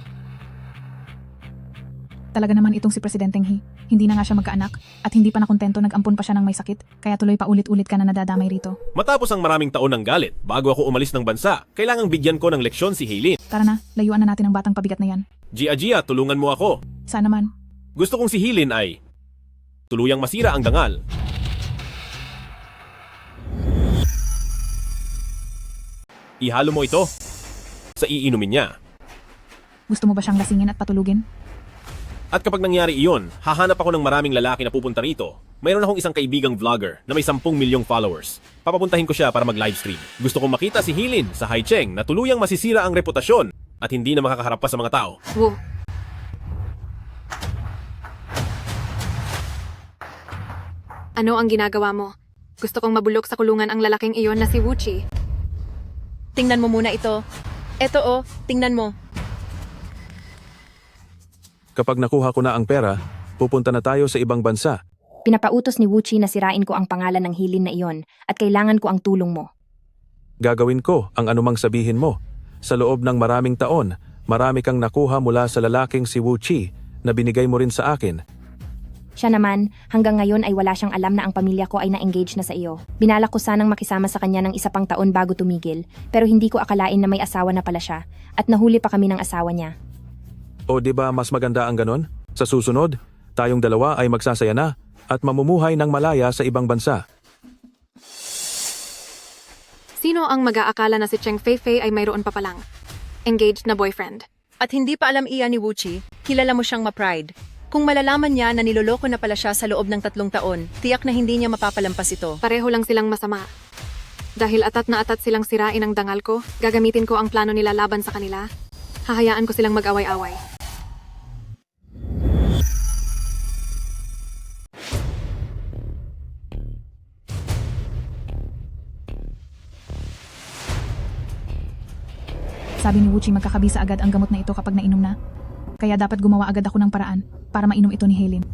Talaga naman itong si Presidenteng He. Hindi na nga siya magkaanak at hindi pa nakontento, nag-ampun pa siya ng may sakit. Kaya tuloy pa ulit-ulit ka na nadadamay rito. Matapos ang maraming taon ng galit, bago ako umalis ng bansa, kailangang bigyan ko ng leksyon si Hilin. Tara na, layuan na natin ang batang pabigat na yan. Gia, tulungan mo ako. Sana man. Gusto kong si Hilin ay tuluyang masira ang dangal. Ihalo mo ito sa iinumin niya. Gusto mo ba siyang lasingin at patulugin? At kapag nangyari iyon, hahanap ako ng maraming lalaki na pupunta rito. Mayroon akong isang kaibigang vlogger na may 10 milyong followers. Papapuntahin ko siya para mag-livestream. Gusto kong makita si Hilin sa Hai Cheng na tuluyang masisira ang reputasyon at hindi na makakaharap pa sa mga tao. Wu. Ano ang ginagawa mo? Gusto kong mabulok sa kulungan ang lalaking iyon na si Wuchi. Tingnan mo muna ito. Eto tingnan mo. Kapag nakuha ko na ang pera, pupunta na tayo sa ibang bansa. Pinapautos ni Wuchi na sirain ko ang pangalan ng Hilin na iyon at kailangan ko ang tulong mo. Gagawin ko ang anumang sabihin mo. Sa loob ng maraming taon, marami kang nakuha mula sa lalaking si Wuchi na binigay mo rin sa akin. Siya naman, hanggang ngayon ay wala siyang alam na ang pamilya ko ay na-engage na sa iyo. Binalak ko sanang makisama sa kanya ng 1 pang taon bago tumigil, pero hindi ko akalain na may asawa na pala siya at nahuli pa kami ng asawa niya. O di ba mas maganda ang ganon? Sa susunod, tayong dalawa ay magsasaya na at mamumuhay ng malaya sa ibang bansa. Sino ang mag-aakala na si Cheng Fei-Fei ay mayroon pa palang engaged na boyfriend? At hindi pa alam iyan ni Wuchi, kilala mo siyang ma-pride. Kung malalaman niya na niloloko na pala siya sa loob ng 3 taon, tiyak na hindi niya mapapalampas ito. Pareho lang silang masama. Dahil atat na atat silang sirain ang dangal ko, gagamitin ko ang plano nila laban sa kanila. Hahayaan ko silang mag-away-away. Sabi ni Wuchi magkakabisa agad ang gamot na ito kapag nainom na. Kaya dapat gumawa agad ako ng paraan para mainom ito ni Helen.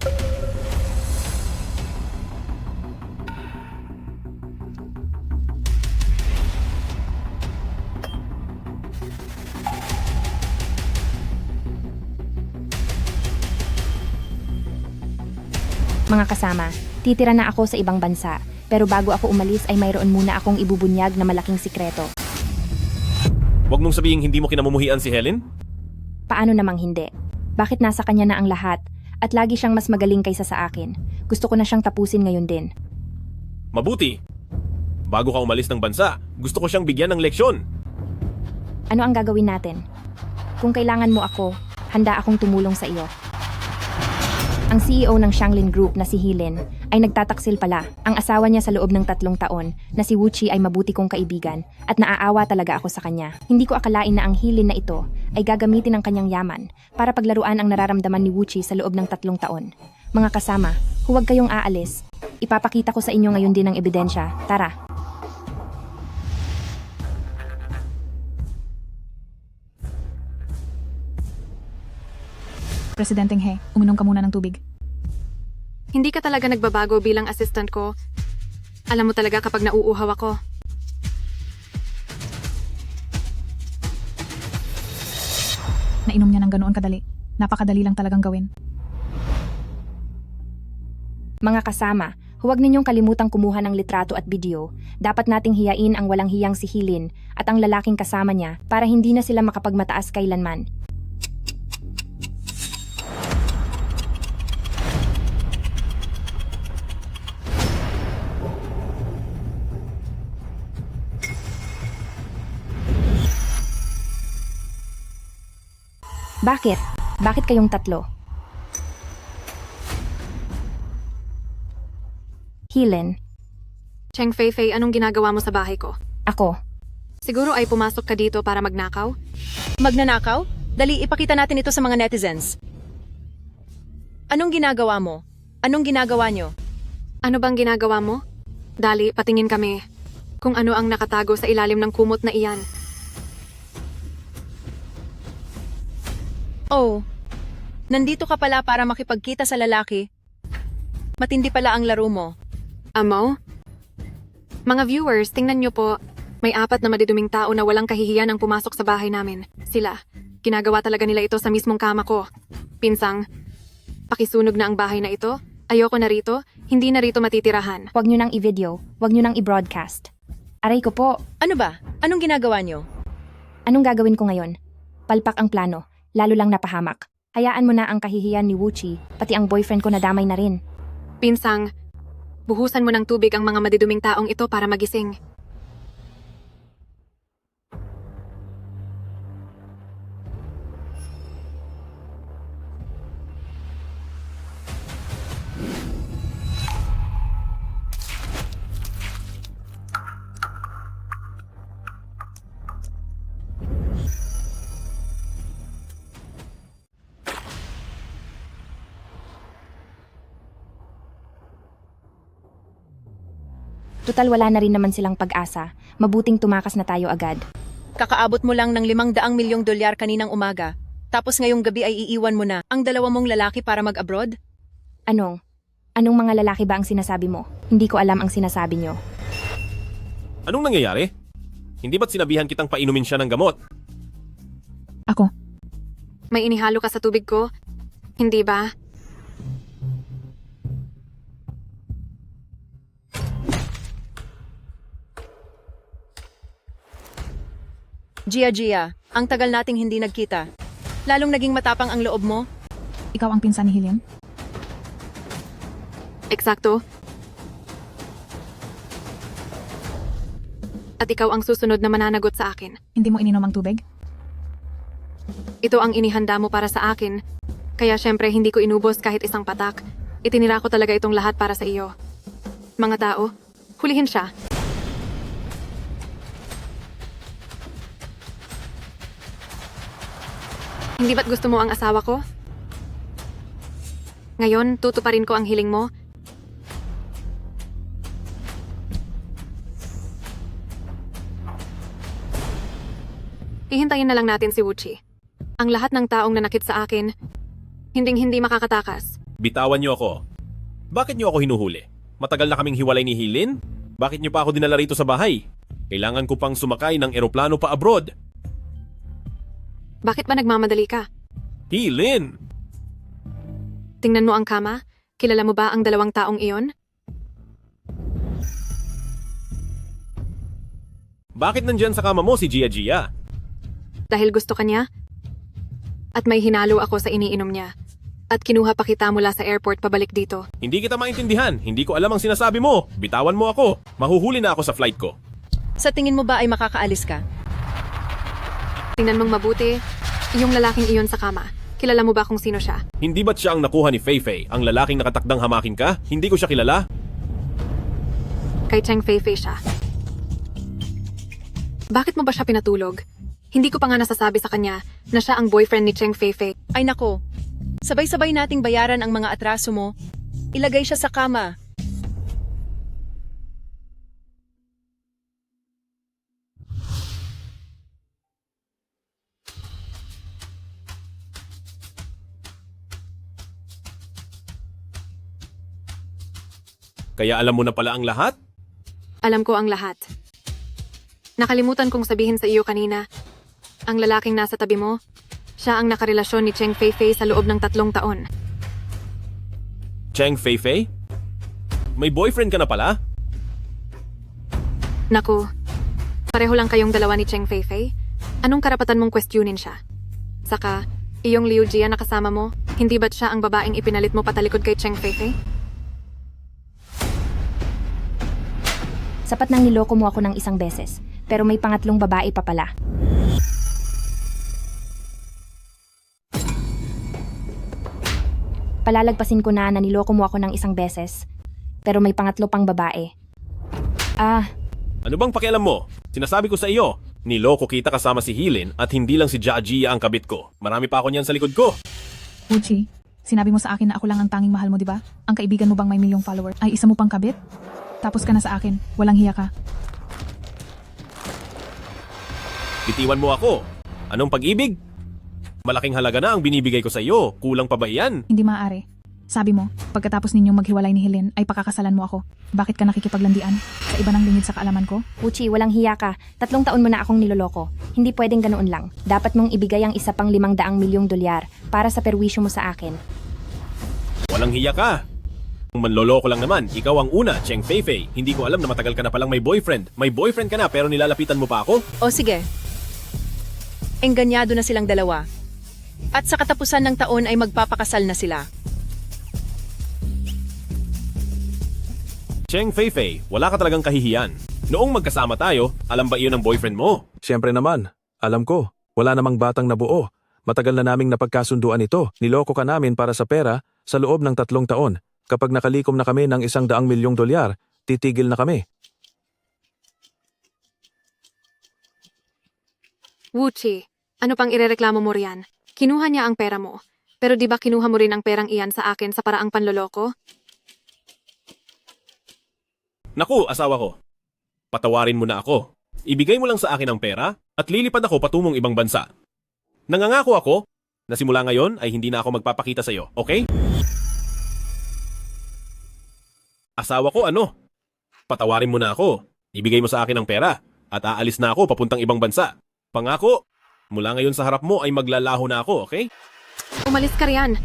Mga kasama, titira na ako sa ibang bansa. Pero bago ako umalis ay mayroon muna akong ibubunyag na malaking sikreto. Huwag mong sabihin hindi mo kinamumuhian si Helen? Paano namang hindi? Bakit nasa kanya na ang lahat? At lagi siyang mas magaling kaysa sa akin. Gusto ko na siyang tapusin ngayon din. Mabuti. Bago ka umalis ng bansa, gusto ko siyang bigyan ng leksyon. Ano ang gagawin natin? Kung kailangan mo ako, handa akong tumulong sa iyo. Ang CEO ng Shanglin Group na si Hilin ay nagtataksil pala. Ang asawa niya sa loob ng 3 taon na si Wuchi ay mabuti kong kaibigan at naaawa talaga ako sa kanya. Hindi ko akalain na ang Hilin na ito ay gagamitin ang kanyang yaman para paglaruan ang nararamdaman ni Wuchi sa loob ng 3 taon. Mga kasama, huwag kayong aalis. Ipapakita ko sa inyo ngayon din ang ebidensya. Tara. Presidenteng He, uminom ka muna ng tubig. Hindi ka talaga nagbabago bilang assistant ko. Alam mo talaga kapag nauuhaw ako. Nainom niya ng ganoon kadali. Napakadali lang talagang gawin. Mga kasama, huwag ninyong kalimutang kumuha ng litrato at video. Dapat nating hiyain ang walang hiyang si Hilin at ang lalaking kasama niya para hindi na sila makapagmataas kailanman. Bakit? Bakit kayong tatlo? Hilin, Cheng Fei, anong ginagawa mo sa bahay ko? ako. Siguro ay pumasok ka dito para magnakaw? Magnanakaw? Dali, ipakita natin ito sa mga netizens. Anong ginagawa mo? Anong ginagawa nyo? Ano bang ginagawa mo? Dali, patingin kami. Kung ano ang nakatago sa ilalim ng kumot na iyan. Oh, nandito ka pala para makipagkita sa lalaki. Matindi pala ang laro mo. Amo? Mga viewers, tingnan nyo po. May 4 na madiduming tao na walang kahihiyan ang pumasok sa bahay namin. Sila. Ginagawa talaga nila ito sa mismong kama ko. Pinsang, pakisunog na ang bahay na ito. Ayoko na rito. Hindi na rito matitirahan. Huwag nyo nang i-video. Huwag nyo nang i-broadcast. Aray ko po. Ano ba? Anong ginagawa nyo? Anong gagawin ko ngayon? Palpak ang plano. Lalo lang napahamak. Hayaan mo na ang kahihiyan ni Wuchi, pati ang boyfriend ko nadamay na rin. Pinsang, buhusan mo ng tubig ang mga madiduming taong ito para magising. Tutal wala na rin naman silang pag-asa. Mabuting tumakas na tayo agad. Kakaabot mo lang ng $500 milyong kaninang umaga. Tapos ngayong gabi ay iiwan mo na ang 2 mong lalaki para mag-abroad? Anong? Anong mga lalaki ba ang sinasabi mo? Hindi ko alam ang sinasabi nyo. Anong nangyayari? Hindi ba't sinabihan kitang painumin siya ng gamot? Ako. May inihalo ka sa tubig ko? Hindi ba? Gia, ang tagal nating hindi nagkita. Lalong naging matapang ang loob mo? Ikaw ang pinsan ni Hilin? Eksakto. At ikaw ang susunod na mananagot sa akin. Hindi mo ininom ang tubig? Ito ang inihanda mo para sa akin. Kaya syempre hindi ko inubos kahit isang patak. Itinira ko talaga itong lahat para sa iyo. Mga tao, hulihin siya. Hindi ba't gusto mo ang asawa ko? Ngayon, tutuparin ko ang hiling mo. Hihintayin na lang natin si Wuchi. Ang lahat ng taong nanakit sa akin, hinding-hindi makakatakas. Bitawan niyo ako. Bakit niyo ako hinuhuli? Matagal na kaming hiwalay ni Hilin? Bakit niyo pa ako dinala rito sa bahay? Kailangan ko pang sumakay ng eroplano pa abroad. Bakit ba nagmamadali ka? Hilin! Tingnan mo ang kama. Kilala mo ba ang dalawang taong iyon? Bakit nandyan sa kama mo si Gia Gia? Dahil gusto ka niya? At may hinalo ako sa iniinom niya. At kinuha pa kita mula sa airport pabalik dito. Hindi kita maintindihan. Hindi ko alam ang sinasabi mo. Bitawan mo ako. Mahuhuli na ako sa flight ko. Sa tingin mo ba ay makakaalis ka? Tingnan mong mabuti, yung lalaking iyon sa kama. Kilala mo ba kung sino siya? Hindi ba't siya ang nakuha ni Feifei, ang lalaking nakatakdang hamakin ka? Hindi ko siya kilala. Kay Cheng Feifei siya. Bakit mo ba siya pinatulog? Hindi ko pa nga nasasabi sa kanya na siya ang boyfriend ni Cheng Feifei. Ay nako, sabay-sabay nating bayaran ang mga atraso mo. Ilagay siya sa kama. Kaya alam mo na pala ang lahat? Alam ko ang lahat. Nakalimutan kong sabihin sa iyo kanina, ang lalaking nasa tabi mo, siya ang nakarelasyon ni Cheng Feifei sa loob ng 3 taon. Cheng Feifei? May boyfriend ka na pala? Naku, pareho lang kayong dalawa ni Cheng Feifei. Anong karapatan mong questionin siya? Saka, iyong Liu Jia na kasama mo, hindi ba't siya ang babaeng ipinalit mo patalikod kay Cheng Feifei? Sapat nang niloko mo ako ng isang beses, pero may pangatlong babae pa pala. Palalagpasin ko na niloko mo ako ng isang beses, pero may pangatlo pang babae. Ano bang pakialam mo? Sinasabi ko sa iyo, niloko kita kasama si Hilin at hindi lang si Gia Gia ang kabit ko. Marami pa ako niyan sa likod ko. Uchi, sinabi mo sa akin na ako lang ang tanging mahal mo, di ba? Ang kaibigan mo bang may milyong follower ay isa mo pang kabit? Tapos ka na sa akin, walang hiya ka. Bitiwan mo ako. Anong pag-ibig? Malaking halaga na ang binibigay ko sa iyo. Kulang pa ba iyan? Hindi maaari. Sabi mo, pagkatapos ninyong maghiwalay ni Helen ay pakakasalan mo ako. Bakit ka nakikipaglandian? Sa iba ng lingid sa kaalaman ko? Uchi, walang hiya ka. 3 taon mo na akong niloloko. Hindi pwedeng ganoon lang. Dapat mong ibigay ang isa pang 500 milyong dolyar para sa perwisyo mo sa akin. Walang hiya ka. Kung manloloko lang naman, ikaw ang una, Cheng Feifei. Hindi ko alam na matagal ka na palang may boyfriend. May boyfriend ka na pero nilalapitan mo pa ako? O sige. Enganyado na silang dalawa. At sa katapusan ng taon ay magpapakasal na sila. Cheng Feifei, wala ka talagang kahihiyan. Noong magkasama tayo, alam ba iyon ang boyfriend mo? Siyempre naman, alam ko. Wala namang batang nabuo. Matagal na naming napagkasunduan ito. Niloko ka namin para sa pera sa loob ng 3 taon. Kapag nakalikom na kami ng 100 milyong dolyar, titigil na kami. Wuchi, ano pang irereklamo mo riyan? Kinuha niya ang pera mo. Pero di ba kinuha mo rin ang perang iyan sa akin sa paraang panloloko? Naku, asawa ko. Patawarin mo na ako. Ibigay mo lang sa akin ang pera at lilipad ako patungong ibang bansa. Nangangako ako na simula ngayon ay hindi na ako magpapakita sa iyo, okay? Asawa ko, ano? Patawarin mo na ako. Ibigay mo sa akin ang pera at aalis na ako papuntang ibang bansa. Pangako, mula ngayon sa harap mo ay maglalaho na ako, okay? Umalis ka riyan.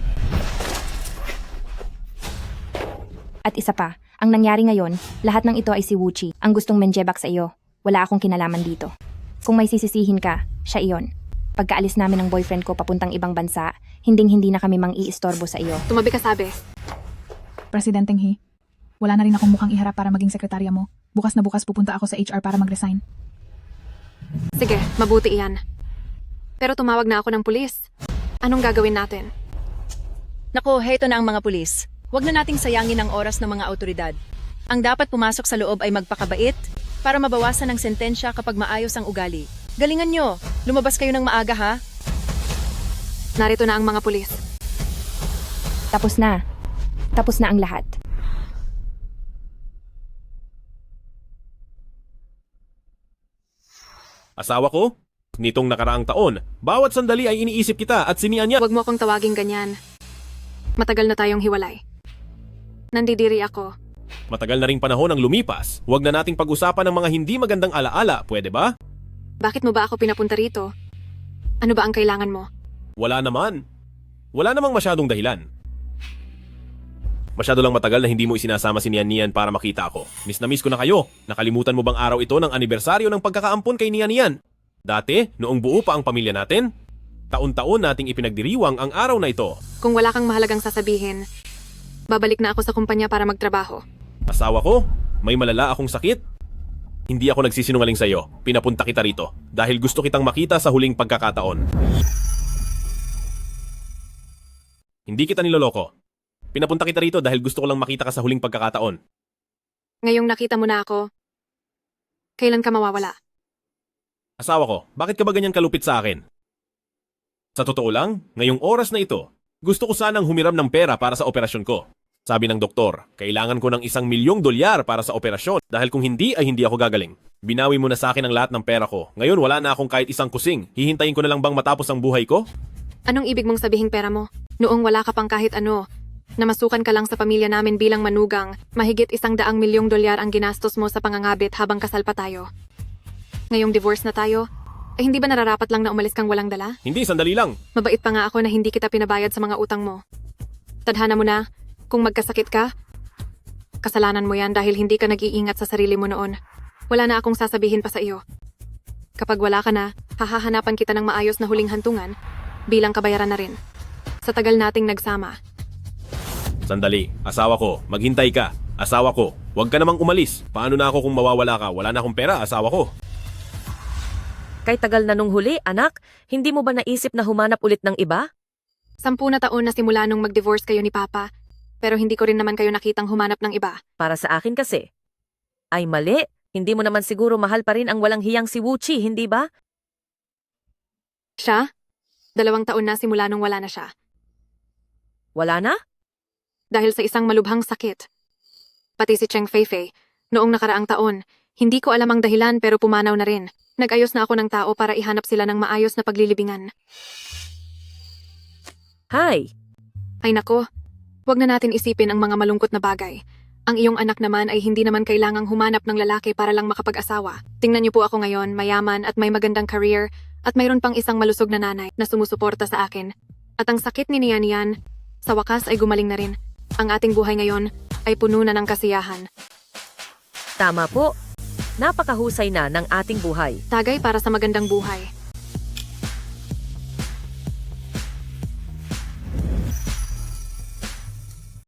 At isa pa, ang nangyari ngayon, lahat ng ito ay si Wuchi, ang gustong menjebak sa iyo. Wala akong kinalaman dito. Kung may sisisihin ka, siya iyon. Pagkaalis namin ng boyfriend ko papuntang ibang bansa, hinding-hindi na kami mang-iistorbo sa iyo. Tumabi ka, sabi. Presidenteng He, wala na rin akong mukhang iharap para maging sekretarya mo. Bukas na bukas pupunta ako sa HR para mag-resign. Sige, mabuti iyan. Pero tumawag na ako ng pulis. Anong gagawin natin? Nako, heto na ang mga pulis. Huwag na nating sayangin ang oras ng mga autoridad. Ang dapat pumasok sa loob ay magpakabait para mabawasan ang sentensya kapag maayos ang ugali. Galingan nyo! Lumabas kayo ng maaga, ha? Narito na ang mga pulis. Tapos na. Tapos na ang lahat. Asawa ko, nitong nakaraang taon, bawat sandali ay iniisip kita at sinian niya. Huwag mo akong tawaging ganyan. Matagal na tayong hiwalay. Nandidiri ako. Matagal na ring panahon ang lumipas. Huwag na nating pag-usapan ng mga hindi magandang alaala, pwede ba? Bakit mo ba ako pinapunta rito? Ano ba ang kailangan mo? Wala naman. Wala namang masyadong dahilan. Masyado lang matagal na hindi mo isinasama si Nian Nian para makita ako. Miss na miss ko na kayo. Nakalimutan mo bang araw ito ng anibersaryo ng pagkakaampon kay Nian Nian? Dati, noong buo pa ang pamilya natin, taon-taon nating ipinagdiriwang ang araw na ito. Kung wala kang mahalagang sasabihin, babalik na ako sa kumpanya para magtrabaho. Asawa ko, may malala akong sakit. Hindi ako nagsisinungaling sa iyo. Pinapunta kita rito dahil gusto kitang makita sa huling pagkakataon. Hindi kita niloloko. Pinapunta kita rito dahil gusto ko lang makita ka sa huling pagkakataon. Ngayong nakita mo na ako, kailan ka mawawala? Asawa ko, bakit ka ba ganyan kalupit sa akin? Sa totoo lang, ngayong oras na ito, gusto ko sanang humiram ng pera para sa operasyon ko. Sabi ng doktor, kailangan ko ng $1,000,000 para sa operasyon dahil kung hindi ay hindi ako gagaling. Binawi mo na sa akin ang lahat ng pera ko. Ngayon wala na akong kahit isang kusing. Hihintayin ko na lang bang matapos ang buhay ko? Anong ibig mong sabihing pera mo? Noong wala ka pang kahit ano, namasukan ka lang sa pamilya namin bilang manugang, mahigit $100,000,000 ang ginastos mo sa pangangabit habang kasal pa tayo. Ngayong divorce na tayo, ay hindi ba nararapat lang na umalis kang walang dala? Hindi, sandali lang. Mabait pa nga ako na hindi kita pinabayad sa mga utang mo. Tadhana mo na, kung magkasakit ka, kasalanan mo yan dahil hindi ka nag-iingat sa sarili mo noon. Wala na akong sasabihin pa sa iyo. Kapag wala ka na, hahahanapan kita ng maayos na huling hantungan bilang kabayaran na rin. Sa tagal nating nagsama. Sandali, asawa ko, maghintay ka. Asawa ko, huwag ka namang umalis. Paano na ako kung mawawala ka? Wala na akong pera, asawa ko. Kay tagal na nung huli, anak, hindi mo ba naisip na humanap ulit ng iba? 10 na taon na simula nung mag-divorce kayo ni Papa, pero hindi ko rin naman kayo nakitang humanap ng iba. Para sa akin kasi. Ay mali, hindi mo naman siguro mahal pa rin ang walang hiyang si Wuchi, hindi ba? Siya? 2 taon na simula nung wala na siya. Wala na? Dahil sa isang malubhang sakit. Pati si Cheng Feifei, noong nakaraang taon, hindi ko alam ang dahilan pero pumanaw na rin. Nag-ayos na ako ng tao para ihanap sila ng maayos na paglilibingan. Hay! Ay nako, wag na natin isipin ang mga malungkot na bagay. Ang iyong anak naman ay hindi naman kailangang humanap ng lalaki para lang makapag-asawa. Tingnan niyo po ako ngayon, mayaman at may magandang career at mayroon pang isang malusog na nanay na sumusuporta sa akin. At ang sakit ni Nian Nian, sa wakas ay gumaling na rin. Ang ating buhay ngayon ay puno na ng kasiyahan. Tama po. Napakahusay na ng ating buhay. Tagay para sa magandang buhay.